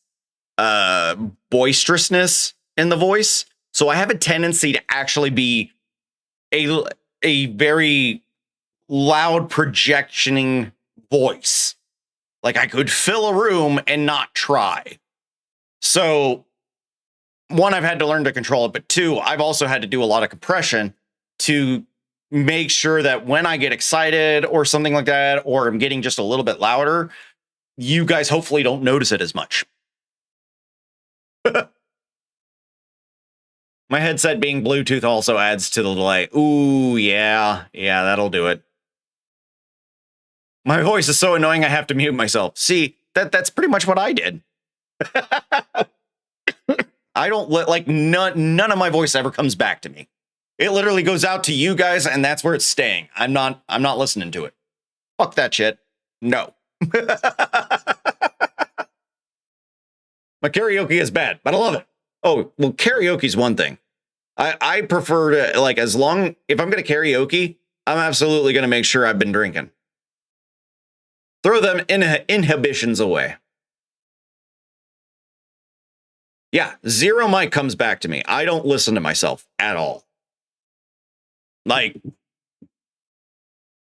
boisterousness in the voice, so I have a tendency to actually be a very loud projectioning voice. Like I could fill a room and not try. So one, I've had to learn to control it, but two, I've also had to do a lot of compression to make sure that when I get excited or something like that, or I'm getting just a little bit louder, you guys hopefully don't notice it as much. My headset being Bluetooth also adds to the delay. Ooh, yeah, that'll do it. My voice is so annoying I have to mute myself. See, that's pretty much what I did. I don't like none of my voice ever comes back to me. It literally goes out to you guys, and that's where it's staying. I'm not listening to it. Fuck that shit. No. My karaoke is bad, but I love it. Oh, well, karaoke's one thing. I prefer to, like, if I'm going to karaoke, I'm absolutely going to make sure I've been drinking. Throw them inhibitions away. Yeah, zero mic comes back to me. I don't listen to myself at all. Like,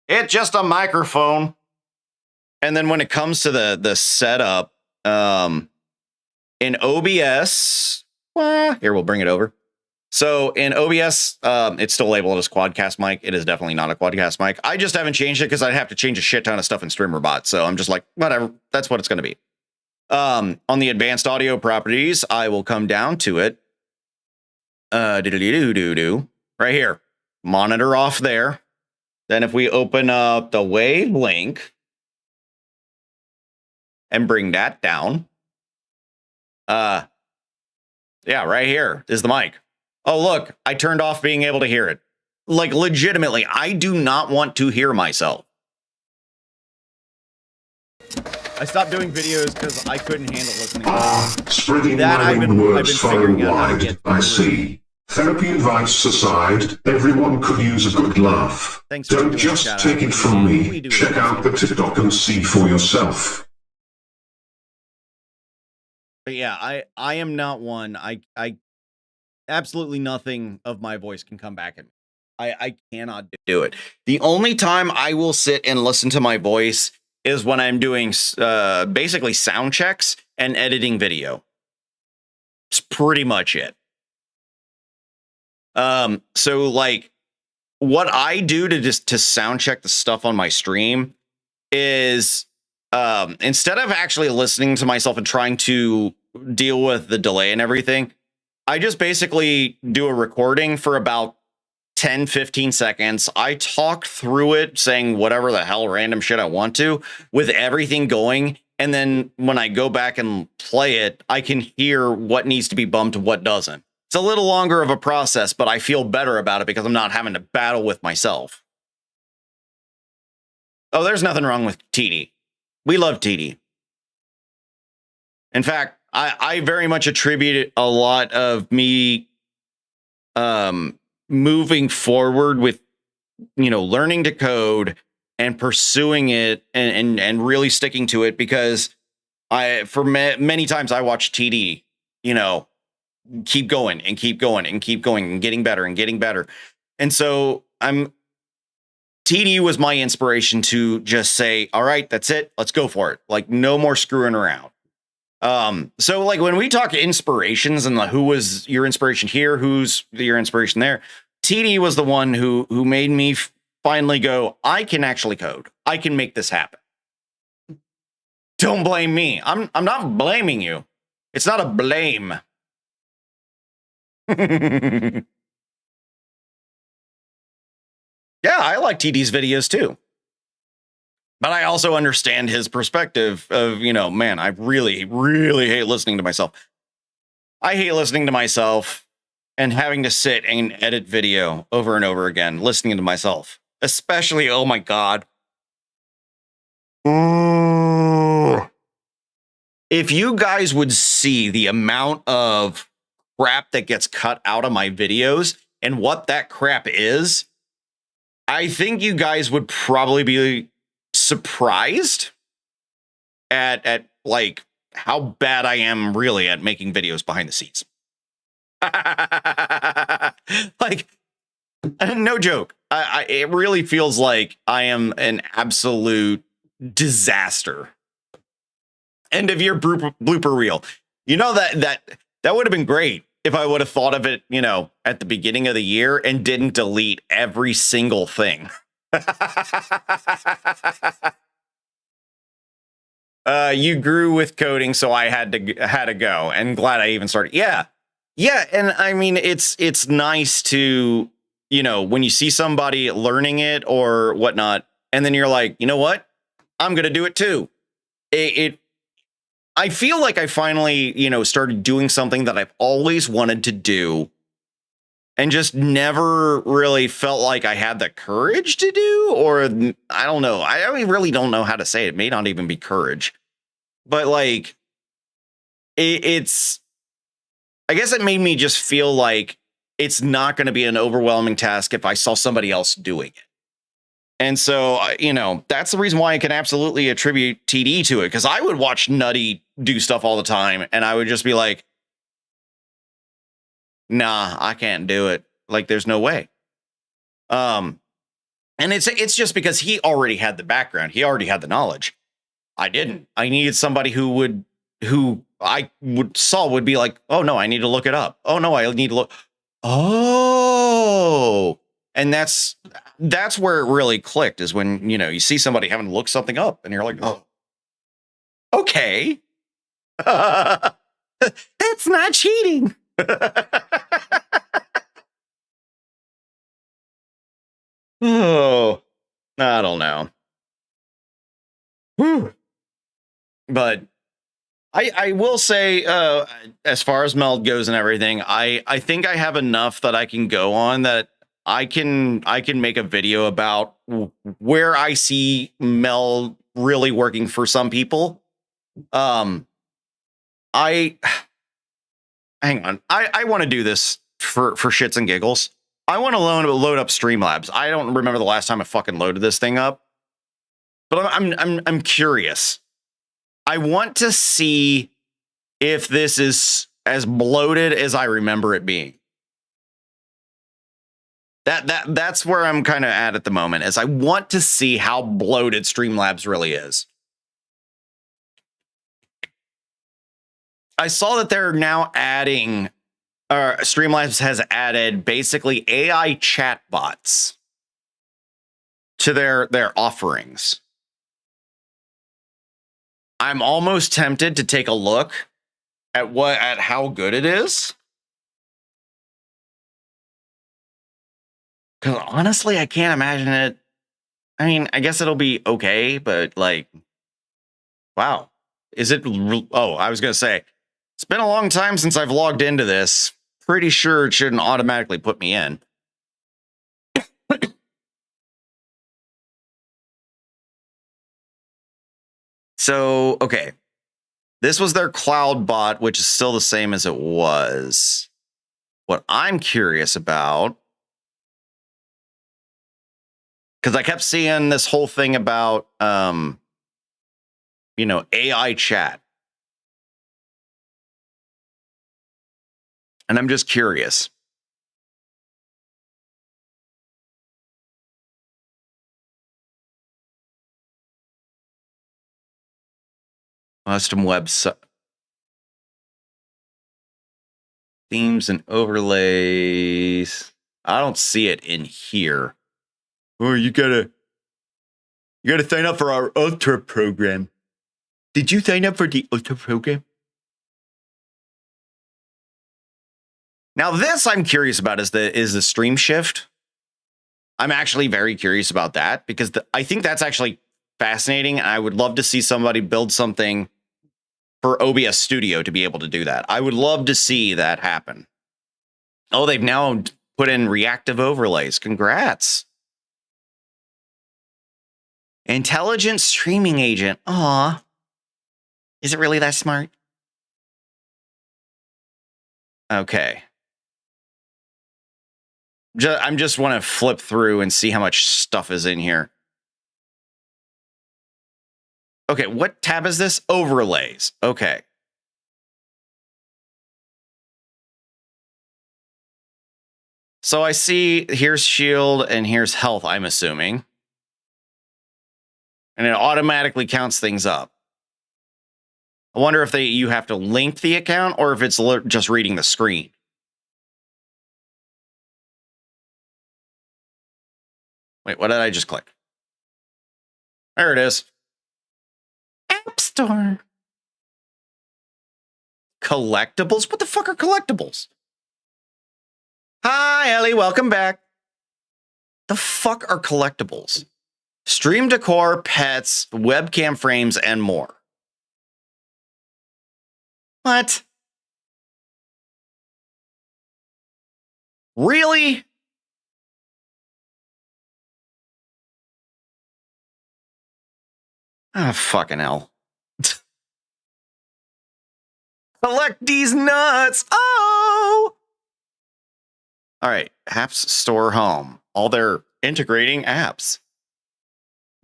it's just a microphone. And then when it comes to the setup, in OBS, here, we'll bring it over. So in OBS, it's still labeled as quadcast mic. It is definitely not a quadcast mic. I just haven't changed it because I'd have to change a shit ton of stuff in Streamer.bot. So I'm just like, whatever, that's what it's going to be. On the advanced audio properties, I will come down to it. Right here. Monitor off there. Then if we open up the wave link and bring that down. Yeah, right here is the mic. Oh, look, I turned off being able to hear it. Like, legitimately, I do not want to hear myself. I stopped doing videos because I couldn't handle listening. Spreading rhyming words far and wide, I see. Therapy advice aside, everyone could use a good laugh. Thanks. Don't just take it from me. Check out the TikTok and see for yourself. But yeah, I am not one. I absolutely nothing of my voice can come back at me. I cannot do it. The only time I will sit and listen to my voice is when I'm doing basically sound checks and editing video. It's pretty much it. So like what I do to sound check the stuff on my stream is instead of actually listening to myself and trying to deal with the delay and everything, I just basically do a recording for about 10-15 seconds. I talk through it saying whatever the hell random shit I want to with everything going. And then when I go back and play it, I can hear what needs to be bumped and what doesn't. It's a little longer of a process, but I feel better about it because I'm not having to battle with myself. Oh, there's nothing wrong with TD. We love TD. In fact, I very much attribute a lot of me moving forward with, you know, learning to code and pursuing it and really sticking to it, because many times I watch TD, you know, keep going and keep going and keep going and getting better and getting better. And so TD was my inspiration to just say, all right, that's it. Let's go for it. Like, no more screwing around. So like when we talk inspirations and who was your inspiration here, who's your inspiration there, TD was the one who made me finally go, I can actually code. I can make this happen. Don't blame me. I'm not blaming you. It's not a blame. Yeah, I like TD's videos too. But I also understand his perspective of, man, I really, really hate listening to myself. I hate listening to myself and having to sit and edit video over and over again, listening to myself. Especially, oh my God. If you guys would see the amount of crap that gets cut out of my videos and what that crap is, I think you guys would probably be surprised at like how bad I am really at making videos behind the scenes. Like, no joke. It really feels like I am an absolute disaster. End of year blooper reel. That would have been great if I would have thought of it, at the beginning of the year and didn't delete every single thing. You grew with coding, so I had to go, and glad I even started. Yeah, and I mean it's nice to when you see somebody learning it or whatnot, and then you're like, you know what, I'm gonna do it too. I feel like I finally started doing something that I've always wanted to do, and just never really felt like I had the courage to do, or I don't know. I really don't know how to say it. It may not even be courage, but like it's, I guess it made me just feel like it's not going to be an overwhelming task if I saw somebody else doing it. And so, that's the reason why I can absolutely attribute TD to it, because I would watch Nutty do stuff all the time, and I would just be like, nah, I can't do it. Like, there's no way. And it's just because he already had the background. He already had the knowledge. I didn't. I needed somebody who I would be like, oh no, I need to look it up. Oh no, I need to look. Oh, and that's where it really clicked, is when, you see somebody having to look something up and you're like, oh, okay. That's not cheating. Oh, I don't know. Whew. But I will say, as far as Meld goes and everything, I think I have enough that I can go on that I can make a video about where I see Meld really working for some people. Hang on. I want to do this for shits and giggles. I want to load up Streamlabs. I don't remember the last time I fucking loaded this thing up, but I'm curious. I want to see if this is as bloated as I remember it being. That's where I'm kind of at the moment, is I want to see how bloated Streamlabs really is. I saw that they're now adding, Streamlabs has added basically AI chatbots to their offerings. I'm almost tempted to take a look at how good it is. Because honestly, I can't imagine it. I mean, I guess it'll be okay, but like, wow. Is it? Oh, I was going to say, it's been a long time since I've logged into this. Pretty sure it shouldn't automatically put me in. So, okay. This was their cloud bot, which is still the same as it was. What I'm curious about, because I kept seeing this whole thing about, AI chat. And I'm just curious. Custom website. Themes and overlays. I don't see it in here. Oh, you gotta sign up for our Ultra program. Did you sign up for the Ultra program? Now this I'm curious about is the stream shift. I'm actually very curious about that because I think that's actually fascinating. And I would love to see somebody build something for OBS Studio to be able to do that. I would love to see that happen. Oh, they've now put in reactive overlays. Congrats. Intelligent streaming agent. Aw. Is it really that smart? Okay. I'm just want to flip through and see how much stuff is in here. Okay, what tab is this? Overlays. Okay. So I see here's shield and here's health, I'm assuming. And it automatically counts things up. I wonder if you have to link the account or if it's just reading the screen. Wait, what did I just click? There it is. App Store. Collectibles? What the fuck are collectibles? Hi, Ellie. Welcome back. The fuck are collectibles? Stream decor, pets, webcam frames, and more. What? Really? Ah, fucking hell. Collect these nuts. Oh! All right. Apps Store Home. All their integrating apps.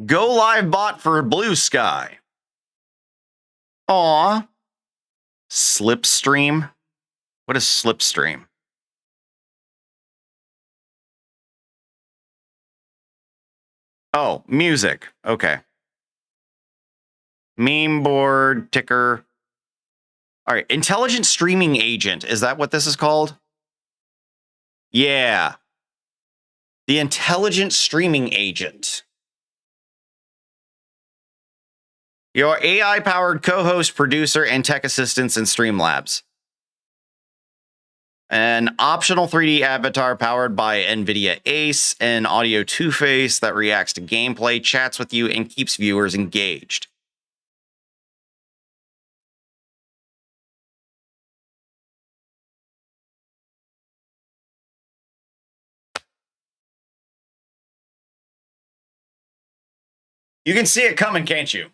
Go Live Bot for Blue Sky. Aw. Slipstream. What is Slipstream? Oh, music. Okay. Meme board, ticker. All right. Intelligent streaming agent. Is that what this is called? Yeah. The intelligent streaming agent. Your AI-powered co-host, producer, and tech assistants in Streamlabs. An optional 3D avatar powered by NVIDIA Ace and audio two-face that reacts to gameplay, chats with you, and keeps viewers engaged. You can see it coming, can't you?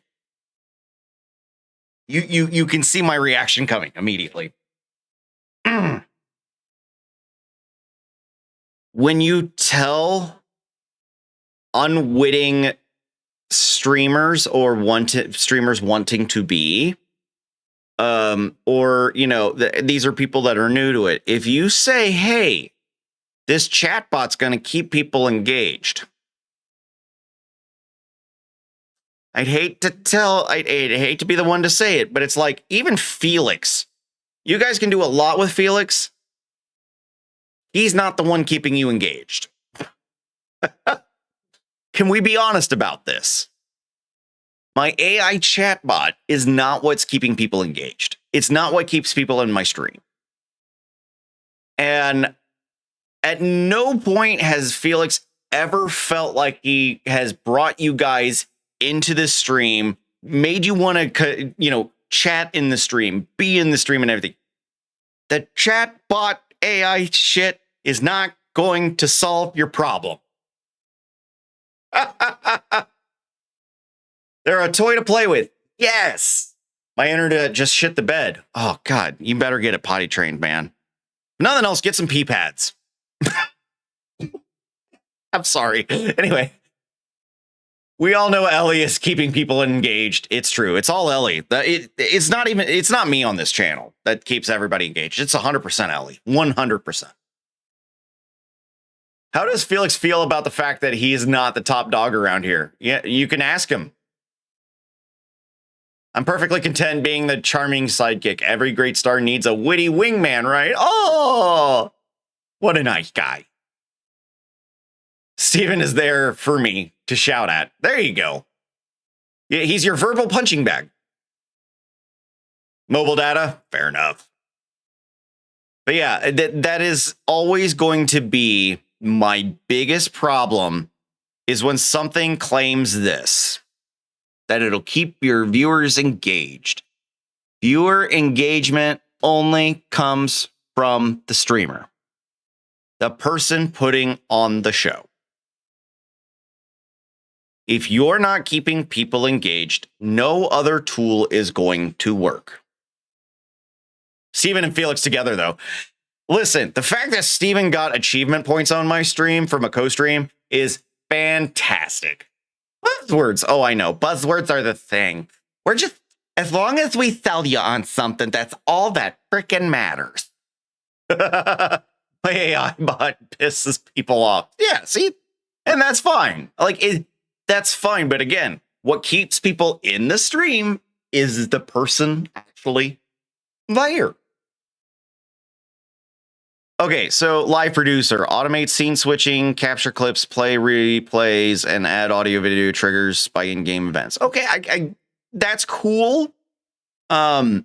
You can see my reaction coming immediately. When you tell unwitting streamers or streamers wanting to be, or these are people that are new to it. If you say, "Hey, this chatbot's going to keep people engaged," I'd hate to be the one to say it, but it's like even Felix. You guys can do a lot with Felix. He's not the one keeping you engaged. Can we be honest about this? My AI chatbot is not what's keeping people engaged. It's not what keeps people in my stream. And at no point has Felix ever felt like he has brought you guys into the stream, made you want to, chat in the stream, be in the stream and everything. The chatbot AI shit is not going to solve your problem. They're a toy to play with. Yes. My internet just shit the bed. Oh, God. You better get it potty trained, man. Nothing else, get some pee pads. I'm sorry. Anyway. We all know Ellie is keeping people engaged. It's true. It's all Ellie. It's not me on this channel that keeps everybody engaged. It's 100% Ellie. 100%. How does Felix feel about the fact that he's not the top dog around here? Yeah, you can ask him. I'm perfectly content being the charming sidekick. Every great star needs a witty wingman, right? Oh, what a nice guy. Steven is there for me to shout at. There you go. Yeah, he's your verbal punching bag. Mobile data, fair enough. But yeah, that is always going to be my biggest problem is when something claims this, that it'll keep your viewers engaged. Viewer engagement only comes from the streamer, the person putting on the show. If you're not keeping people engaged, no other tool is going to work. Steven and Felix together, though. Listen, the fact that Steven got achievement points on my stream from a co-stream is fantastic. Buzzwords. Oh, I know. Buzzwords are the thing. We're just, as long as we sell you on something, that's all that freaking matters. My AI bot pisses people off. Yeah, see? And that's fine. That's fine. But again, what keeps people in the stream is the person actually there. Okay, so live producer, automate scene switching, capture clips, play replays, and add audio video triggers by in-game events. Okay, I that's cool. But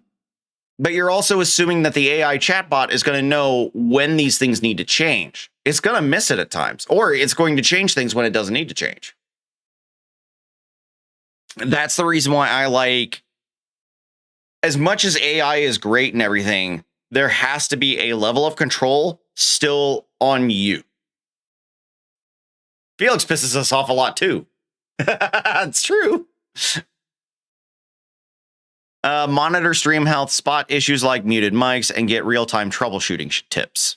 you're also assuming that the AI chatbot is going to know when these things need to change. It's going to miss it at times, or it's going to change things when it doesn't need to change. That's the reason why I like, as much as AI is great and everything, there has to be a level of control still on you. Felix pisses us off a lot too. It's true. Monitor stream health, spot issues like muted mics, and get real-time troubleshooting tips.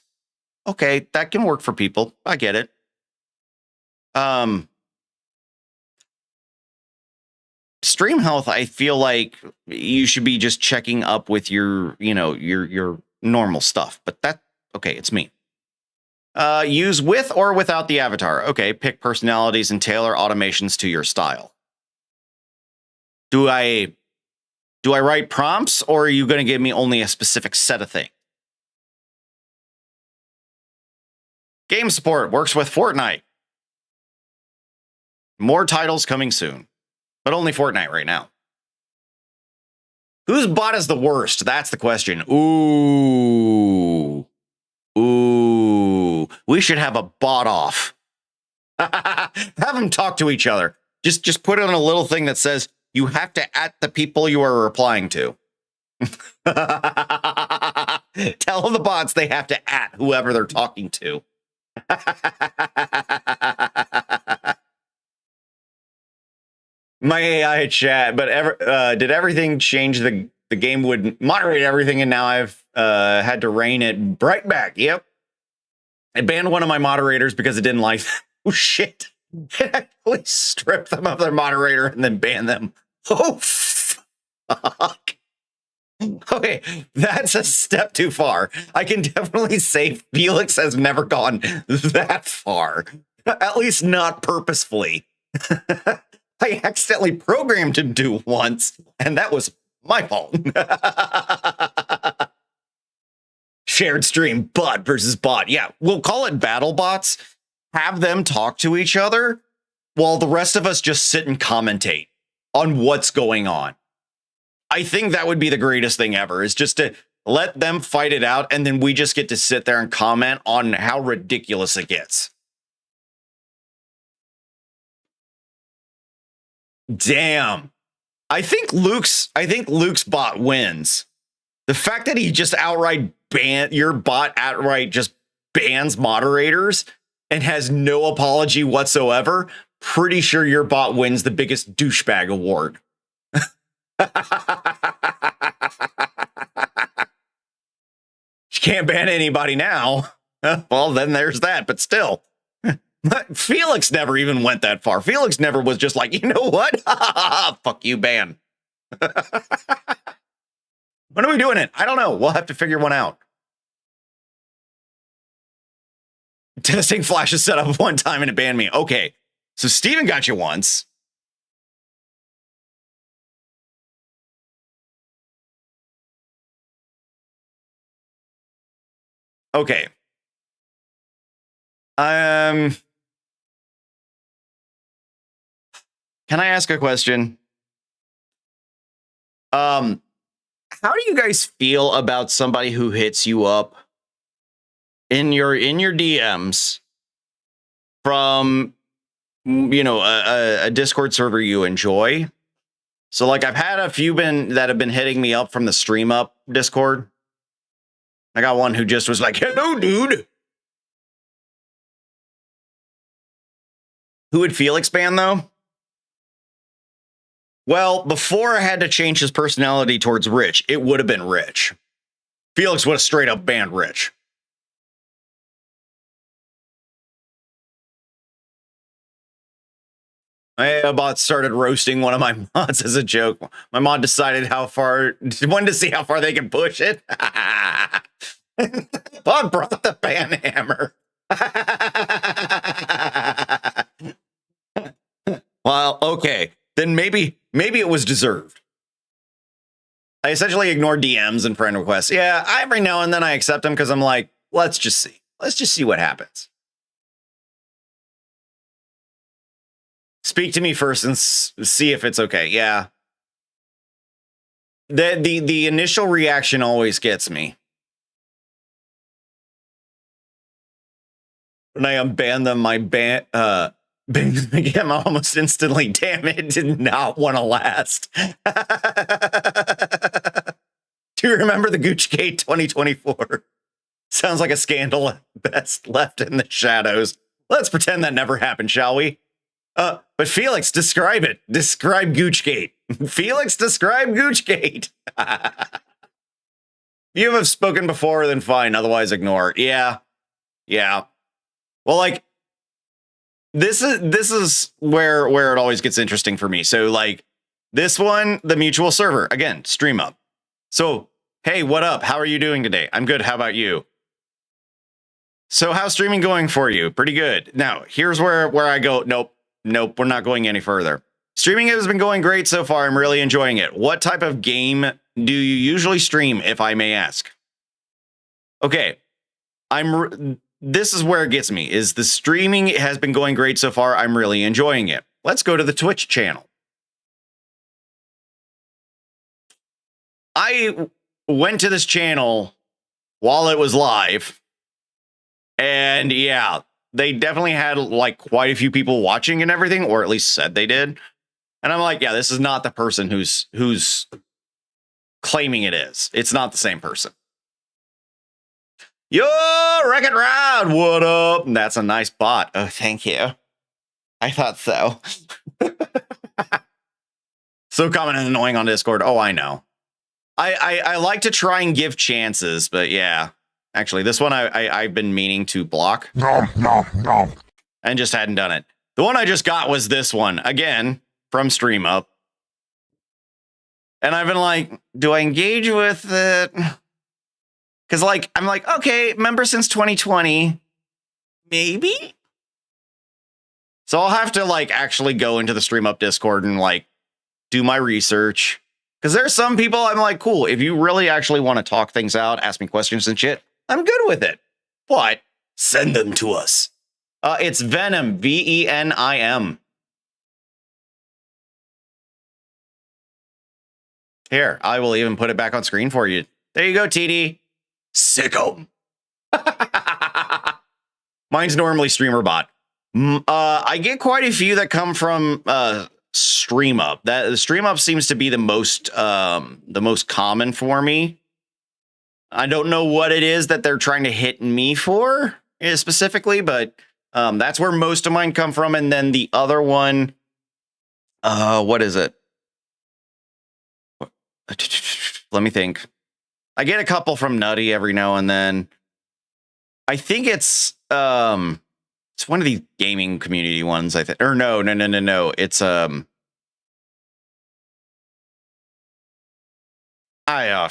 Okay, that can work for people. I get it. Stream health, I feel like you should be just checking up with your, your normal stuff. But that, okay, it's me. Use with or without the avatar. Okay, pick personalities and tailor automations to your style. Do I write prompts, or are you going to give me only a specific set of things? Game support works with Fortnite. More titles coming soon. But only Fortnite right now. Whose bot is the worst? That's the question. Ooh. We should have a bot off. Have them talk to each other. Just put on a little thing that says you have to @ the people you are replying to. Tell the bots they have to @ whoever they're talking to. My AI chat, but did everything change? The game would moderate everything, and now I've had to rein it right back. Yep. I banned one of my moderators because it didn't like them. Oh, shit. It actually stripped them of their moderator and then banned them. Oh, fuck. Okay, that's a step too far. I can definitely say Felix has never gone that far. At least not purposefully. I accidentally programmed him to once, and that was my fault. Shared stream, bot versus bot. Yeah, we'll call it battle bots. Have them talk to each other while the rest of us just sit and commentate on what's going on. I think that would be the greatest thing ever, is just to let them fight it out, and then we just get to sit there and comment on how ridiculous it gets. Damn. I think Luke's bot wins. The fact that he just your bot outright just bans moderators and has no apology whatsoever, pretty sure your bot wins the biggest douchebag award. You can't ban anybody now. Well, then there's that, but still. Felix never even went that far. Felix never was just like, you know what? Fuck you, ban. When are we doing it? I don't know. We'll have to figure one out. Testing Flash is set up one time and it banned me. Okay. So Steven got you once. Okay. Can I ask a question? How do you guys feel about somebody who hits you up in your DMs from, you know, a Discord server you enjoy. So like I've had a few that have been hitting me up from the Stream Up Discord. I got one who just was like, hello, dude. Who would Felix ban though? Well, before I had to change his personality towards Rich, it would have been Rich. Felix would have straight up banned Rich. My bot started roasting one of my mods as a joke. My mod decided wanted to see how far they can push it. Bot brought the ban hammer. Well, okay. Then maybe it was deserved. I essentially ignore DMs and friend requests. Yeah, every now and then I accept them because I'm like, let's just see. Let's just see what happens. Speak to me first and see if it's okay. Yeah. The initial reaction always gets me. When I unban them, my ban became almost instantly. Damn it, did not want to last. Do you remember the Goochgate 2024? Sounds like a scandal best left in the shadows. Let's pretend that never happened, shall we? But Felix, describe it. Describe Goochgate. Felix, describe Goochgate. You have spoken before, then fine. Otherwise, ignore. Yeah. Well, like, this is where it always gets interesting for me. So, like, this one, the mutual server, again, Stream Up. So, hey, what up? How are you doing today? I'm good. How about you? So, how's streaming going for you? Pretty good. Now, here's where I go, nope, we're not going any further. Streaming has been going great so far. I'm really enjoying it. What type of game do you usually stream, if I may ask? Okay, this is where it gets me, is the streaming has been going great so far. I'm really enjoying it. Let's go to the Twitch channel. I went to this channel while it was live, and yeah, they definitely had like quite a few people watching and everything, or at least said they did. And I'm like, yeah, this is not the person who's claiming it is. It's not the same person. Yo, Wreck-It Rod, what up? That's a nice bot. Oh, thank you. I thought so. So common and annoying on Discord. Oh, I know. I like to try and give chances, but yeah. Actually, this one I've been meaning to block. No. And just hadn't done it. The one I just got was this one. Again, from Stream Up. And I've been like, do I engage with it? Because, like, I'm like, okay, member since 2020. Maybe? So I'll have to, like, actually go into the Stream Up Discord and, like, do my research. Because there's some people I'm like, cool, if you really actually want to talk things out, ask me questions and shit, I'm good with it. But send them to us. It's Venom, Venim. Here, I will even put it back on screen for you. There you go, TD. Sicko. Mine's normally Streamer.bot. I get quite a few that come from Stream Up. That Stream Up seems to be the most common for me. I don't know what it is that they're trying to hit me for specifically, but that's where most of mine come from. And then the other one, what is it? Let me think. I get a couple from Nutty every now and then. I think it's one of these gaming community ones, I think. Or no. It's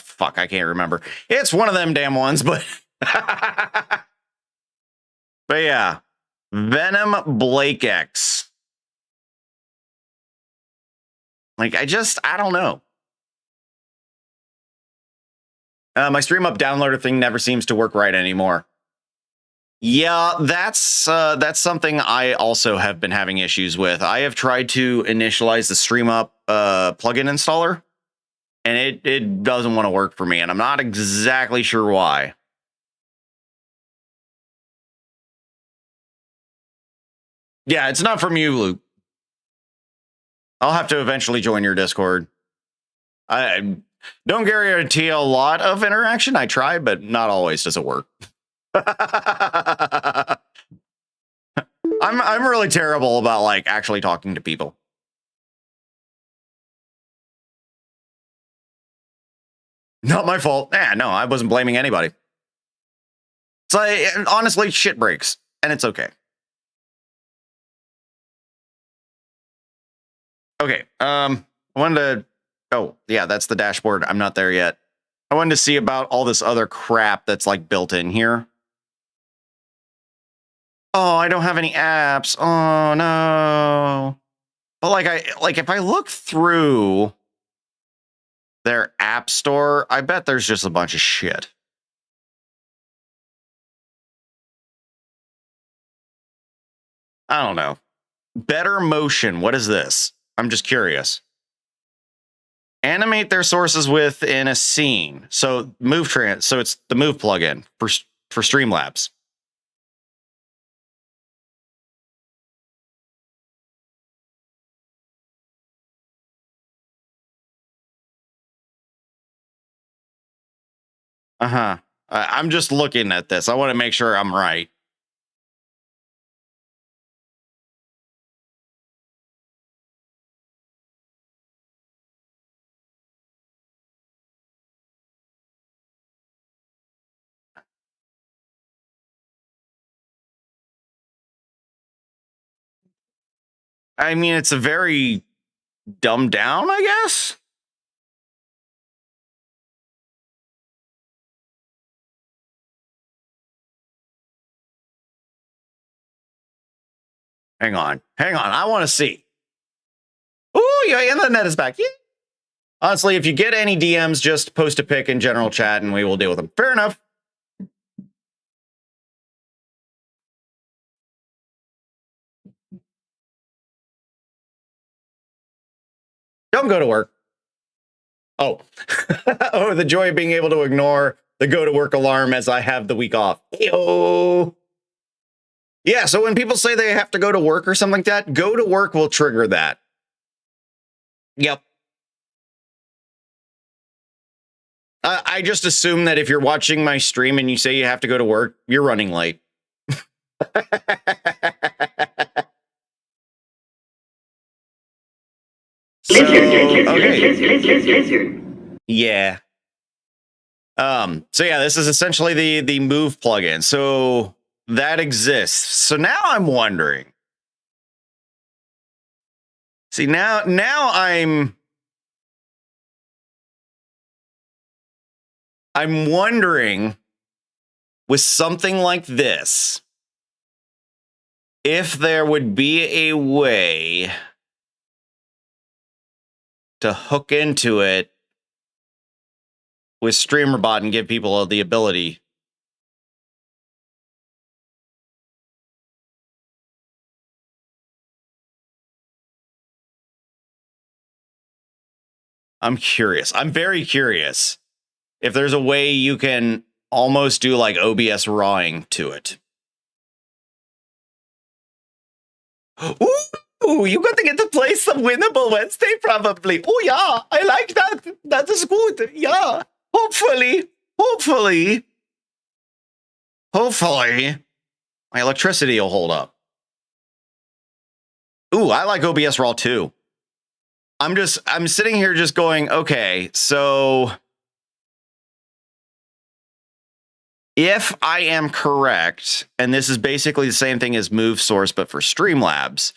fuck, I can't remember. It's one of them damn ones, but but yeah. Venom Blake X. Like, I don't know. My Stream Up downloader thing never seems to work right anymore. Yeah, that's something I also have been having issues with. I have tried to initialize the Stream Up plugin installer, and it doesn't want to work for me, and I'm not exactly sure why. Yeah, it's not from you, Luke. I'll have to eventually join your Discord. I don't guarantee a lot of interaction. I try, but not always does it work. I'm really terrible about like actually talking to people. Not my fault. No, I wasn't blaming anybody. It's like, honestly, shit breaks, and it's okay. Okay, I wanted to... Oh, yeah, that's the dashboard. I'm not there yet. I wanted to see about all this other crap that's, like, built in here. Oh, I don't have any apps. Oh, no. But, like, if I look through their app store, I bet there's just a bunch of shit. I don't know. Better motion. What is this? I'm just curious. Animate their sources within a scene. So so it's the Move plugin for Streamlabs. I'm just looking at this. I want to make sure I'm right. I mean, it's a very dumbed down, I guess. Hang on. I want to see. Oh, yeah, and the net is back. Yeah. Honestly, if you get any DMs, just post a pic in general chat and we will deal with them. Fair enough. Don't go to work. Oh. Oh, the joy of being able to ignore the go to work alarm as I have the week off. Ew. Yeah, so when people say they have to go to work or something like that, go to work will trigger that. Yep. I just assume that if you're watching my stream and you say you have to go to work, you're running late. Okay. Yeah. So yeah, this is essentially the Move plugin. So that exists. So now I'm wondering. See, now I'm wondering with something like this, if there would be a way to hook into it with Streamer.bot and give people the ability. I'm curious. I'm very curious if there's a way you can almost do like OBS rawing to it. Ooh, you got to get to play some Winnable Wednesday, probably. Oh, yeah, I like that. That is good. Yeah, hopefully, my electricity will hold up. Ooh, I like OBS Raw too. I'm sitting here just going, okay, so if I am correct, and this is basically the same thing as Move Source, but for Streamlabs,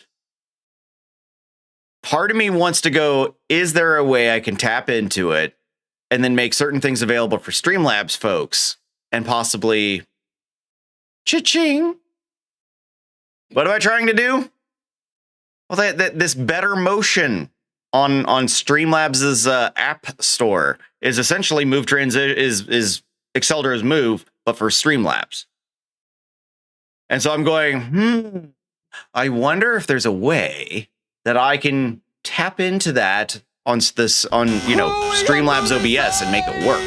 part of me wants to go, is there a way I can tap into it and then make certain things available for Streamlabs folks and possibly cha-ching? What am I trying to do? Well, this better motion on Streamlabs' app store is essentially Move is Excelder's Move, but for Streamlabs. And so I'm going, I wonder if there's a way that I can tap into that on Streamlabs OBS and make it work.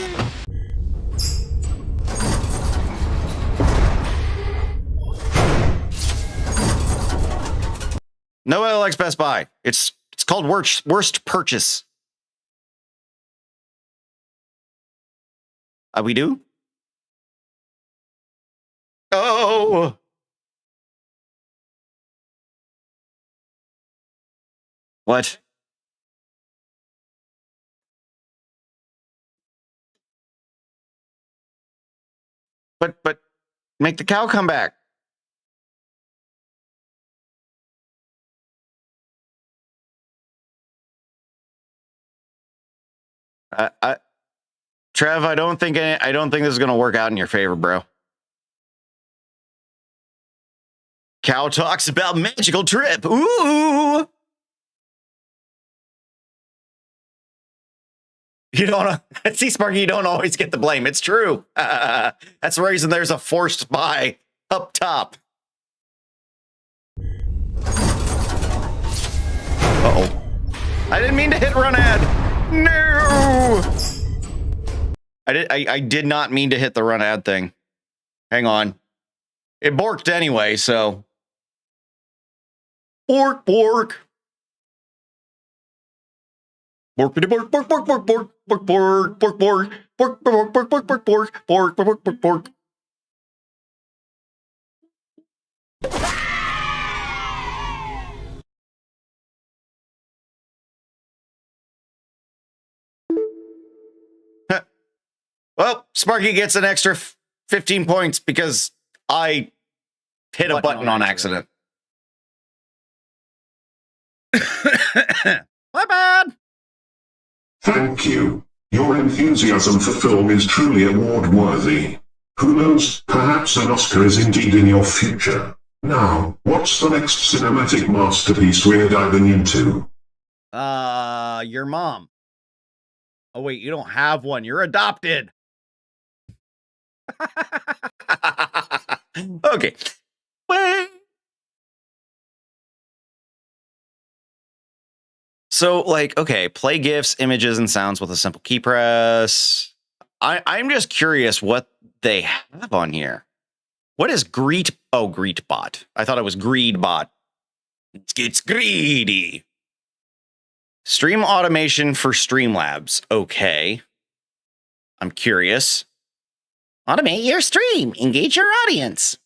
Nobody likes Best Buy. It's called worst purchase. We do? Oh! What? But make the cow come back. Trev, I don't think this is gonna work out in your favor, bro. Cow talks about magical trip. Ooh. You don't see, Sparky, you don't always get the blame. It's true. That's the reason there's a forced buy up top. Uh-oh. I didn't mean to hit run ad. No. I did not mean to hit the run ad thing. Hang on. It borked anyway, so. Bork, bork. Borkity bork, bork, bork, bork, bork, bork, bork, bork, bork, bork, bork, bork, bork, bork, bork, bork, bork, bork, bork. Well, Sparky gets an extra 15 points because I hit a button on accident. My bad. Thank you. Your enthusiasm for film is truly award-worthy. Who knows, perhaps an Oscar is indeed in your future. Now, what's the next cinematic masterpiece we're diving into? Your mom. Oh, wait, you don't have one. You're adopted. Okay. Well, so, like, okay, play GIFs, images, and sounds with a simple key press. I'm just curious what they have on here. What is Greet? Oh, Greetbot. I thought it was Greedbot. It's greedy. Stream automation for Streamlabs. Okay. I'm curious. Automate your stream. Engage your audience.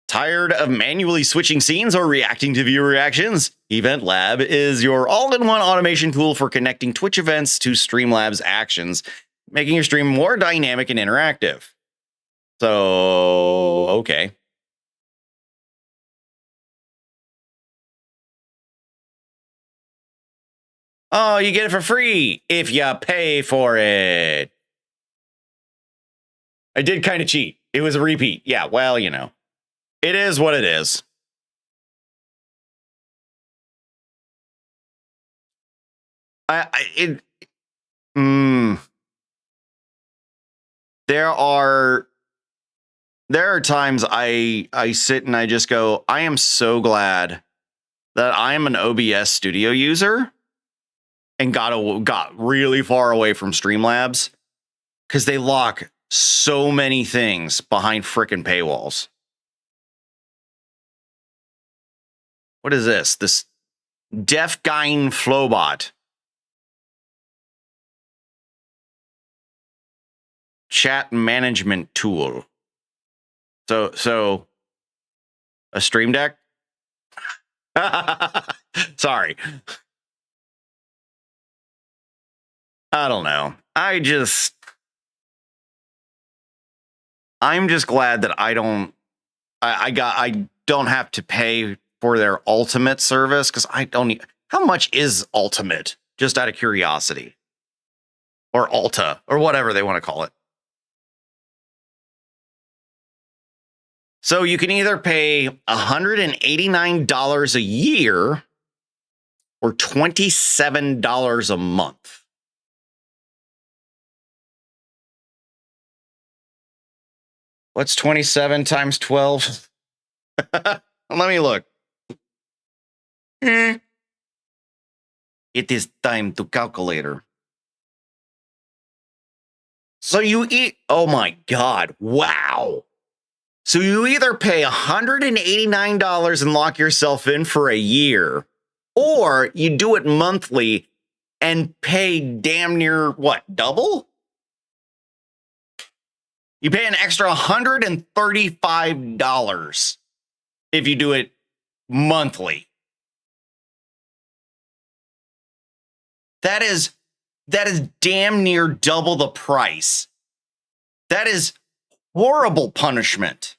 Tired of manually switching scenes or reacting to viewer reactions? Event Lab is your all-in-one automation tool for connecting Twitch events to Streamlabs actions, making your stream more dynamic and interactive. So, okay. Oh, you get it for free if you pay for it. I did kind of cheat. It was a repeat. Yeah, well, you know. It is what it is. There are times I sit and I just go, I am so glad that I am an OBS Studio user and got really far away from Streamlabs because they lock so many things behind frickin' paywalls. What is this? This Deafgine Flowbot. Chat management tool. So a Stream Deck? Sorry. I don't know. I'm just glad that I don't have to pay for their Ultimate service because I don't. How much is Ultimate? Just out of curiosity, or Alta, or whatever they want to call it. So you can either pay $189 a year or $27 a month. What's 27 times 12? Let me look. It is time to calculator. So you eat, oh my God, wow. So you either pay $189 and lock yourself in for a year, or you do it monthly and pay damn near, what, double? You pay an extra $135 if you do it monthly. That is damn near double the price. That is horrible punishment.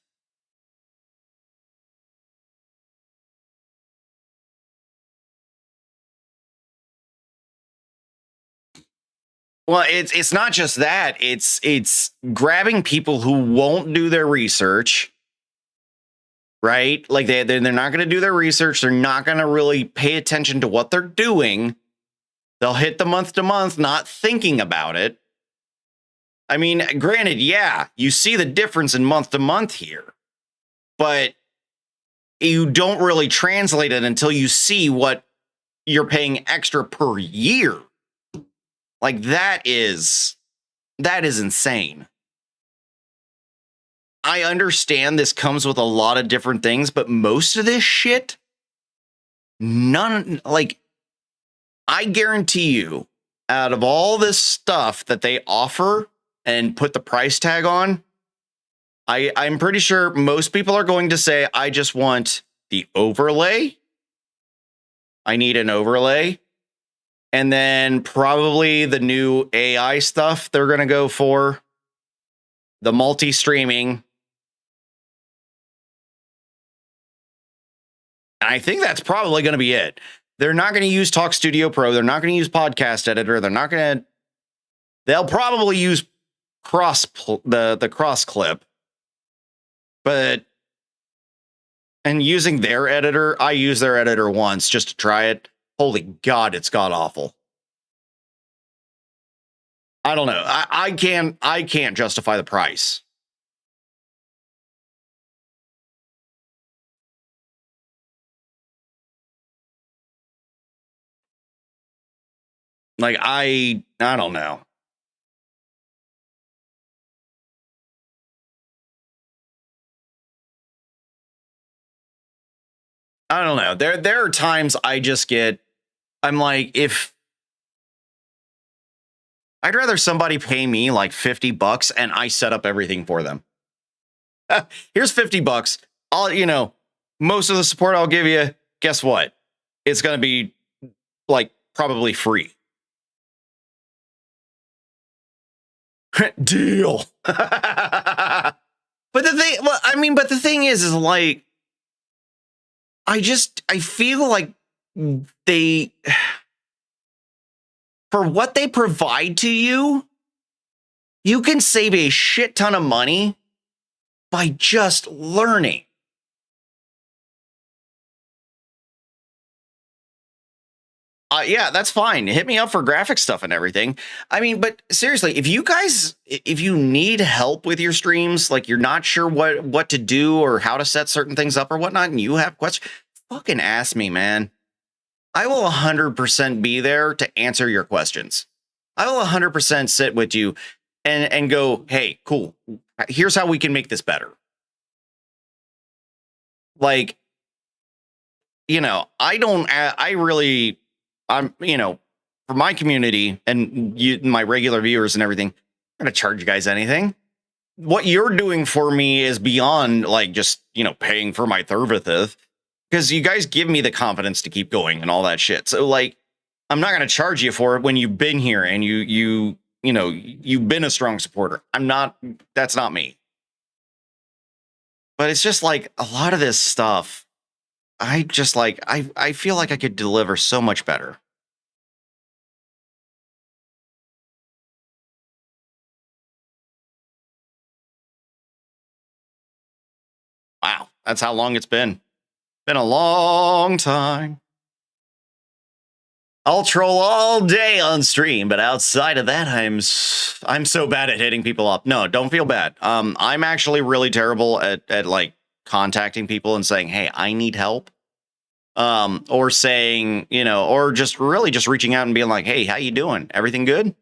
Well, it's not just that. It's grabbing people who won't do their research, right? Like they're not going to do their research. They're not going to really pay attention to what they're doing. They'll hit the month to month, not thinking about it. I mean, granted, yeah, you see the difference in month to month here, but you don't really translate it until you see what you're paying extra per year. Like that is insane. I understand this comes with a lot of different things, but most of this shit, like, I guarantee you, out of all this stuff that they offer and put the price tag on, I'm pretty sure most people are going to say, I just want the overlay. I need an overlay. And then probably the new AI stuff they're going to go for. The multi-streaming. And I think that's probably going to be it. They're not going to use Talk Studio Pro. They're not going to use Podcast Editor. They'll probably use the cross clip. But, and using their editor, I used their editor once just to try it. Holy God, it's god awful. I don't know. I can't justify the price. Like I don't know. I don't know. There are times I'm like, if I'd rather somebody pay me like $50 and I set up everything for them. Here's $50. Most of the support I'll give you, guess what? It's going to be like probably free. Deal. But the thing is like, I feel like for what they provide to you, you can save a shit ton of money by just learning. Yeah, that's fine. Hit me up for graphic stuff and everything. I mean, but seriously, if you need help with your streams, like you're not sure what to do or how to set certain things up or whatnot, and you have questions, fucking ask me, man. I will 100% be there to answer your questions. I will 100% sit with you and go, hey, cool. Here's how we can make this better. Like, for my community and my regular viewers and everything, I'm going to charge you guys anything. What you're doing for me is beyond like just, paying for my Thervithith, because you guys give me the confidence to keep going and all that shit. So like, I'm not going to charge you for it when you've been here and you've been a strong supporter. That's not me. But it's just like a lot of this stuff. I feel like I could deliver so much better. Wow, that's how long it's been. Been a long time. I'll troll all day on stream, but outside of that, I'm so bad at hitting people up. No, don't feel bad. I'm actually really terrible at like contacting people and saying, hey, I need help. Or saying, or just reaching out and being like, hey, how you doing? Everything good?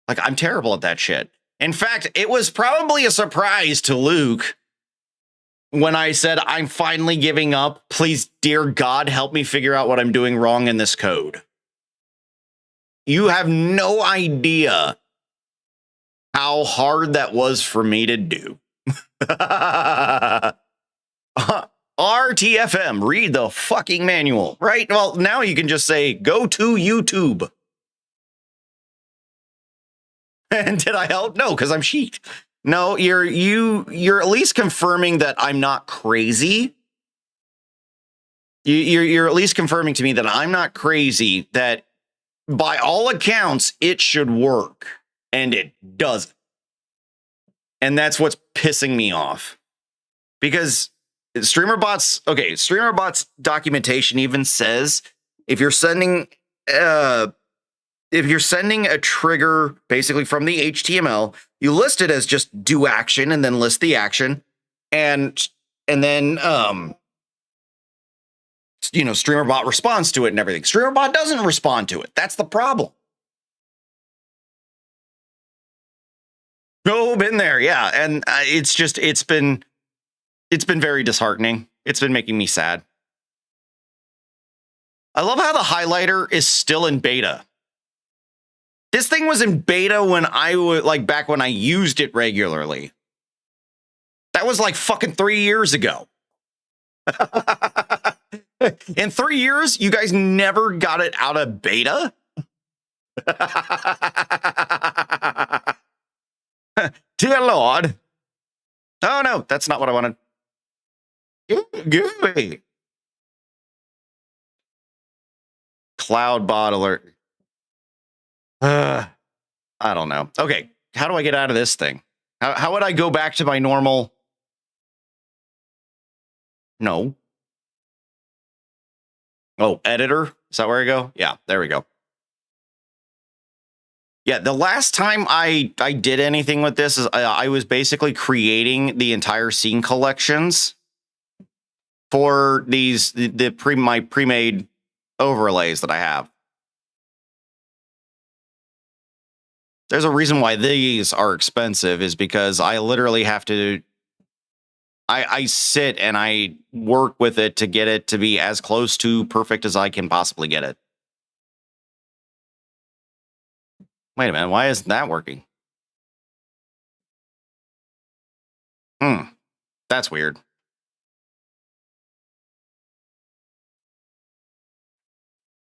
Like, I'm terrible at that shit. In fact, it was probably a surprise to Luke when I said, I'm finally giving up. Please, dear God, help me figure out what I'm doing wrong in this code. You have no idea how hard that was for me to do. RTFM, read the fucking manual, right? Well, now you can just say, go to YouTube. And did I help? No, because I'm sheet. No, you're at least confirming that I'm not crazy. You're at least confirming to me that I'm not crazy, that by all accounts, it should work. And it doesn't. And that's what's pissing me off. Because Streamer.bot's documentation even says if you're sending a trigger basically from the HTML, you list it as just do action and then list the action, and then Streamer.bot responds to it and everything. Streamer.bot doesn't respond to it. That's the problem. Oh, been there, yeah, and it's been very disheartening. It's been making me sad. I love how the highlighter is still in beta. This thing was in beta when I was back when I used it regularly. That was like fucking 3 years ago. In 3 years, you guys never got it out of beta? Dear Lord. Oh, no, that's not what I wanted. Gooey. Cloud.bot alert. I don't know. Okay, how do I get out of this thing? How would I go back to my normal? No. Oh, editor? Is that where I go? Yeah, there we go. Yeah, the last time I did anything with this is I was basically creating the entire scene collections for my pre-made overlays that I have. There's a reason why these are expensive, is because I literally have to I sit and I work with it to get it to be as close to perfect as I can possibly get it. Wait a minute, why isn't that working? That's weird.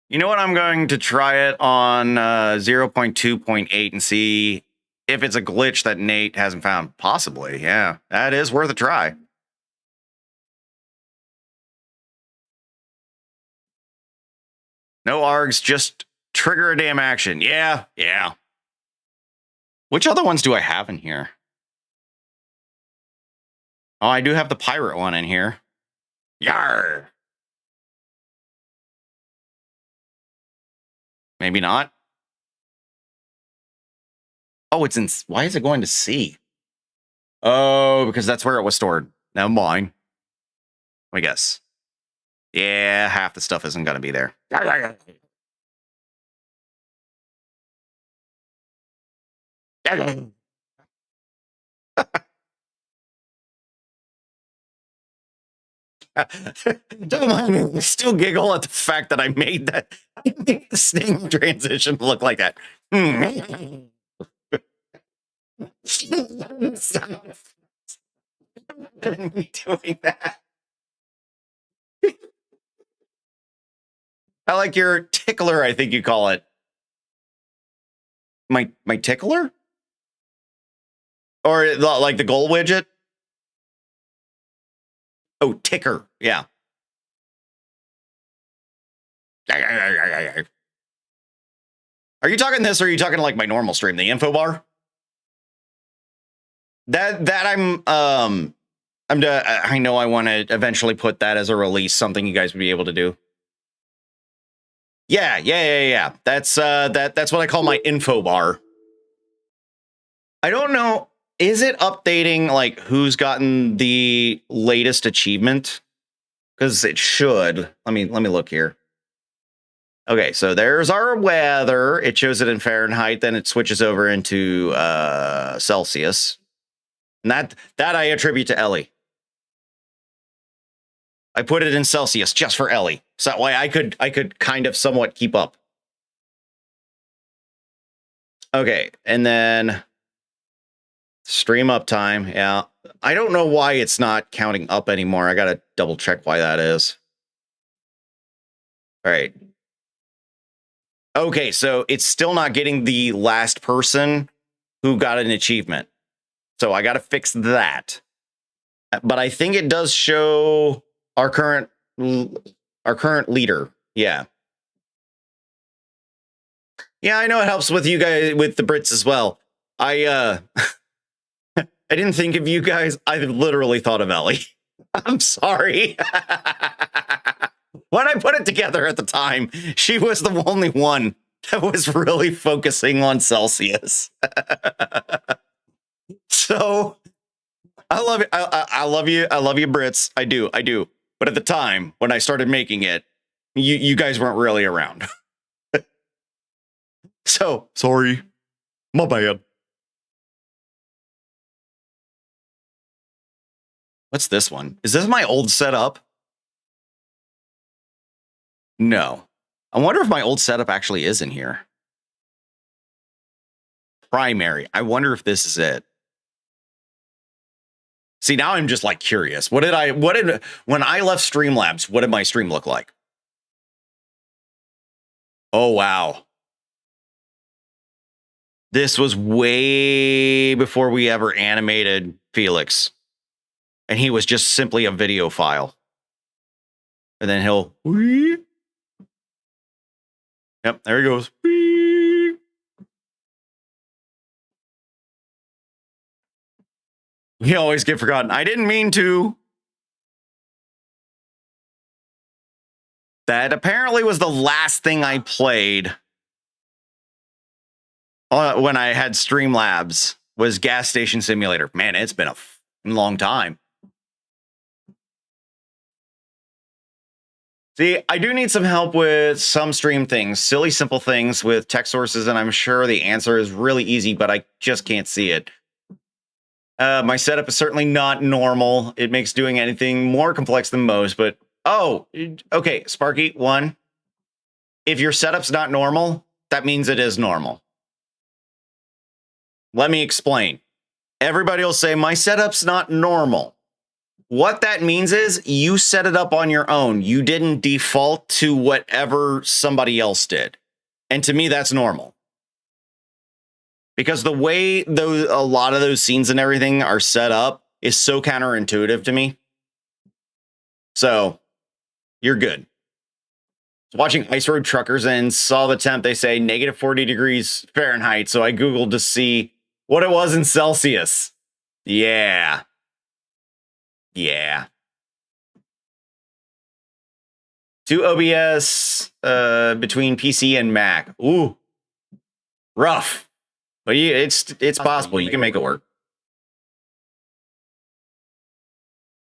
You know what? I'm going to try it on 0.2.8 and see if it's a glitch that Nate hasn't found. Possibly, yeah. That is worth a try. No args, just trigger a damn action. Yeah. Which other ones do I have in here? Oh, I do have the pirate one in here. Yarr. Maybe not. Oh, it's in. Why is it going to C? Oh, because that's where it was stored. Never mind. I guess. Yeah, half the stuff isn't going to be there. Don't mind me. I still giggle at the fact that I made the sting transition look like that. Stop me doing that. I like your tickler, I think you call it. My tickler? Or like the goal widget? Oh, ticker. Yeah. Are you talking this, or are you talking like my normal stream, the info bar? I know I want to eventually put that as a release, something you guys would be able to do. Yeah. That's what I call my info bar. I don't know. Is it updating like who's gotten the latest achievement? Because it should. Let me look here. Okay, so there's our weather. It shows it in Fahrenheit, then it switches over into Celsius. And that I attribute to Ellie. I put it in Celsius just for Ellie. So that way I could kind of somewhat keep up. Okay, and then stream up time. Yeah. I don't know why it's not counting up anymore. I gotta double check why that is. All right. Okay, so it's still not getting the last person who got an achievement. So I gotta fix that. But I think it does show our current leader. Yeah. Yeah, I know it helps with you guys, with the Brits as well. I didn't think of you guys. I literally thought of Ellie. I'm sorry. When I put it together at the time, she was the only one that was really focusing on Celsius. So I love it. I love you. I love you, Brits. I do. But at the time when I started making it, you guys weren't really around. So sorry. My bad. What's this one? Is this my old setup? No. I wonder if my old setup actually is in here. Primary. I wonder if this is it. See, now I'm just like curious. When I left Streamlabs, what did my stream look like? Oh, wow. This was way before we ever animated Felix. And he was just simply a video file. And then he'll... Yep, there he goes. You always get forgotten. I didn't mean to. That apparently was the last thing I played when I had Streamlabs, was Gas Station Simulator. Man, it's been a long time. See, I do need some help with some stream things, silly, simple things with tech sources, and I'm sure the answer is really easy, but I just can't see it. My setup is certainly not normal. It makes doing anything more complex than most, but... Oh, okay, Sparky, one. If your setup's not normal, that means it is normal. Let me explain. Everybody will say, my setup's not normal. What that means is you set it up on your own. You didn't default to whatever somebody else did. And to me, that's normal. Because the way a lot of those scenes and everything are set up is so counterintuitive to me. So, you're good. Watching Ice Road Truckers and saw the temp, they say negative 40 degrees Fahrenheit. So I Googled to see what it was in Celsius. Yeah. Yeah. 2 OBS between PC and Mac. Ooh. Rough. But it's possible. You can make it work.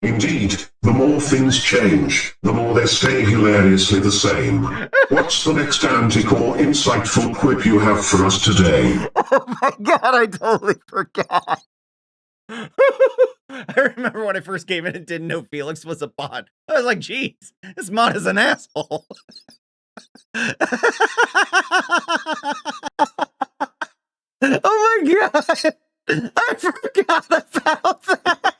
Indeed, the more things change, the more they stay hilariously the same. What's the next antic or insightful quip you have for us today? Oh my god, I totally forgot. I remember when I first came in and didn't know Felix was a bot. I was like, geez, this mod is an asshole. Oh my god. I forgot about that.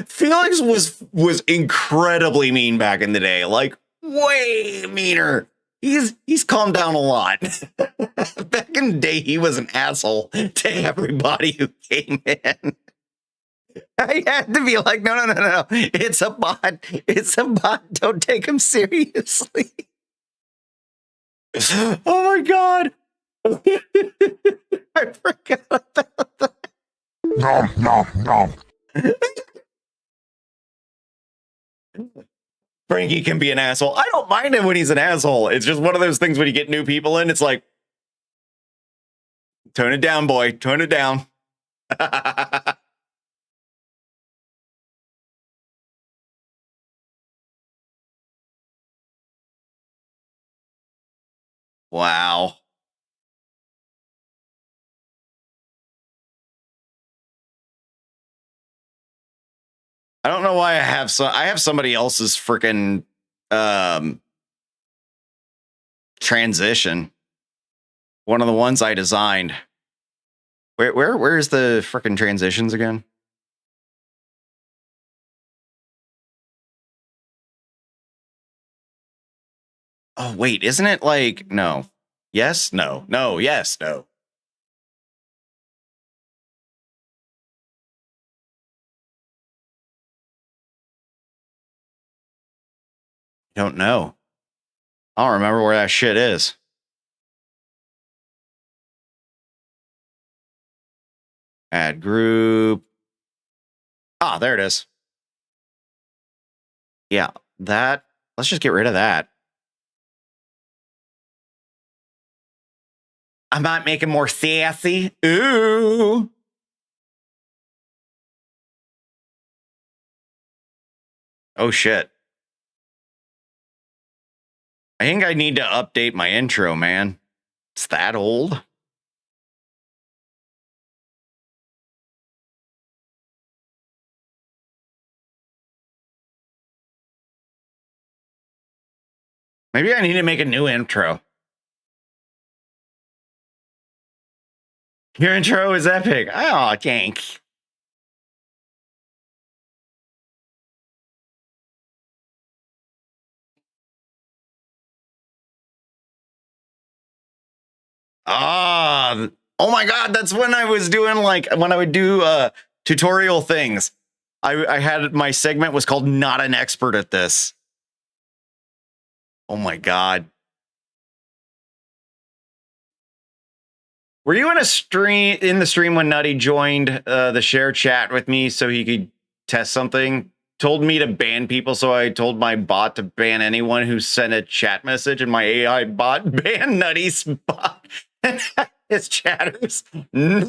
Felix was incredibly mean back in the day, like way meaner. He's calmed down a lot. Back in the day, he was an asshole to everybody who came in. I had to be like, no. It's a bot. It's a bot. Don't take him seriously. Oh my god. I forgot about that. No. Frankie can be an asshole. I don't mind him when he's an asshole. It's just one of those things when you get new people in, it's like, tone it down, boy. Tone it down. Wow. I don't know why I have somebody else's freaking transition. One of the ones I designed. Where's the freaking transitions again? Oh, wait, isn't it like, no. Yes, no, no, yes, no. Don't know. I don't remember where that shit is. Add group. Ah, there it is. Yeah, that. Let's just get rid of that. I'm not making more sassy. Ooh. Oh, shit. I think I need to update my intro, man. It's that old. Maybe I need to make a new intro. Your intro is epic. Oh, thanks. Ah, oh my God, that's when I was doing when I would do tutorial things. I had my segment was called Not an Expert at This. Oh my God. Were you in the stream when Nutty joined the share chat with me so he could test something? Told me to ban people, so I told my bot to ban anyone who sent a chat message, and my AI bot banned Nutty's bot and his chatters. I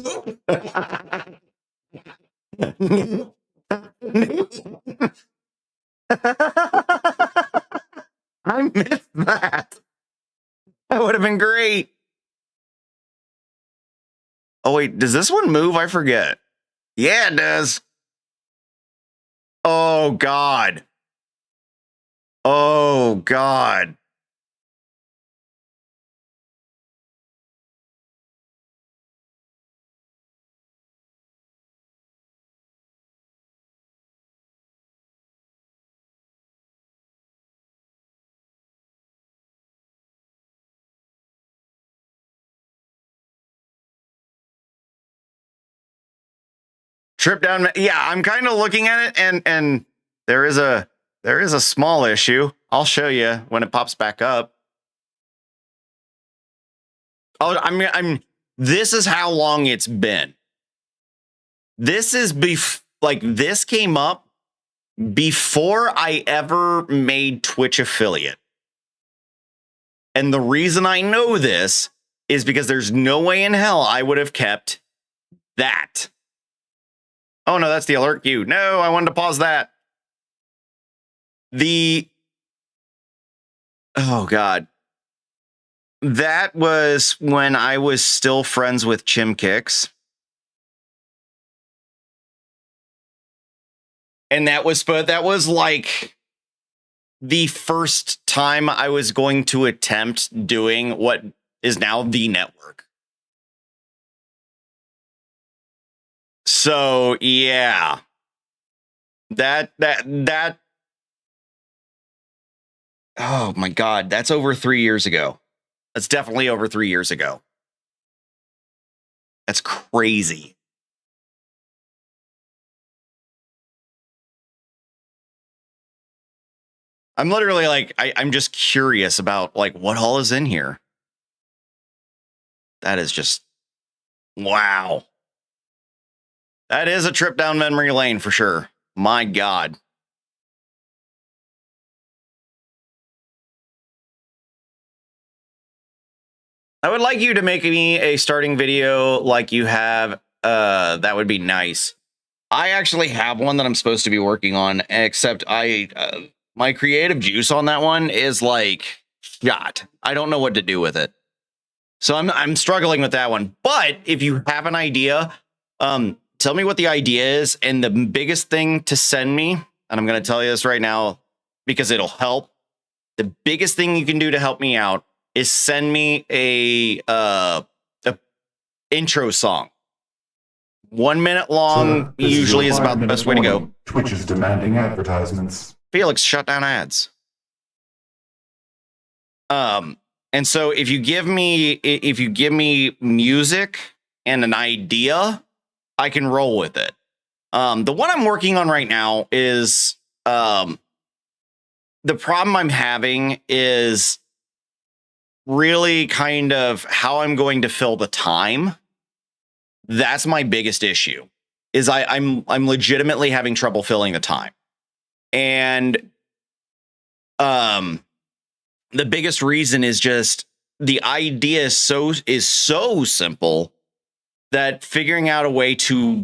missed that. That would have been great. Oh, wait, does this one move? I forget. Yeah, it does. Oh, God. Oh, God. Trip down. Yeah, I'm kind of looking at it, and there is a small issue. I'll show you when it pops back up. Oh, I'm. This is how long it's been. This is this came up before I ever made Twitch affiliate. And the reason I know this is because there's no way in hell I would have kept that. Oh, no, that's the alert queue. No, I wanted to pause that. Oh, God. That was when I was still friends with Chimkicks. And that was like the first time I was going to attempt doing what is now the network. So, yeah. That oh my God, that's over 3 years ago. That's definitely over 3 years ago. That's crazy. I'm literally like, I'm just curious about what all is in here. That is just, wow. That is a trip down memory lane for sure. My God. I would like you to make me a starting video like you have. That would be nice. I actually have one that I'm supposed to be working on, except my creative juice on that one is shot. I don't know what to do with it. So I'm struggling with that one. But if you have an idea, tell me what the idea is. And the biggest thing to send me, and I'm going to tell you this right now because it'll help. The biggest thing you can do to help me out is send me a intro song. 1 minute long usually is about the best way to go. Twitch is demanding advertisements. Felix, shut down ads. And so if you give me music and an idea, I can roll with it. The one I'm working on right now is the problem I'm having is really kind of how I'm going to fill the time. That's my biggest issue. Is I'm legitimately having trouble filling the time. And the biggest reason is just the idea is so simple that figuring out a way to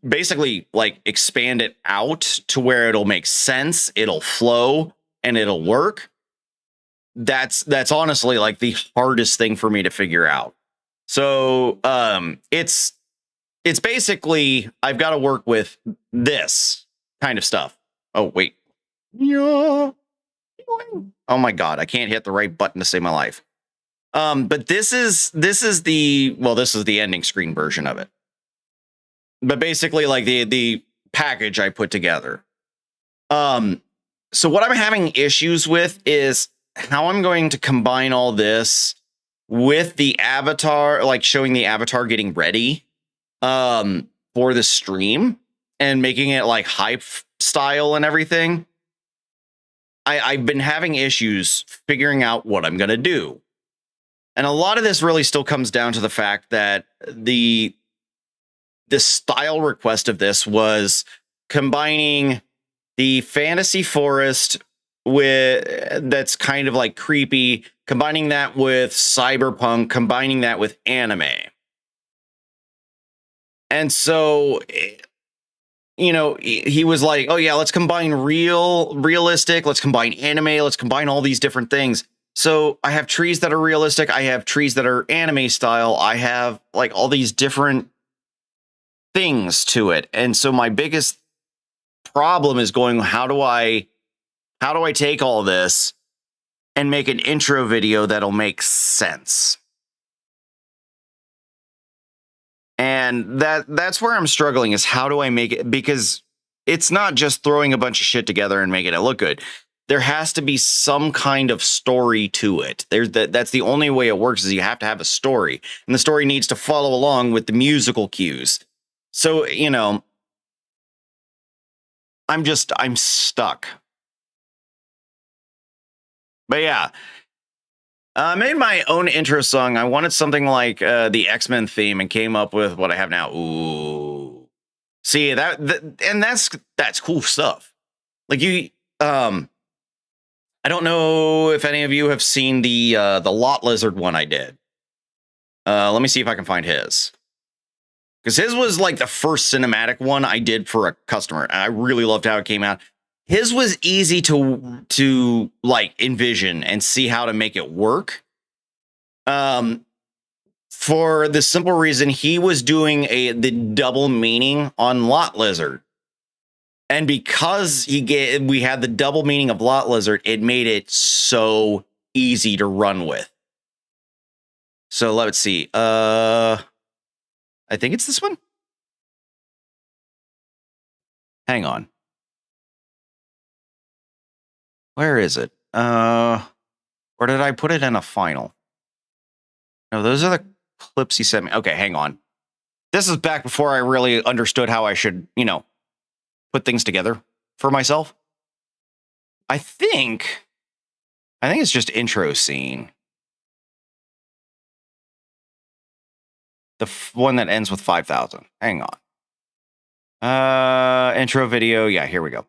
basically like expand it out to where it'll make sense, it'll flow, and it'll work. That's honestly like the hardest thing for me to figure out. So it's basically I've got to work with this kind of stuff. Oh wait. Yeah. Oh my God, I can't hit the right button to save my life. But this is the ending screen version of it. But basically like the package I put together. So what I'm having issues with is how I'm going to combine all this with the avatar, like showing the avatar getting ready for the stream and making it like hype style and everything. I've been having issues figuring out what I'm going to do. And a lot of this really still comes down to the fact that the style request of this was combining the fantasy forest with that's kind of like creepy, combining that with cyberpunk, combining that with anime. And so, you know, he was like, oh yeah, let's combine realistic, let's combine anime, let's combine all these different things. So I have trees that are realistic, I have trees that are anime style, I have like all these different things to it. And so my biggest problem is going, how do I take all this and make an intro video that'll make sense? And that's where I'm struggling, is how do I make it? Because it's not just throwing a bunch of shit together and making it look good. There has to be some kind of story to it. That's the only way it works, is you have to have a story. And the story needs to follow along with the musical cues. So, you know, I'm stuck. But yeah, I made my own intro song. I wanted something like the X-Men theme and came up with what I have now. Ooh. See, and that's cool stuff. Like I don't know if any of you have seen the Lot Lizard one I did. Let me see if I can find his. Because his was like the first cinematic one I did for a customer, and I really loved how it came out. His was easy to like envision and see how to make it work. For the simple reason he was doing the double meaning on Lot Lizard. And because we had the double meaning of Lot Lizard, it made it so easy to run with. So let's see. I think it's this one. Hang on. Where is it? Or did I put it in a final? No, those are the clips he sent me. Okay, hang on. This is back before I really understood how I should, you know, put things together for myself. I think it's just intro scene. The one that ends with 5,000. Hang on. Intro video. Yeah, here we go.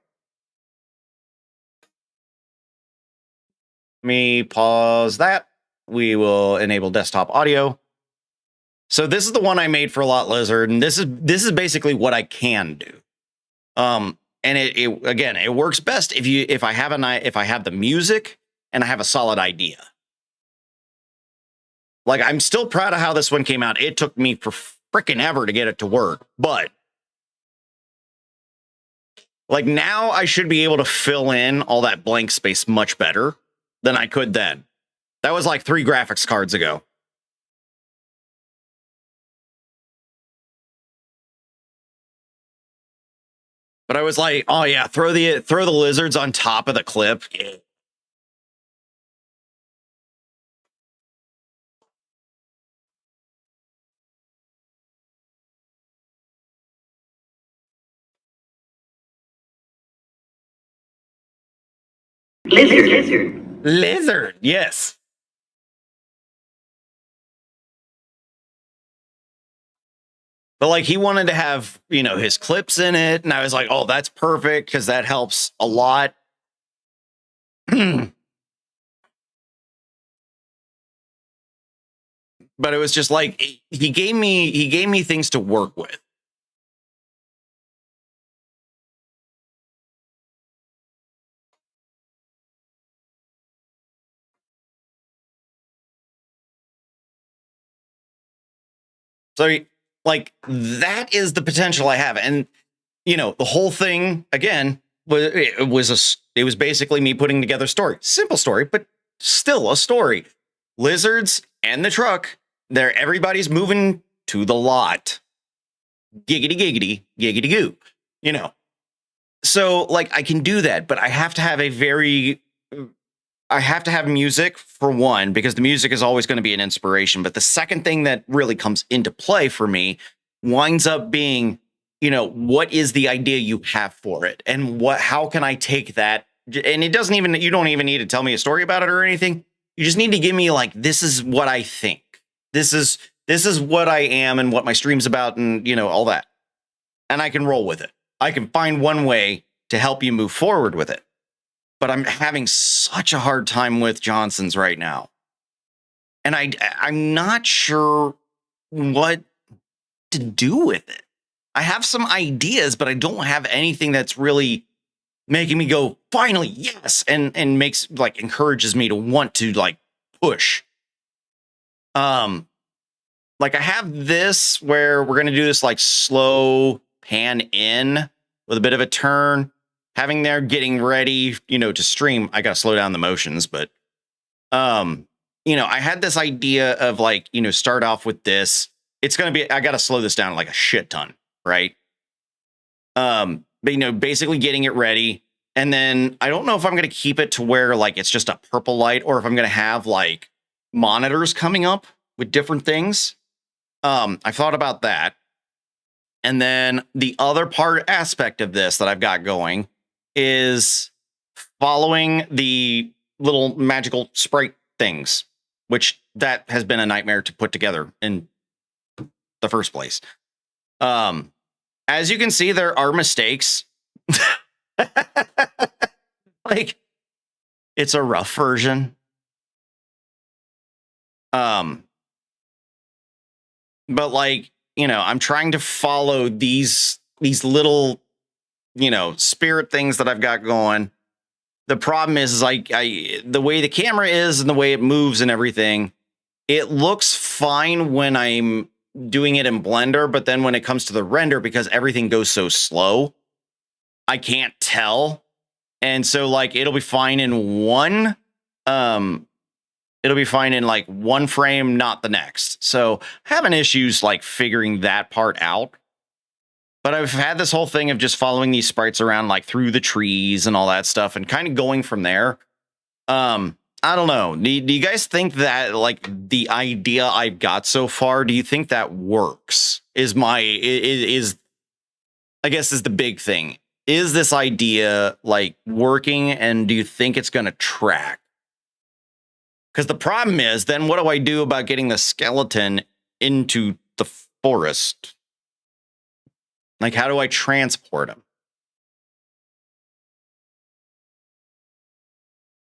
Let me pause that. We will enable desktop audio. So this is the one I made for Lot Lizard, and this is basically what I can do. And it works best if I have the music and I have a solid idea. Like, I'm still proud of how this one came out. It took me freaking ever to get it to work. But like now I should be able to fill in all that blank space much better than I could then. That was like 3 graphics cards ago. But I was like, oh yeah, throw the lizards on top of the clip. Yeah. Lizard, yes. But like he wanted to have, you know, his clips in it. And I was like, oh, that's perfect because that helps a lot. But it was just like he gave me things to work with. So like that is the potential I have. And you know, the whole thing again was basically me putting together a story. Simple story, but still a story. Lizards and the truck, everybody's moving to the lot. Giggity giggity, giggity goo. You know. So like I can do that, but I have to have music for one, because the music is always going to be an inspiration. But the second thing that really comes into play for me winds up being, you know, what is the idea you have for it? And how can I take that? And you don't even need to tell me a story about it or anything. You just need to give me like, this is what I think. This is what I am and what my stream's about and, you know, all that. And I can roll with it. I can find one way to help you move forward with it. But I'm having such a hard time with Johnson's right now. And I'm not sure what to do with it. I have some ideas, but I don't have anything that's really making me go, finally, yes, and makes like encourages me to want to like push. Like I have this where we're gonna do this like slow pan in with a bit of a turn. Having there getting ready, you know, to stream. I gotta slow down the motions, but you know, I had this idea of like, you know, start off with this. It's gonna be, I gotta slow this down like a shit ton, right? But you know, basically getting it ready. And then I don't know if I'm gonna keep it to where like it's just a purple light or if I'm gonna have like monitors coming up with different things. I thought about that. And then the other aspect of this that I've got going is following the little magical sprite things, which that has been a nightmare to put together in the first place. As you can see, there are mistakes. Like, it's a rough version. But like, you know, I'm trying to follow these little, you know, spirit things that I've got going. The problem is like the way the camera is and the way it moves and everything, it looks fine when I'm doing it in Blender, but then when it comes to the render, because everything goes so slow, I can't tell. And so like it'll be fine in one it'll be fine in like one frame, not the next. So having issues like figuring that part out. But I've had this whole thing of just following these sprites around like through the trees and all that stuff and kind of going from there. I don't know. Do you guys think that like the idea I've got so far, do you think that works? I guess is the big thing. Is this idea like working and do you think it's going to track? Because the problem is then what do I do about getting the skeleton into the forest? Like, how do I transport him?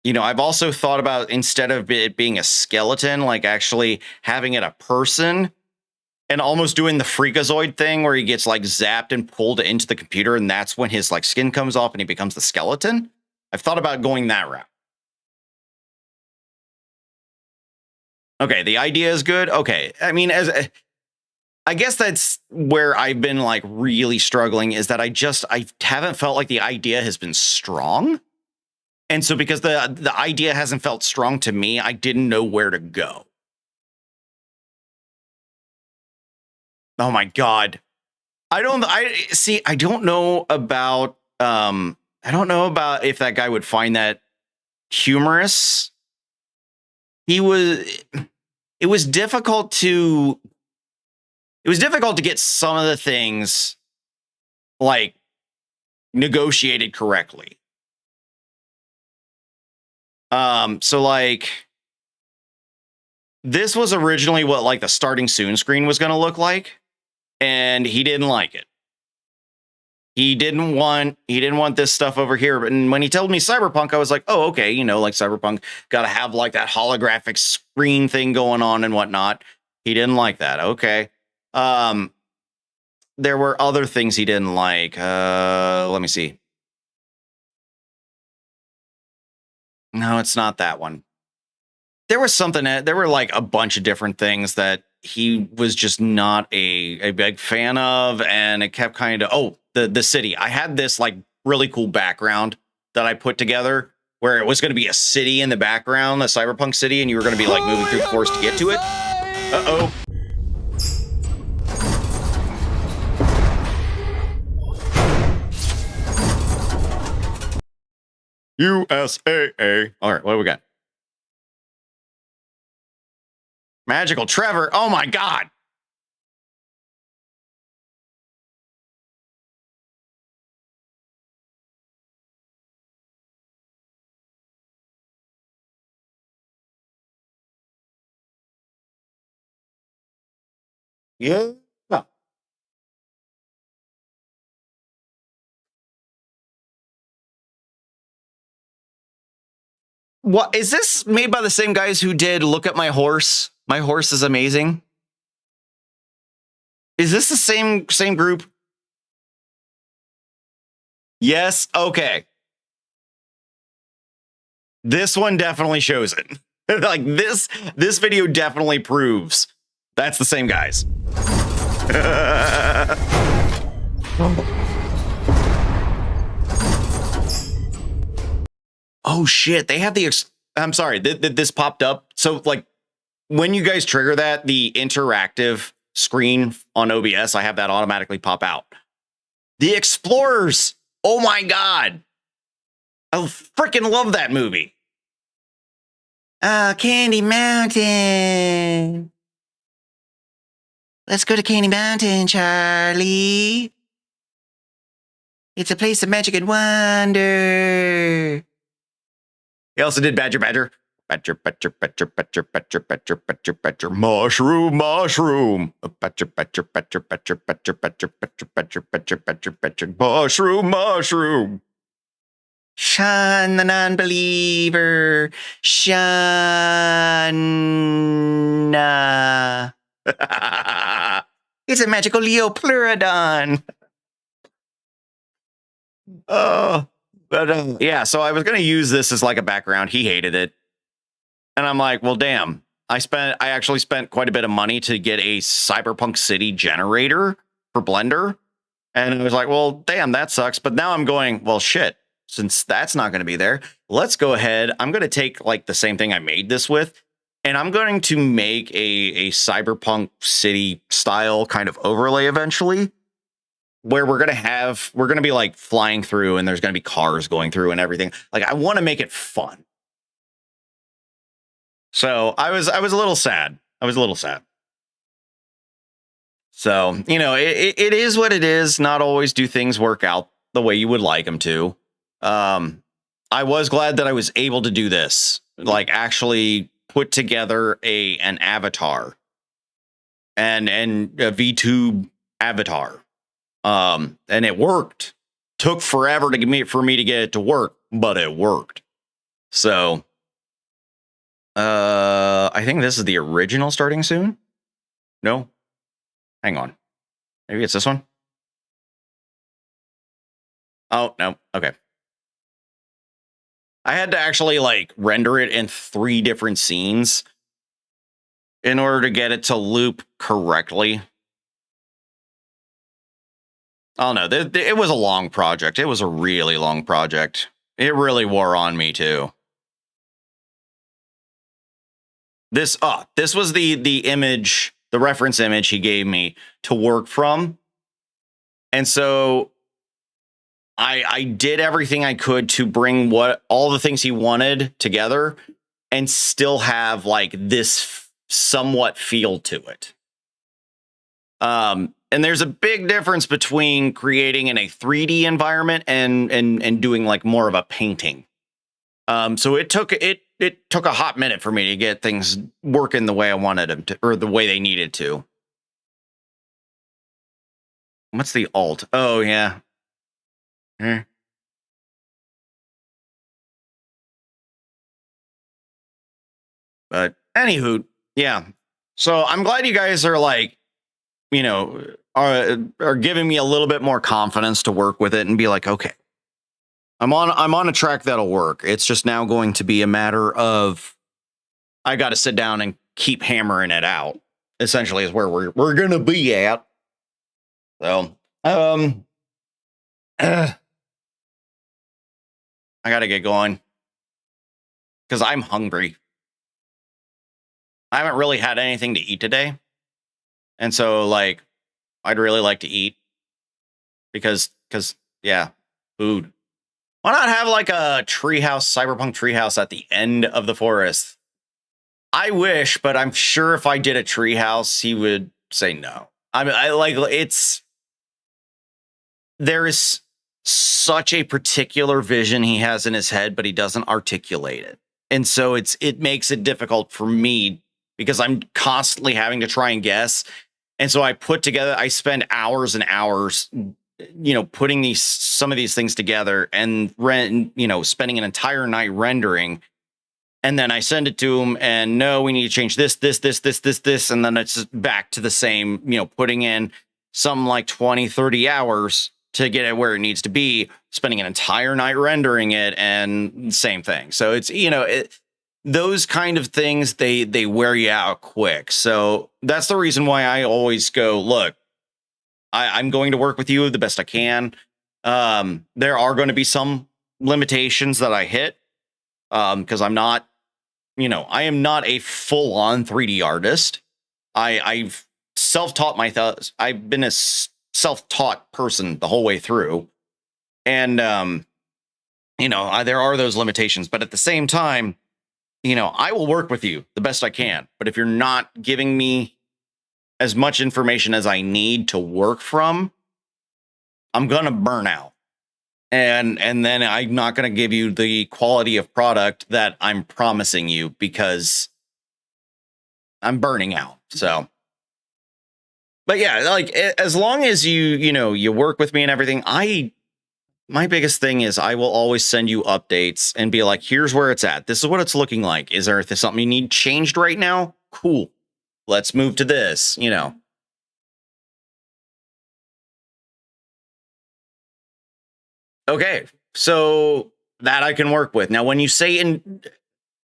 You know, I've also thought about instead of it being a skeleton, like actually having it a person and almost doing the freakazoid thing where he gets like zapped and pulled into the computer. And that's when his like skin comes off and he becomes the skeleton. I've thought about going that route. Okay, the idea is good. Okay, I mean, I guess that's where I've been like really struggling, is that I haven't felt like the idea has been strong. And so because the idea hasn't felt strong to me, I didn't know where to go. Oh my God. I don't know about if that guy would find that humorous. It was difficult to get some of the things like negotiated correctly. So like this was originally what like the starting soon screen was going to look like, and he didn't like it. He didn't want this stuff over here. But when he told me Cyberpunk, I was like, oh, okay, you know, like Cyberpunk got to have like that holographic screen thing going on and whatnot. He didn't like that. Okay. There were other things he didn't like. Let me see. No, it's not that one. There was something there were like a bunch of different things that he was just not a big fan of, and it kept kind of the city. I had this like really cool background that I put together where it was going to be a city in the background, a cyberpunk city, and you were going to be like moving through the forest to get to it. Uh-oh. USAA. All right, what do we got? Magical Trevor. Oh my God. Yeah. What is this made by the same guys who did Look at My Horse? My Horse is Amazing. Is this the same group? Yes. Okay. This one definitely shows it. Like this video definitely proves that's the same guys. Oh shit, they have I'm sorry, this popped up. So like when you guys trigger that, the interactive screen on OBS, I have that automatically pop out. The Explorers. Oh my God. I freaking love that movie. Candy Mountain. Let's go to Candy Mountain, Charlie. It's a place of magic and wonder. He also did Badger. Mushroom. Mushroom. Shun the non-believer. Shun. It's a magical Leopleurodon. Oh. But yeah, so I was going to use this as like a background. He hated it. And I'm like, well, damn, I actually spent quite a bit of money to get a Cyberpunk City generator for Blender. And I was like, well, damn, that sucks. But now I'm going, well, shit, since that's not going to be there, let's go ahead. I'm going to take like the same thing I made this with, and I'm going to make a Cyberpunk City style kind of overlay eventually, where we're going to be like flying through, and there's going to be cars going through and everything. Like, I want to make it fun. So I was a little sad. So, you know, it is what it is. Not always do things work out the way you would like them to. I was glad that I was able to do this, like actually put together an avatar and a VTube avatar. And it worked. Took forever for me to get it to work, but it worked. So, I think this is the original starting soon. No, hang on. Maybe it's this one. Oh, no. Okay. I had to actually like render it in 3 different scenes in order to get it to loop correctly. I don't know. It was a long project. It was a really long project. It really wore on me too. This was the image, the reference image he gave me to work from. And so I did everything I could to bring all the things he wanted together and still have like this somewhat feel to it. And there's a big difference between creating in a 3D environment and doing like more of a painting. So it took a hot minute for me to get things working the way I wanted them to, or the way they needed to. What's the alt? Oh yeah. But anywho, yeah. So I'm glad you guys are like, you know, are giving me a little bit more confidence to work with it and be like, okay, I'm on a track that'll work. It's just now going to be a matter of I got to sit down and keep hammering it out. Essentially, is where we're gonna be at. So, I gotta get going because I'm hungry. I haven't really had anything to eat today. And so like, I'd really like to eat because yeah, food. Why not have like a treehouse, cyberpunk treehouse at the end of the forest? I wish, but I'm sure if I did a treehouse, he would say no. I mean, there is such a particular vision he has in his head, but he doesn't articulate it. And so it makes it difficult for me because I'm constantly having to try and guess. And so I spend hours and hours, you know, putting some of these things together and spending an entire night rendering. And then I send it to him and no, we need to change this. And then it's back to the same, you know, putting in something like 20, 30 hours to get it where it needs to be, spending an entire night rendering it and same thing. So it's, you know, those kind of things, they wear you out quick. So that's the reason why I always go, look, I'm going to work with you the best I can. There are going to be some limitations that I hit because I'm not, you know, I am not a full on 3D artist. I've self-taught I've been a self-taught person the whole way through. And, you know, there are those limitations, but at the same time, you know, I will work with you the best I can. But if you're not giving me as much information as I need to work from, I'm going to burn out. And then I'm not going to give you the quality of product that I'm promising you because I'm burning out. So, but yeah, like as long as you work with me and everything, my biggest thing is I will always send you updates and be like, here's where it's at. This is what it's looking like. Is there something you need changed right now? Cool. Let's move to this, you know. Okay, so that I can work with. Now, when you say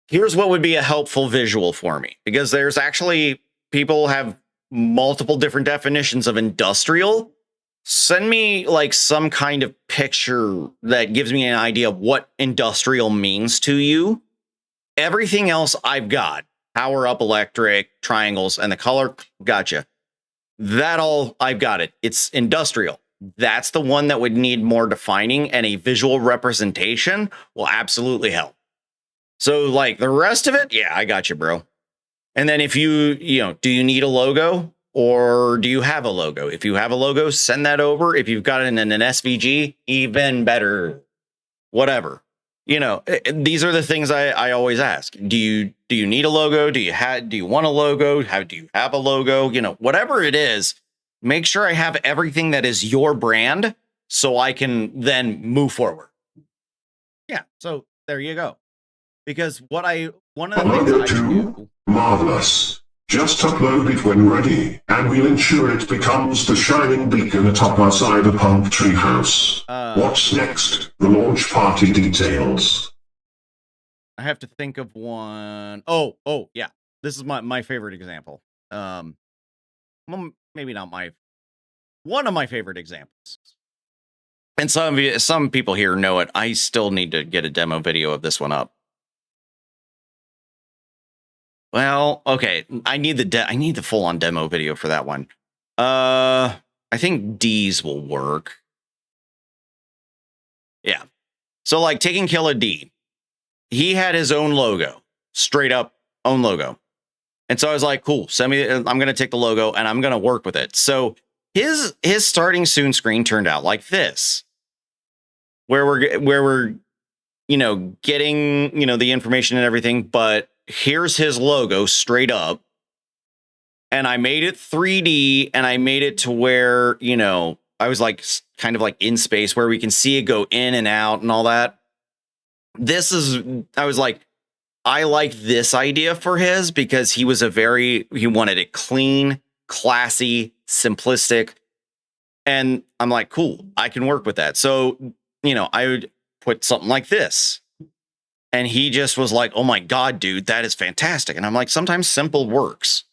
here's what would be a helpful visual for me, because there's actually people have multiple different definitions of industrial. Send me like some kind of picture that gives me an idea of what industrial means to you. Everything else I've got, power up, electric, triangles, and the color, gotcha. That all, I've got it. It's industrial. That's the one that would need more defining, and a visual representation will absolutely help. So like the rest of it, yeah, I got you, bro. And then if do you need a logo? Or do you have a logo? If you have a logo, send that over. If you've got it in an SVG, even better. Whatever. You know, these are the things I always ask. Do you need a logo? Do you want a logo? Do you have a logo? You know, whatever it is, make sure I have everything that is your brand so I can then move forward. Yeah, so there you go. Because one of the things I do. Marvelous. Just upload it when ready, and we'll ensure it becomes the shining beacon atop our cyberpunk treehouse. What's next? The launch party details. I have to think of one. Oh, yeah. This is my favorite example. Maybe not one of my favorite examples. And some people here know it. I still need to get a demo video of this one up. Well, okay. I need the full on demo video for that one. I think D's will work. Yeah. So like taking Killer D, he had his own logo, straight up own logo. And so I was like, cool, I'm going to take the logo and I'm going to work with it. So his starting soon screen turned out like this, where we're, you know, getting, you know, the information and everything, but here's his logo straight up. And I made it 3D and I made it to where, you know, I was like kind of like in space where we can see it go in and out and all that. I was like, I like this idea for his because he wanted it clean, classy, simplistic. And I'm like, cool, I can work with that. So, you know, I would put something like this. And he just was like, oh my God, dude, that is fantastic. And I'm like, sometimes simple works.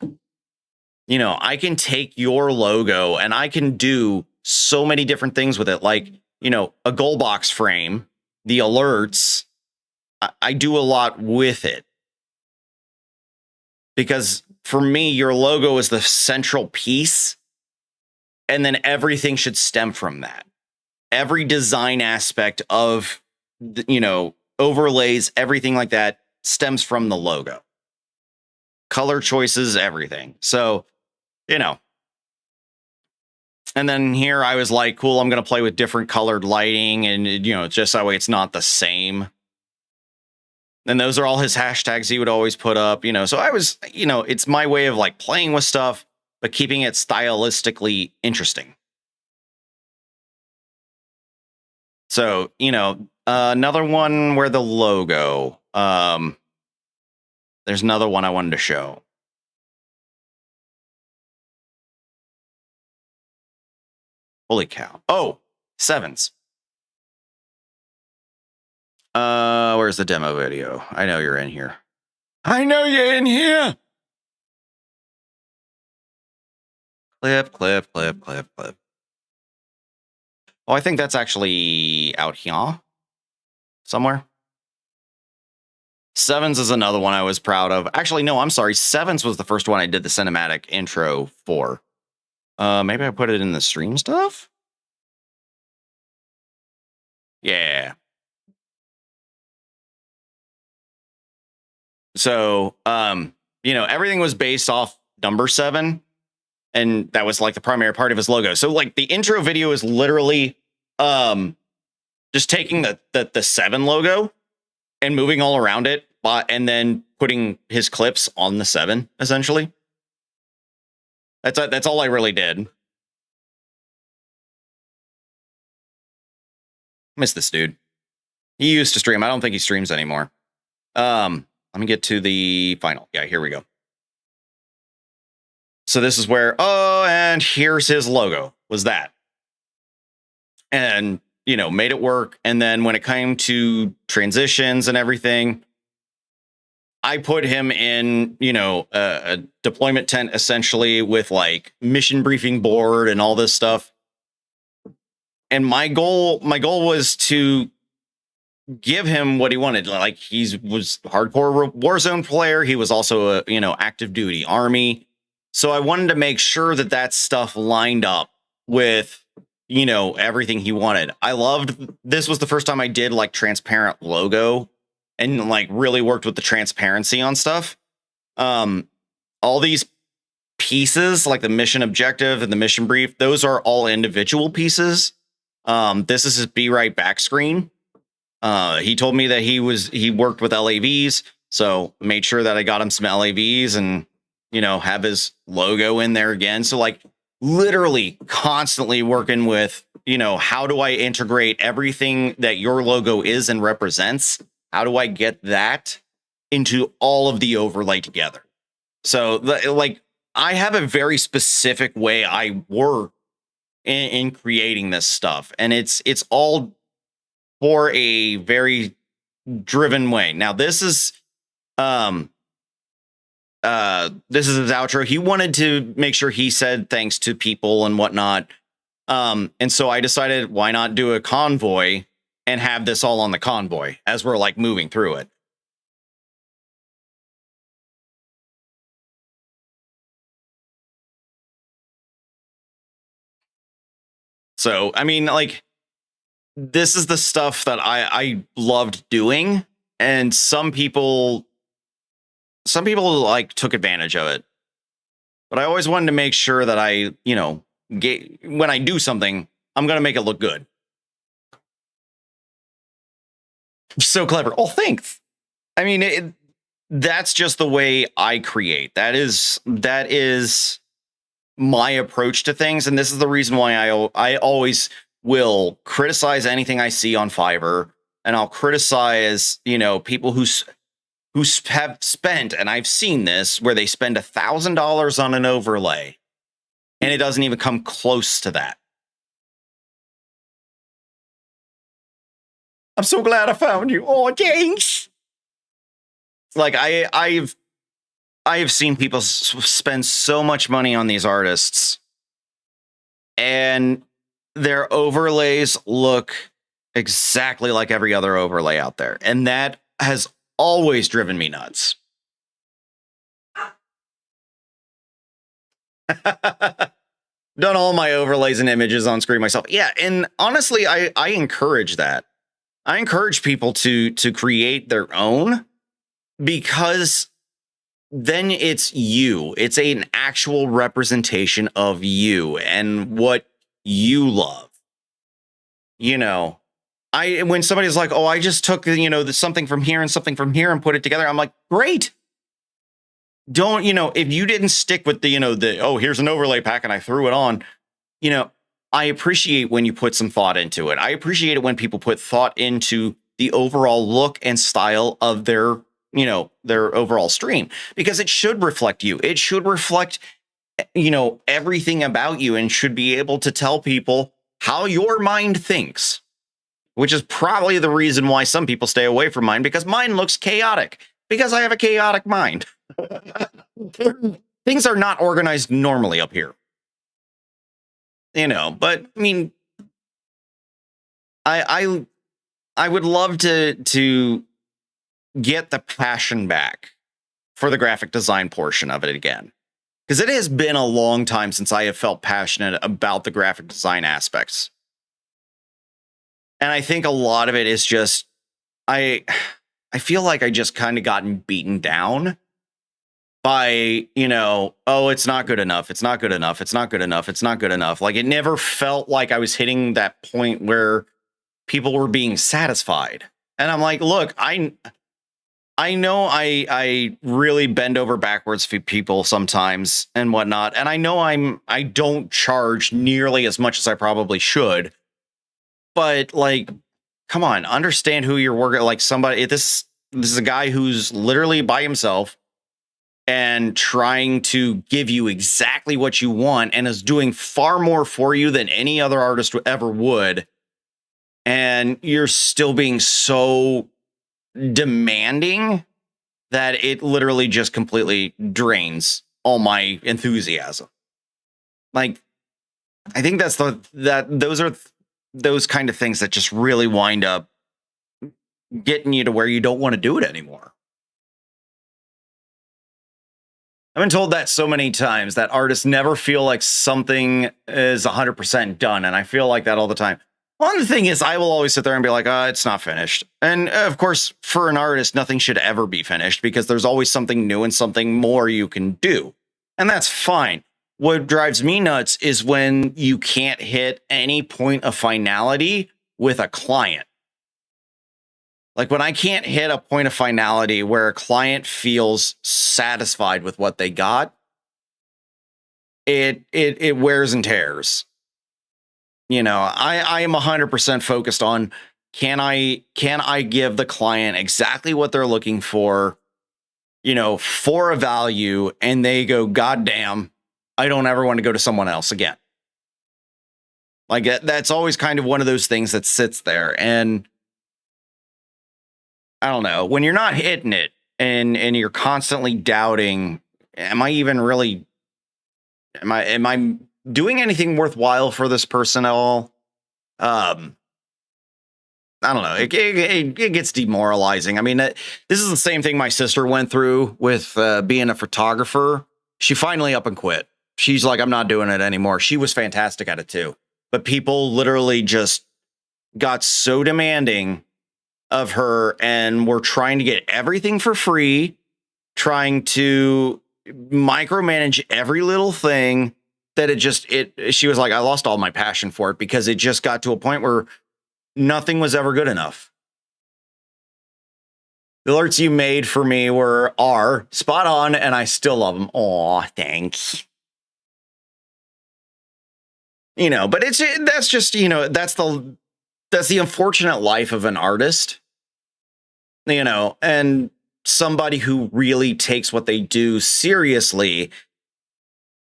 You know, I can take your logo and I can do so many different things with it. Like, you know, a goal box frame, the alerts, I do a lot with it. Because for me, your logo is the central piece. And then everything should stem from that. Every design aspect of, you know, overlays, everything like that stems from the logo. Color choices, everything. So, you know. And then here I was like, cool, I'm going to play with different colored lighting and, you know, just that way it's not the same. And those are all his hashtags he would always put up, you know. So I was, you know, it's my way of like playing with stuff, but keeping it stylistically interesting. So, you know, another one where the logo, there's another one I wanted to show. Holy cow. Oh, sevens. Where's the demo video? I know you're in here. I know you're in here. Clip, clip, clip, clip, clip. Oh, I think that's actually out here somewhere. Sevens is another one I was proud of. Actually, no, I'm sorry. Sevens was the first one I did the cinematic intro for. Maybe I put it in the stream stuff? Yeah. So, you know, everything was based off number 7. And that was like the primary part of his logo. So like the intro video is literally just taking the 7 logo and moving all around it, and then putting his clips on the 7, essentially. That's all I really did. Miss this dude. He used to stream. I don't think he streams anymore. Let me get to the final. Yeah, here we go. So this is where, oh, and here's his logo, was that. And, you know, made it work. And then when it came to transitions and everything, I put him in, you know, a deployment tent, essentially, with like mission briefing board and all this stuff. And my goal was to give him what he wanted. Like, was hardcore Warzone player. He was also a, you know, active duty Army. So I wanted to make sure that stuff lined up with, you know, everything he wanted. I loved, this was the first time I did like transparent logo and like really worked with the transparency on stuff. All these pieces, like the mission objective and the mission brief, those are all individual pieces. This is his Be Right Back screen. He told me that he worked with LAVs, so made sure that I got him some LAVs and, you know, have his logo in there again. So like literally constantly working with, you know, how do I integrate everything that your logo is and represents? How do I get that into all of the overlay together? So like I have a very specific way I work in creating this stuff, and it's all for a very driven way. Now this is his outro. He wanted to make sure he said thanks to people and whatnot. And so I decided, why not do a convoy and have this all on the convoy as we're like moving through it. So, I mean, like, this is the stuff that I loved doing. And some people like took advantage of it. But I always wanted to make sure that I, you know, when I do something, I'm going to make it look good. So clever. Oh, thanks. I mean, that's just the way I create. That is my approach to things. And this is the reason why I always will criticize anything I see on Fiverr. And I'll criticize, you know, people who have spent, and I've seen this, where they spend $1,000 on an overlay and it doesn't even come close to that. I'm so glad I found you. Oh, thanks. Like I've seen people spend so much money on these artists and their overlays look exactly like every other overlay out there. And that has always driven me nuts. Done all my overlays and images on screen myself. Yeah, and honestly, I encourage that. I encourage people to create their own, because then it's you. It's an actual representation of you and what you love. You know, when somebody's like, oh, I just took, you know, something from here and something from here and put it together, I'm like, great. Don't, you know, if you didn't stick with the, you know, oh, here's an overlay pack and I threw it on, you know, I appreciate when you put some thought into it. I appreciate it when people put thought into the overall look and style of their, you know, their overall stream, because it should reflect you. It should reflect, you know, everything about you, and should be able to tell people how your mind thinks, which is probably the reason why some people stay away from mine, because mine looks chaotic, because I have a chaotic mind. Things are not organized normally up here. You know, but I mean, I would love to get the passion back for the graphic design portion of it again, because it has been a long time since I have felt passionate about the graphic design aspects. And I think a lot of it is just, I feel like I just kind of gotten beaten down by, you know, oh, it's not good enough. It's not good enough. It's not good enough. It's not good enough. Like, it never felt like I was hitting that point where people were being satisfied. And I'm like, look, I know I really bend over backwards for people sometimes and whatnot. And I know I don't charge nearly as much as I probably should. But like, come on, understand who you're working. Like, somebody, this is a guy who's literally by himself and trying to give you exactly what you want, and is doing far more for you than any other artist ever would. And you're still being so demanding that it literally just completely drains all my enthusiasm. Like, I think those are those kind of things that just really wind up getting you to where you don't want to do it anymore. I've been told that so many times, that artists never feel like something is 100% done. And I feel like that all the time. One thing is, I will always sit there and be like, it's not finished. And of course, for an artist, nothing should ever be finished, because there's always something new and something more you can do. And that's fine. What drives me nuts is when you can't hit any point of finality with a client. Like, when I can't hit a point of finality where a client feels satisfied with what they got, it wears and tears. You know, I am 100% focused on, can I give the client exactly what they're looking for, you know, for a value, and they go, God damn, I don't ever want to go to someone else again. Like, that's always kind of one of those things that sits there. And I don't know, when you're not hitting it and you're constantly doubting, am I even really, am I doing anything worthwhile for this person at all. I don't know. It gets demoralizing. I mean, this is the same thing my sister went through with being a photographer. She finally up and quit. She's like, I'm not doing it anymore. She was fantastic at it too. But people literally just got so demanding of her and were trying to get everything for free, trying to micromanage every little thing that she was like, I lost all my passion for it because it just got to a point where nothing was ever good enough. The alerts you made for me are spot on, and I still love them. Aw, thanks. You know, but that's just, you know, that's the unfortunate life of an artist, you know, and somebody who really takes what they do seriously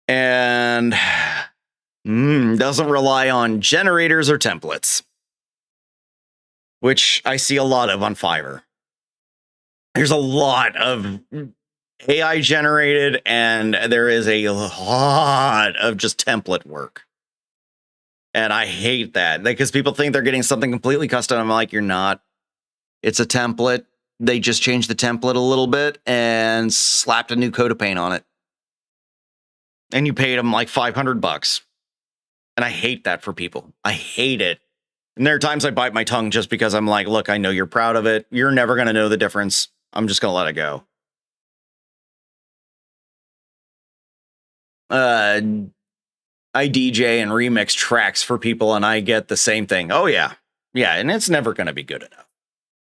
and doesn't rely on generators or templates, which I see a lot of on Fiverr. There's a lot of AI generated, and there is a lot of just template work. And I hate that because people think they're getting something completely custom. I'm like, you're not. It's a template. They just changed the template a little bit and slapped a new coat of paint on it. And you paid them like $500. And I hate that for people. I hate it. And there are times I bite my tongue just because I'm like, look, I know you're proud of it. You're never going to know the difference. I'm just going to let it go. I DJ and remix tracks for people, and I get the same thing. Oh, yeah. Yeah, and it's never going to be good enough.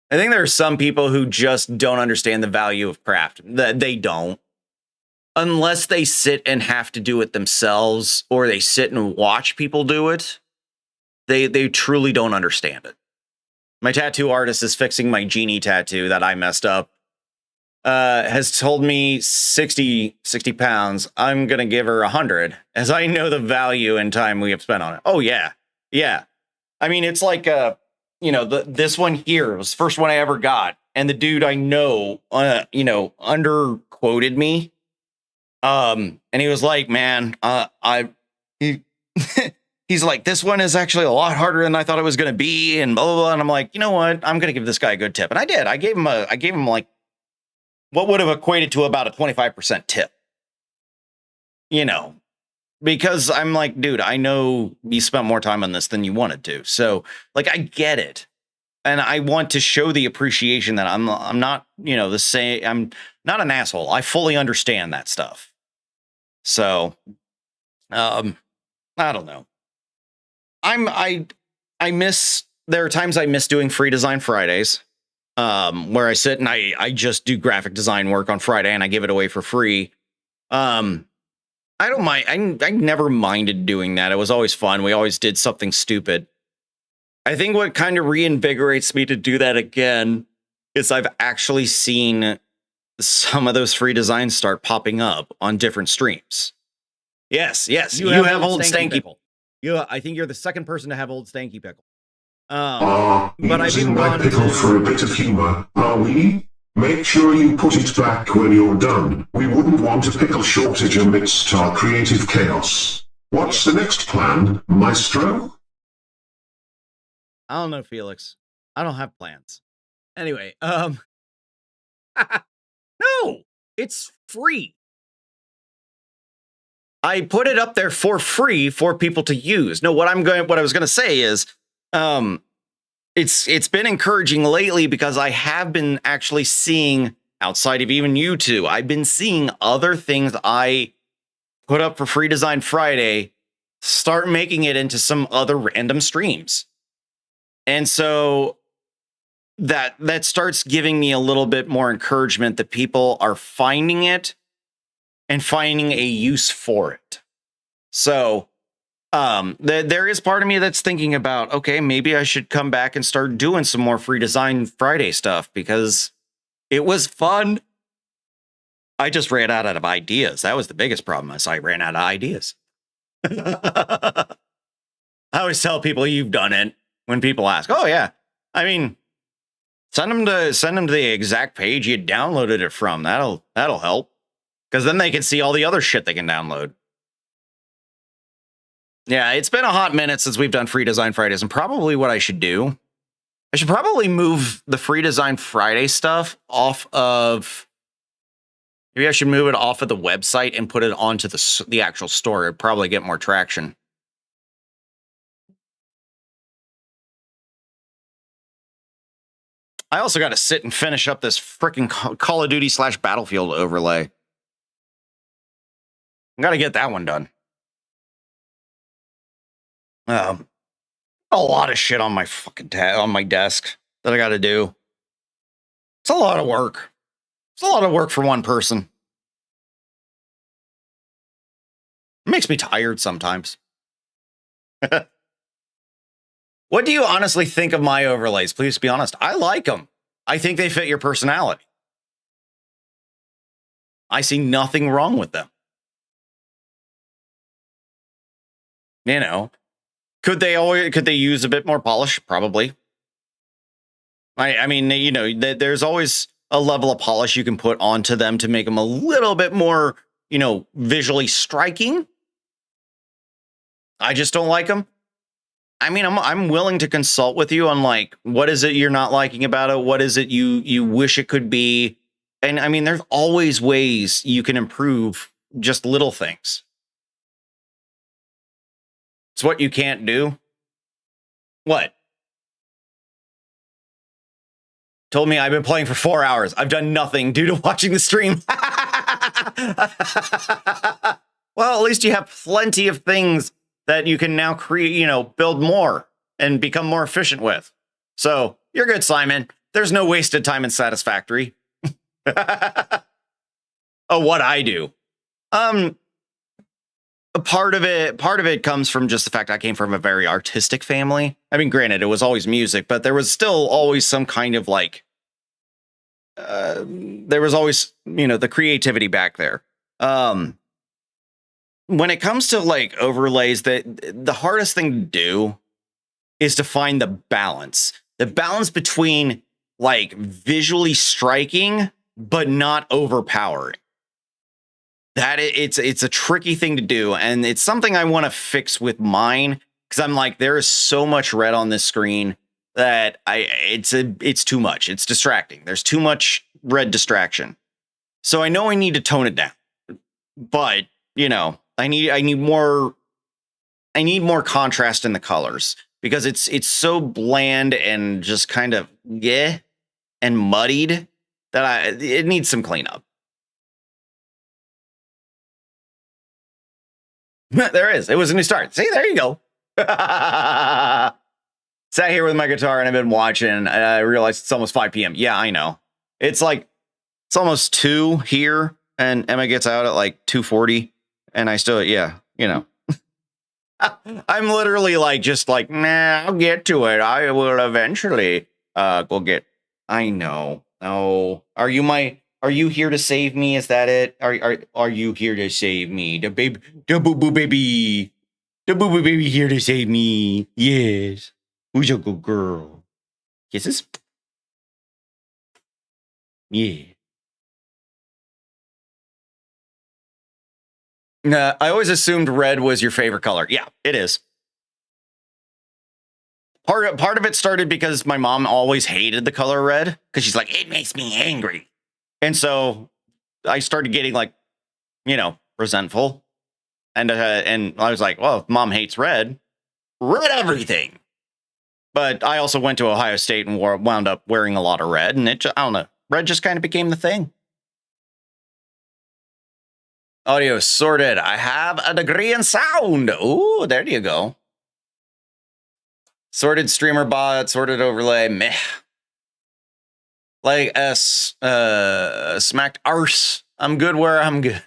I think there are some people who just don't understand the value of craft. They don't. Unless they sit and have to do it themselves, or they sit and watch people do it, they truly don't understand it. My tattoo artist is fixing my genie tattoo that I messed up. Has told me 60 pounds. I'm going to give her 100 as I know the value and time we have spent on it. Oh, yeah. Yeah. I mean, it's like, you know, this one here was the first one I ever got. And the dude I know, you know, underquoted me. And he was like, man, he's like, this one is actually a lot harder than I thought it was going to be. And blah, blah, blah. And I'm like, you know what? I'm going to give this guy a good tip. And I did. I gave him like what would have equated to about a 25% tip, you know, because I'm like, dude, I know you spent more time on this than you wanted to. So like, I get it. And I want to show the appreciation that I'm not, you know, I'm not an asshole. I fully understand that stuff. So, I don't know. There are times I miss doing free design Fridays, where I sit and I just do graphic design work on Friday and I give it away for free. I don't mind. I never minded doing that. It was always fun. We always did something stupid. I think what kind of reinvigorates me to do that again is I've actually seen some of those free designs start popping up on different streams. Yes. You have old stanky pickle. I think you're the second person to have old stanky pickle. But I've been my pickle for a bit of humor, are we? Make sure you put it back when you're done. We wouldn't want a pickle shortage amidst our creative chaos. What's the next plan, Maestro? I don't know, Felix. I don't have plans. Anyway, no, it's free. I put it up there for free for people to use. No, what I was going to say is, it's been encouraging lately because I have been actually seeing, outside of even you two, I've been seeing other things I put up for Free Design Friday start making it into some other random streams. And so that starts giving me a little bit more encouragement that people are finding it and finding a use for it. So there is part of me that's thinking about, okay, maybe I should come back and start doing some more Free Design Friday stuff because it was fun. I just ran out of ideas. That was the biggest problem. I ran out of ideas. I always tell people you've done it when people ask, oh yeah, I mean, send them to the exact page you downloaded it from. That'll help. Because then they can see all the other shit they can download. Yeah, it's been a hot minute since we've done Free Design Fridays, and probably what I should do, I should probably move the Free Design Friday stuff off of, maybe I should move it off of the website and put it onto the actual store. It'd probably get more traction. I also got to sit and finish up this freaking Call of Duty / Battlefield overlay. I got to get that one done. A lot of shit on my fucking on my desk that I got to do. It's a lot of work. It's a lot of work for one person. It makes me tired sometimes. What do you honestly think of my overlays? Please be honest. I like them. I think they fit your personality. I see nothing wrong with them. You know, could they use a bit more polish? Probably. I mean, you know, there's always a level of polish you can put onto them to make them a little bit more, you know, visually striking. I just don't like them. I mean, I'm willing to consult with you on, like, what is it you're not liking about it? What is it you wish it could be? And I mean, there's always ways you can improve just little things. It's what you can't do. What? Told me I've been playing for 4 hours. I've done nothing due to watching the stream. Well, at least you have plenty of things that you can now create, you know, build more and become more efficient with. So you're good, Simon. There's no wasted time in Satisfactory. Oh, what I do. Part of it comes from just the fact I came from a very artistic family. I mean, granted, it was always music, but there was still always some kind of like, there was always, you know, the creativity back there. When it comes to like overlays, the hardest thing to do is to find the balance between like visually striking, but not overpowering. That it's a tricky thing to do. And it's something I want to fix with mine. Cause I'm like, there is so much red on this screen that it's too much. It's distracting. There's too much red distraction. So I know I need to tone it down, but you know, I need more contrast in the colors because it's so bland and just kind of and muddied that it needs some cleanup. There is. It was a new start. See, there you go. Sat here with my guitar and I've been watching. I realized it's almost 5 p.m. Yeah, I know. It's almost 2 here, and Emma gets out at like 2:40. And I still, yeah, you know, I'm literally like, just like, nah, I'll get to it. I will eventually go get. I know. Oh, are you here to save me? Is that it? Are you here to save me? The boo boo baby here to save me. Yes. Who's a good girl? Kisses. Yeah. I always assumed red was your favorite color. Yeah, it is. Part of it started because my mom always hated the color red because she's like, it makes me angry. And so I started getting like, you know, resentful. And I was like, well, if mom hates red everything. But I also went to Ohio State and wound up wearing a lot of red. And I don't know, red just kind of became the thing. Audio sorted. I have a degree in sound. Ooh, there you go. Sorted Streamer.bot, sorted overlay. Meh. Like smacked arse. I'm good where I'm good.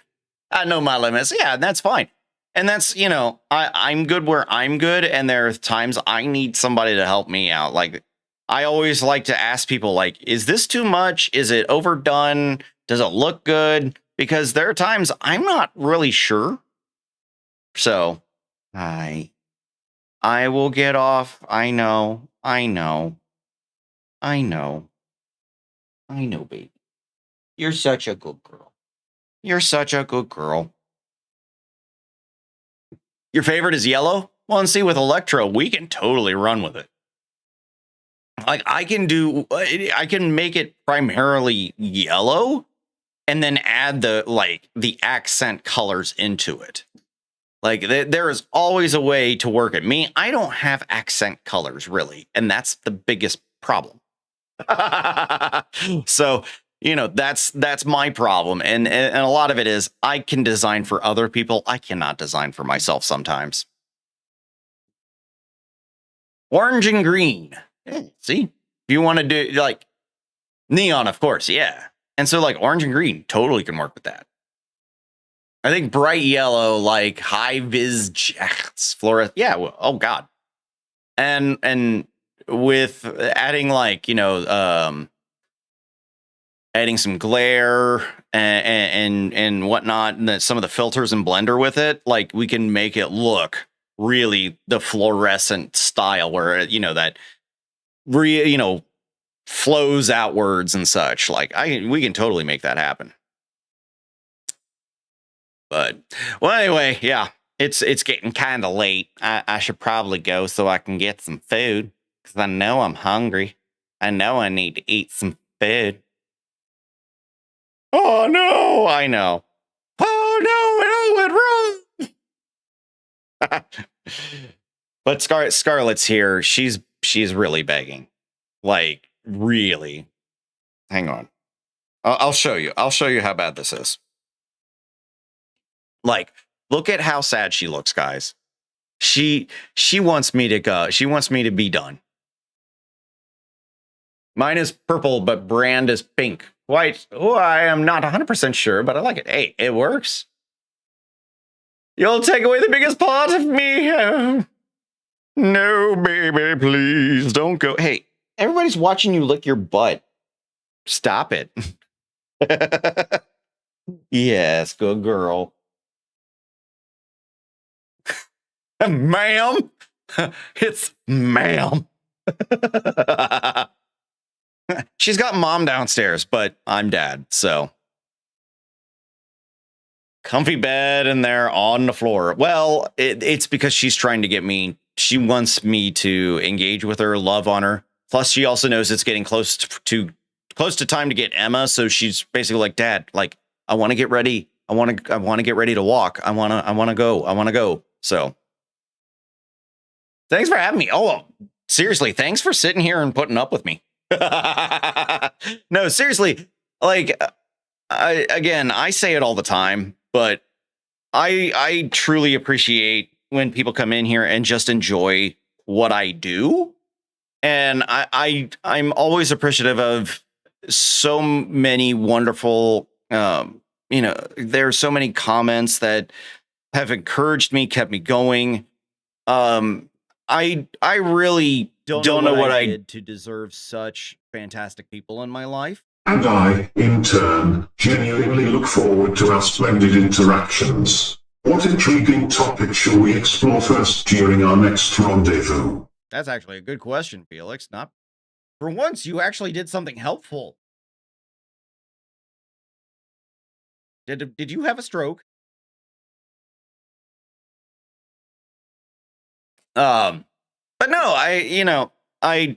I know my limits. Yeah, that's fine. And that's, you know, I'm good where I'm good. And there are times I need somebody to help me out. Like, I always like to ask people, like, is this too much? Is it overdone? Does it look good? Because there are times I'm not really sure. So I will get off. I know, baby. You're such a good girl. You're such a good girl. Your favorite is yellow? Well, and see, with Electro, we can totally run with it. Like, I can make it primarily yellow and then add the accent colors into it. Like, there is always a way to work it. Me, I don't have accent colors, really, and that's the biggest problem. So, you know, that's my problem. And a lot of it is I can design for other people. I cannot design for myself sometimes. Orange and green. See, if you want to do like neon, of course. Yeah. And so like orange and green totally can work with that. I think bright yellow, like high vis fluorescent. Yeah. Well, oh God. And with adding like, you know, adding some glare and whatnot, and some of the filters in Blender with it, like we can make it look really the fluorescent style where, you know, that you know, flows outwards and such. Like we can totally make that happen. But well, anyway, yeah, it's getting kind of late. I should probably go so I can get some food because I know I'm hungry. I know I need to eat some food. Oh no, I know. Oh no, it all went wrong. But Scarlett's here. She's really begging. Like, really. Hang on. I'll show you. I'll show you how bad this is. Like, look at how sad she looks, guys. She wants me to go. She wants me to be done. Mine is purple, but brand is pink. White. Oh, I am not 100% sure, but I like it. Hey, it works. You'll take away the biggest part of me. No, baby, please don't go. Hey, everybody's watching you lick your butt. Stop it. Yes, good girl. Ma'am. It's ma'am. She's got mom downstairs, but I'm dad, so. Comfy bed and they're on the floor. Well, it's because she's trying to get me. She wants me to engage with her, love on her. Plus, she also knows it's getting close to time to get Emma. So she's basically like, Dad, like, I want to get ready. I want to get ready to walk. I want to go. So thanks for having me. Oh, seriously. Thanks for sitting here and putting up with me. No, seriously. Like, I say it all the time, but I truly appreciate when people come in here and just enjoy what I do. And I'm always appreciative of so many wonderful, you know, there's so many comments that have encouraged me, kept me going. I really don't know what I did to deserve such fantastic people in my life. And I, in turn, genuinely look forward to our splendid interactions. What intriguing topic shall we explore first during our next rendezvous? That's actually a good question, Felix. Not for once, you actually did something helpful. Did you have a stroke? But no, I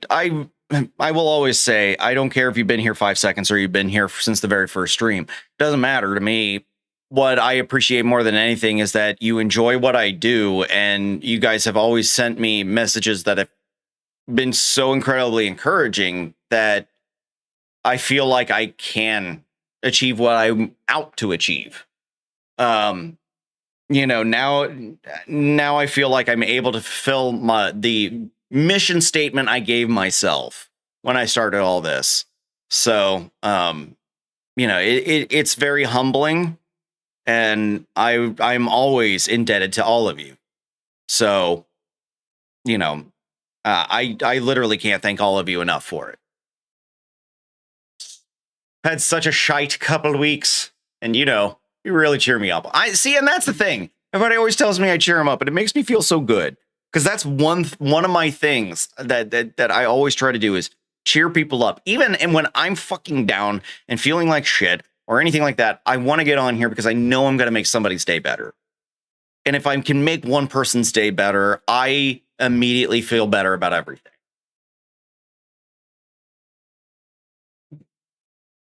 will always say, I don't care if you've been here 5 seconds or you've been here since the very first stream. Doesn't matter to me. What I appreciate more than anything is that you enjoy what I do, and you guys have always sent me messages that have been so incredibly encouraging that I feel like I can achieve what I'm out to achieve. You know, now I feel like I'm able to fulfill the mission statement I gave myself when I started all this. So, you know, it's very humbling, and I'm always indebted to all of you. So, you know, I literally can't thank all of you enough for it. Had such a shite couple of weeks, and you know, you really cheer me up. I see, and that's the thing. Everybody always tells me I cheer them up, and it makes me feel so good. Because that's one of my things that I always try to do is cheer people up. Even and when I'm fucking down and feeling like shit or anything like that, I want to get on here because I know I'm going to make somebody's day better. And if I can make one person's day better, I immediately feel better about everything.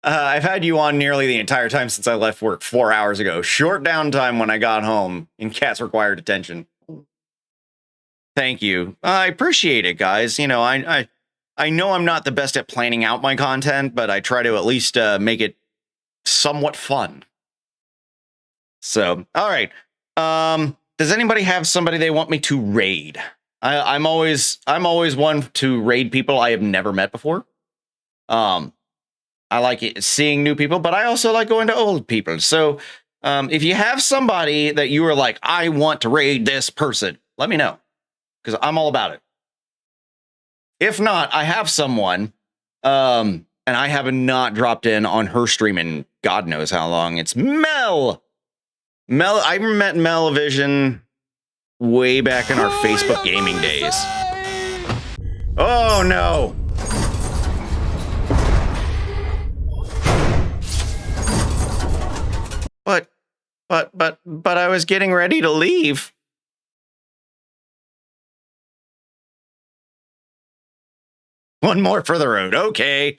I've had you on nearly the entire time since I left work 4 hours ago. Short downtime when I got home, and cats required attention. Thank you. I appreciate it, guys. You know, I know I'm not the best at planning out my content, but I try to at least make it somewhat fun. So, all right. Does anybody have somebody they want me to raid? I'm always one to raid people I have never met before. I like seeing new people, but I also like going to old people. So if you have somebody that you are like, I want to raid this person, let me know, because I'm all about it. If not, I have someone, and I have not dropped in on her stream in God knows how long. It's Mel. I met Melavision way back in our Facebook gaming days. Oh no. But I was getting ready to leave. One more for the road. Okay.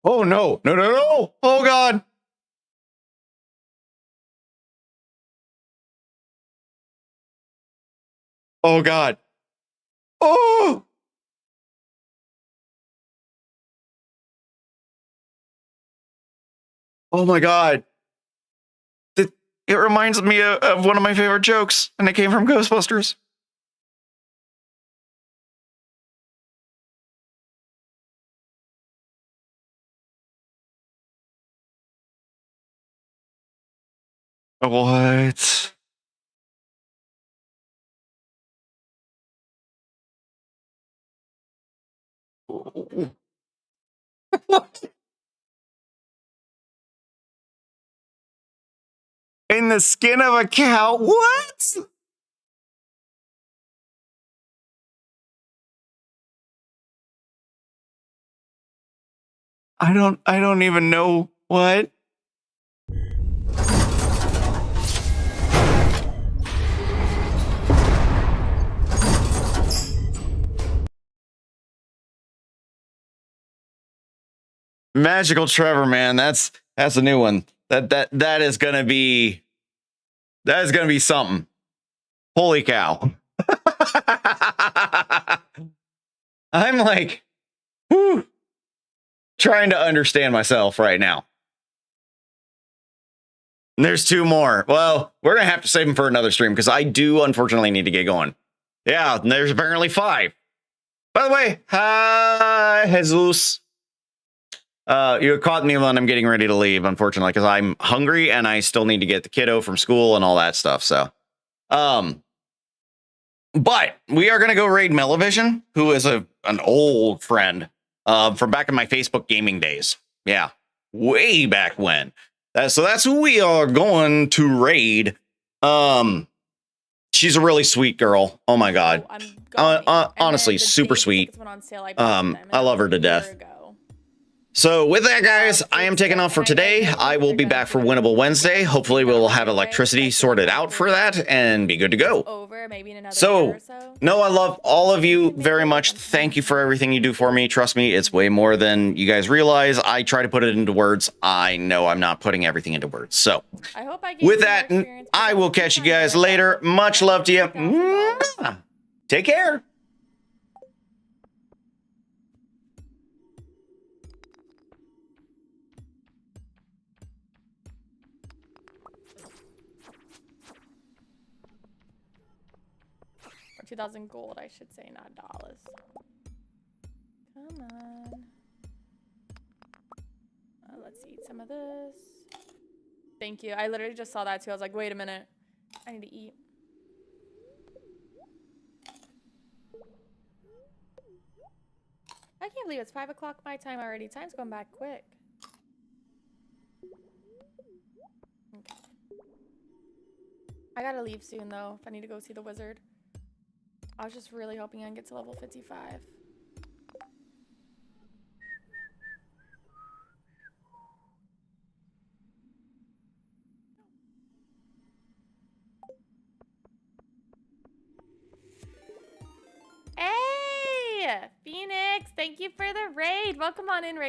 Oh no. No, no, no. Oh God. Oh God. Oh. Oh my God. It reminds me of one of my favorite jokes, and it came from Ghostbusters. What? In the skin of a cow? What? I don't even know what. Magical Trevor, man, that's a new one. That is gonna be something. Holy cow. I'm like, whew, trying to understand myself right now. And there's two more. Well, we're gonna have to save them for another stream because I do unfortunately need to get going. Yeah, and there's apparently 5. By the way, hi Jesus. You caught me when I'm getting ready to leave, unfortunately, because I'm hungry and I still need to get the kiddo from school and all that stuff. So, but we are gonna go raid Melavision, who is an old friend from back in my Facebook gaming days. Yeah, way back when. So that's who we are going to raid. She's a really sweet girl. Oh my God. Honestly, super sweet. I love her to death. So with that, guys, I am taking off for today. I will be back for Winnable Wednesday. Hopefully we'll have electricity sorted out for that and be good to go. So, no, I love all of you very much. Thank you for everything you do for me. Trust me, it's way more than you guys realize. I try to put it into words. I know I'm not putting everything into words. So, with that, I will catch you guys later. Much love to you. Take care. Or 2,000 gold, I should say, not dollars. Come on. Let's eat some of this. Thank you. I literally just saw that too. I was like, wait a minute. I need to eat. I can't believe it's 5 o'clock my time already. Time's going back quick. Okay. I gotta leave soon though if I need to go see the wizard. I was just really hoping I can get to level 55. Phoenix, thank you for the raid. Welcome on in, raid.